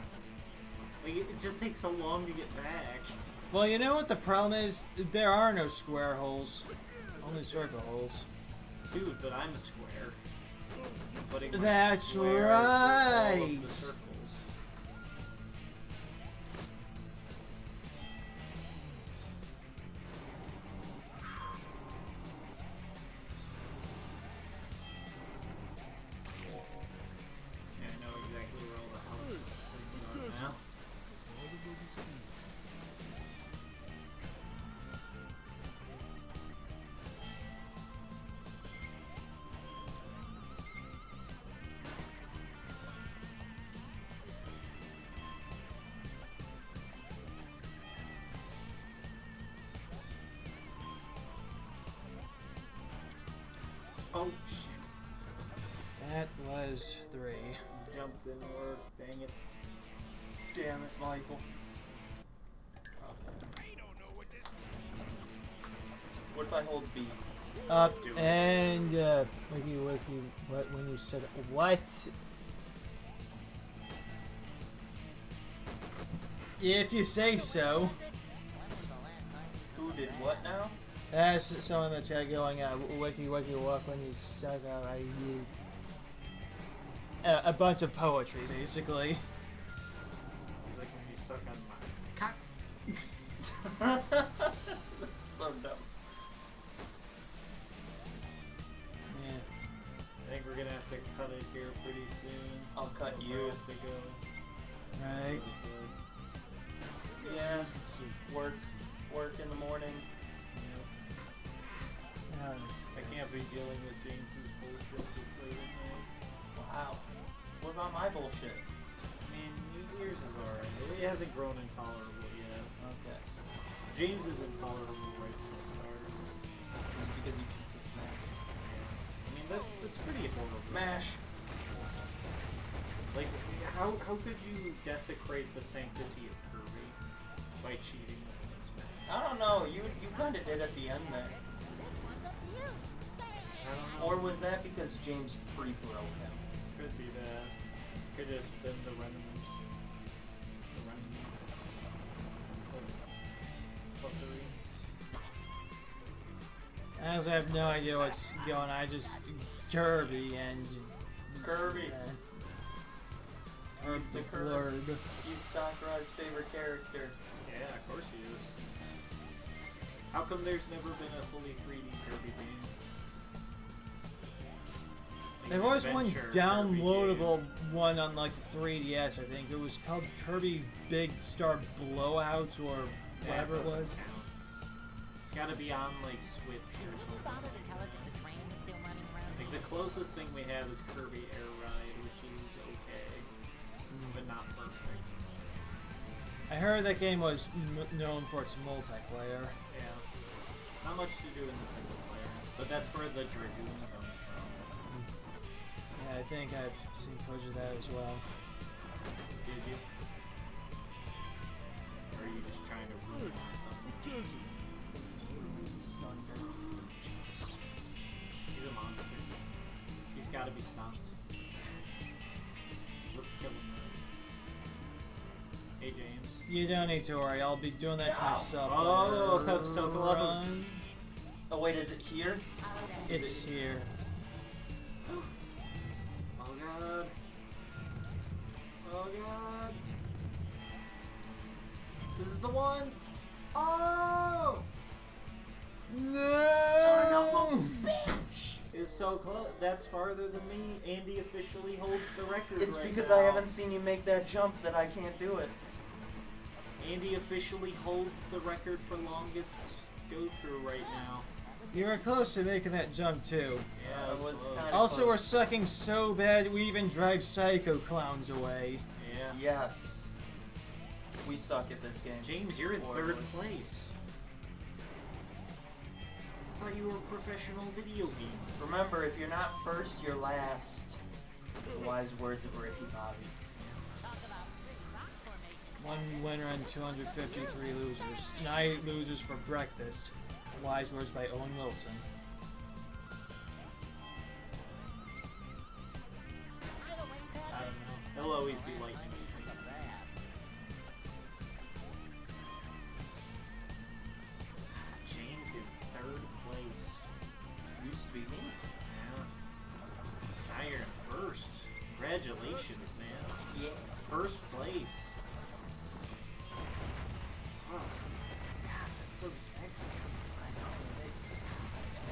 Like it just takes so long to get back. Well, you know what the problem is? There are no square holes. Only circle holes. Dude, but I'm a square. I'm putting my That's square through all of right. the circles. Oh shit. That was 3. Jump didn't work. Dang it. Damn it, Michael. What if I hold B? Up Do it. and wiki, what when you said what? If you say so. Who did what now? That's someone in the chat going, wiki, walk when you suck out, you. A bunch of poetry, basically. He's like when you suck on my cock. That's so dumb. Yeah. I think we're gonna have to cut it here pretty soon. I'll cut Before you. I have to go. Right. Yeah. Work in the morning. Yep. I can't be dealing with James's bullshit this late at night. Wow. What about my bullshit? I mean, yours is alright. It hasn't grown intolerable yet. Okay. James is intolerable right from the start. Is it because you choose to smash? I mean, that's pretty horrible. Mash. Like, how could you desecrate the sanctity of Kirby by cheating the points match? I don't know. You kind of did at the end there. I don't know. Or was that because James pre-broke him? Could be that. Could have just been the remnants. The remnants of fuckery. As I have no idea what's going on, I just Kirby and Kirby. or He's the the Kirby. blurb. He's Sakurai's favorite character. Yeah, of course he is. How come there's never been a fully 3D Kirby game? Like There was one adventure downloadable Kirby one on like the 3DS, I think. It was called Kirby's Big Star Blowout or game. whatever That it doesn't was. count. It's gotta be on like Switch or something. Bother to tell us if the train is still running around. Like the closest thing we have is Kirby Air Ride, which is okay, but not perfect. I heard that game was known for its multiplayer. Yeah. Not much to do in the single player, but that's where the Dragoon comes from. Yeah, I think I've seen footage of that as well. Did you? Or are you just trying to ruin them? Jeez. He's a monster. He's gotta be stopped. Let's kill him then. Hey James. You don't need to worry, I'll be doing that to myself. Oh, I'm so close. Run. Oh wait, is it here? It's here. Oh god. Oh god. This is the one. Oh! No! It's so close. That's farther than me. Andy officially holds the record. It's right because now. I haven't seen you make that jump that I can't do it. Andy officially holds the record for longest go through right now. You were close to making that jump too. Yeah, it was close. kinda Also, we're close. sucking so bad we even drive Psycho Clowns away. Yeah. Yes. We suck at this game. James, you're in Horribly. third place. I thought you were a professional video gamer. Remember, if you're not first, you're last. The wise words of Ricky Bobby. One winner and 253 losers. 9 losers for breakfast. Wise words by Owen Wilson. I don't know. He'll always be lightning. James in third place. Used to be me. Yeah. Now you're in first. Congratulations, man. Yeah. First place. Oh, God, that's so sexy. I know.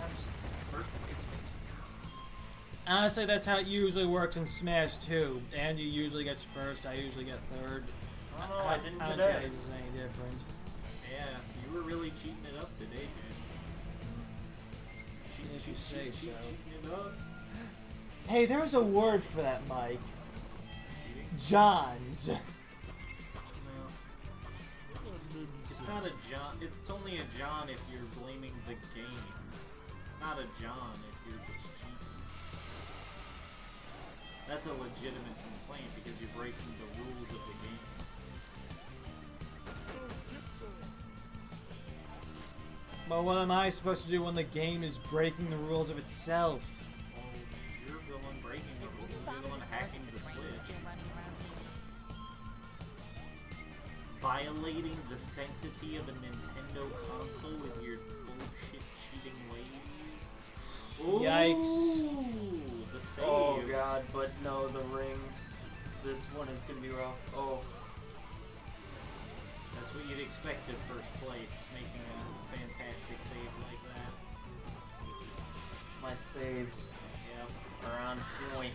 I'm sexy. First place makes me hot. Honestly, that's how it usually works in Smash 2. Andy usually gets first, I usually get third. I don't know, I didn't I don't today. see there's any difference. Yeah, you were really cheating it up today, James. If you say so. Cheating it up. Hey, there's a word for that, Mike. Cheating? JAMS. No. It's not a John. It's only a John if you're blaming the game. It's not a John if you're just cheating. That's a legitimate complaint because you're breaking the rules of the game. But what am I supposed to do when the game is breaking the rules of itself? Well, you're the one breaking the rules. You're the one hacking the Switch. Violating the sanctity of a Nintendo console with your bullshit cheating ways. Ooh, Yikes. the save. Oh god, but no, the rings. This one is gonna be rough. Oh. That's what you'd expect at first place, making a fantastic save like that. My saves Yep. are on point.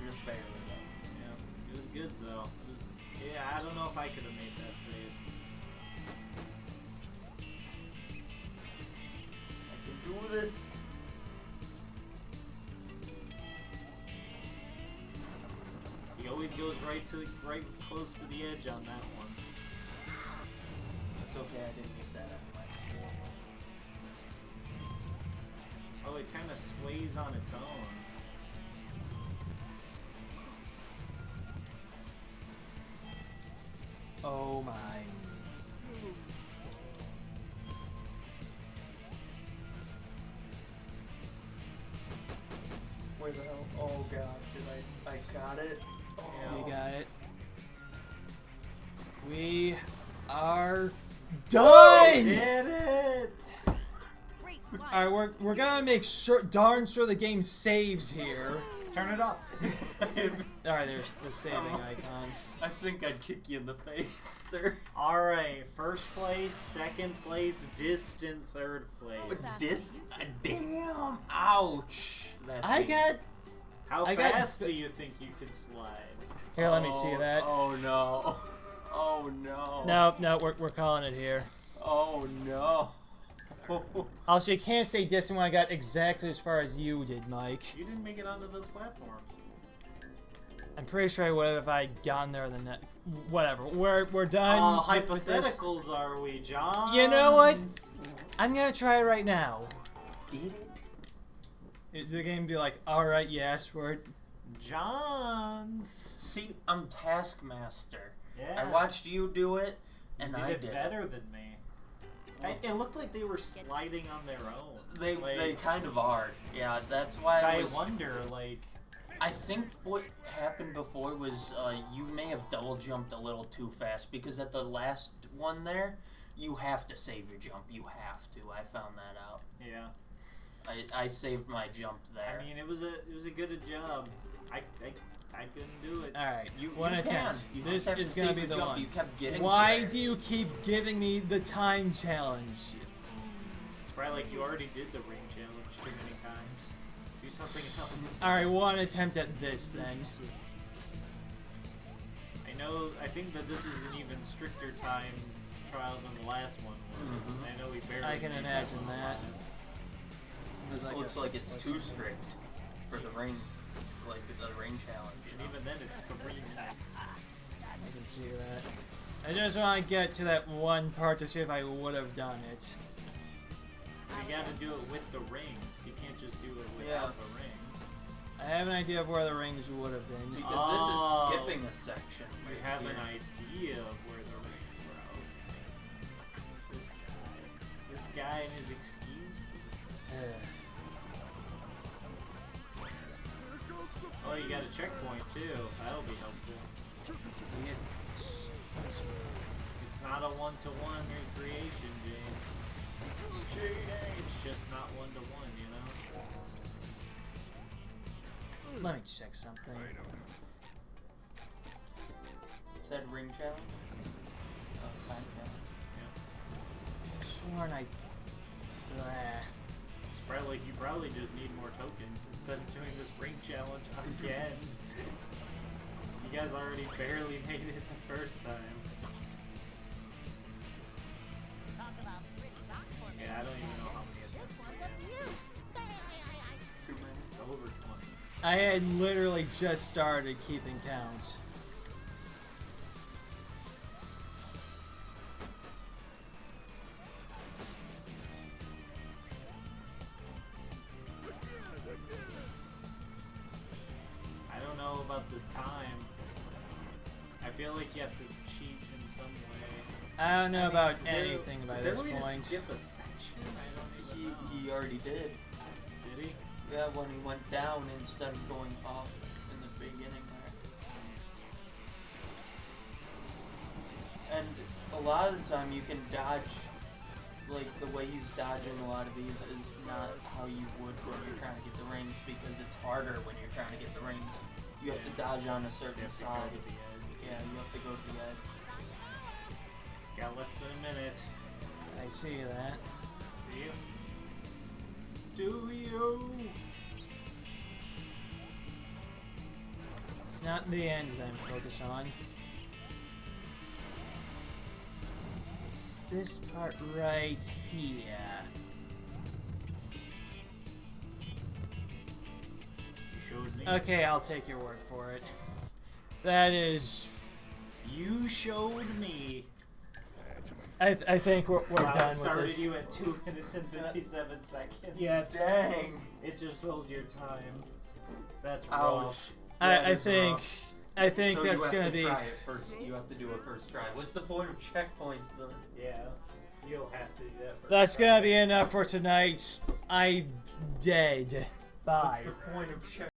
Just barely though. Yeah. It was good though. It was, yeah, I don't know if I could have made that save. I can do this. He always goes right close to the edge on that one. It's okay, I didn't get that anyway. Oh, it kind of sways on its own. Oh my. Where the hell? Oh god, I got it. Oh. We got it. We are done! Did it! Great Alright, we're gonna make sure, darn sure the game saves here. Turn it off. Alright, there's the saving icon. I think I'd kick you in the face, sir. Alright, first place, second place, distant third place. Damn! Ouch! That I thing. got... How I got- fast do you think you could slide? Here, let me see that. Oh no. Oh no. No, we're calling it here. Oh no. Also, you can't say distant when I got exactly as far as you did, Mike. You didn't make it onto those platforms. I'm pretty sure I would have if I had gone there the net. Whatever. We're done. Oh, with this. hypotheticals are we, John? You know what? I'm gonna try it right now. Did it? Is the game be like, alright, you asked for it? John's. See, I'm Taskmaster. Yeah. I watched you do it, and You I did did it better than me. It looked like they were sliding on their own. They kind of are. Yeah, that's why I wonder, like... I think what happened before was you may have double jumped a little too fast, because at the last one there, you have to save your jump. You have to. I found that out. Yeah. I saved my jump there. I mean, it was a good job. I couldn't do it. Alright, You one can. attempt. You This just have is to gonna save be your the jump. one. You kept getting Why there. do you keep giving me the time challenge? It's probably like you already did the ring challenge too many times. Do something else. Alright, one attempt at this then. I think that this is an even stricter time trial than the last one was. Mhm. I know we barely. I can made imagine one that. This Like looks a- like it's too strict for the rings, like the ring challenge. And even then, it's 3 minutes. I can see that. I just want to get to that one part to see if I would have done it. You gotta do it with the rings. You can't just do it without Yeah. the rings. I have an idea of where the rings would have been. Because Oh. this is skipping a section. You right have here. an idea of where the rings were. Okay. This guy and his excuses. Oh, you got a checkpoint too. That'll be helpful. It's not a one-to-one recreation, James. It's cheating. It's just not one-to-one, you know? Let me check something. It said ring challenge. Oh, time challenge. Sworn I. Blah. It's probably like you probably just need more tokens instead of doing this ring challenge again. You guys already barely made it the first time. Yeah, I don't even know how many attempts we had. 2 minutes. It's over 20. I had literally just started keeping count. fastest time. I feel like you have to cheat in some way. I don't know about Is there- anything by is there this a way to point. skip a section? I don't even know. He already did. Did he? Yeah, when he went down instead of going up in the beginning there. And a lot of the time you can dodge, like the way he's dodging a lot of these is not how you would when you're trying to get the rings, because it's harder when you're trying to get the rings. You have to dodge on a certain You have to go side. to the edge. Yeah, you have to go to the edge. Got less than a minute. I see that. Do you? Do you? It's not the end that I'm focused on. It's this part right here. You showed me. Okay, I'll take your word for it. That is... You showed me. I think we're Wow, done it started with this. you at 2 minutes and 57 seconds. Yeah, Dang. It just filled your time. That's Ouch. rough. I think So that's you gonna have to be... try it first. You have to do it first try. What's the point of checkpoints though? Yeah. You'll have to do that first. That's gonna be enough for tonight. I'm dead. Bye. What's the point of checkpoints?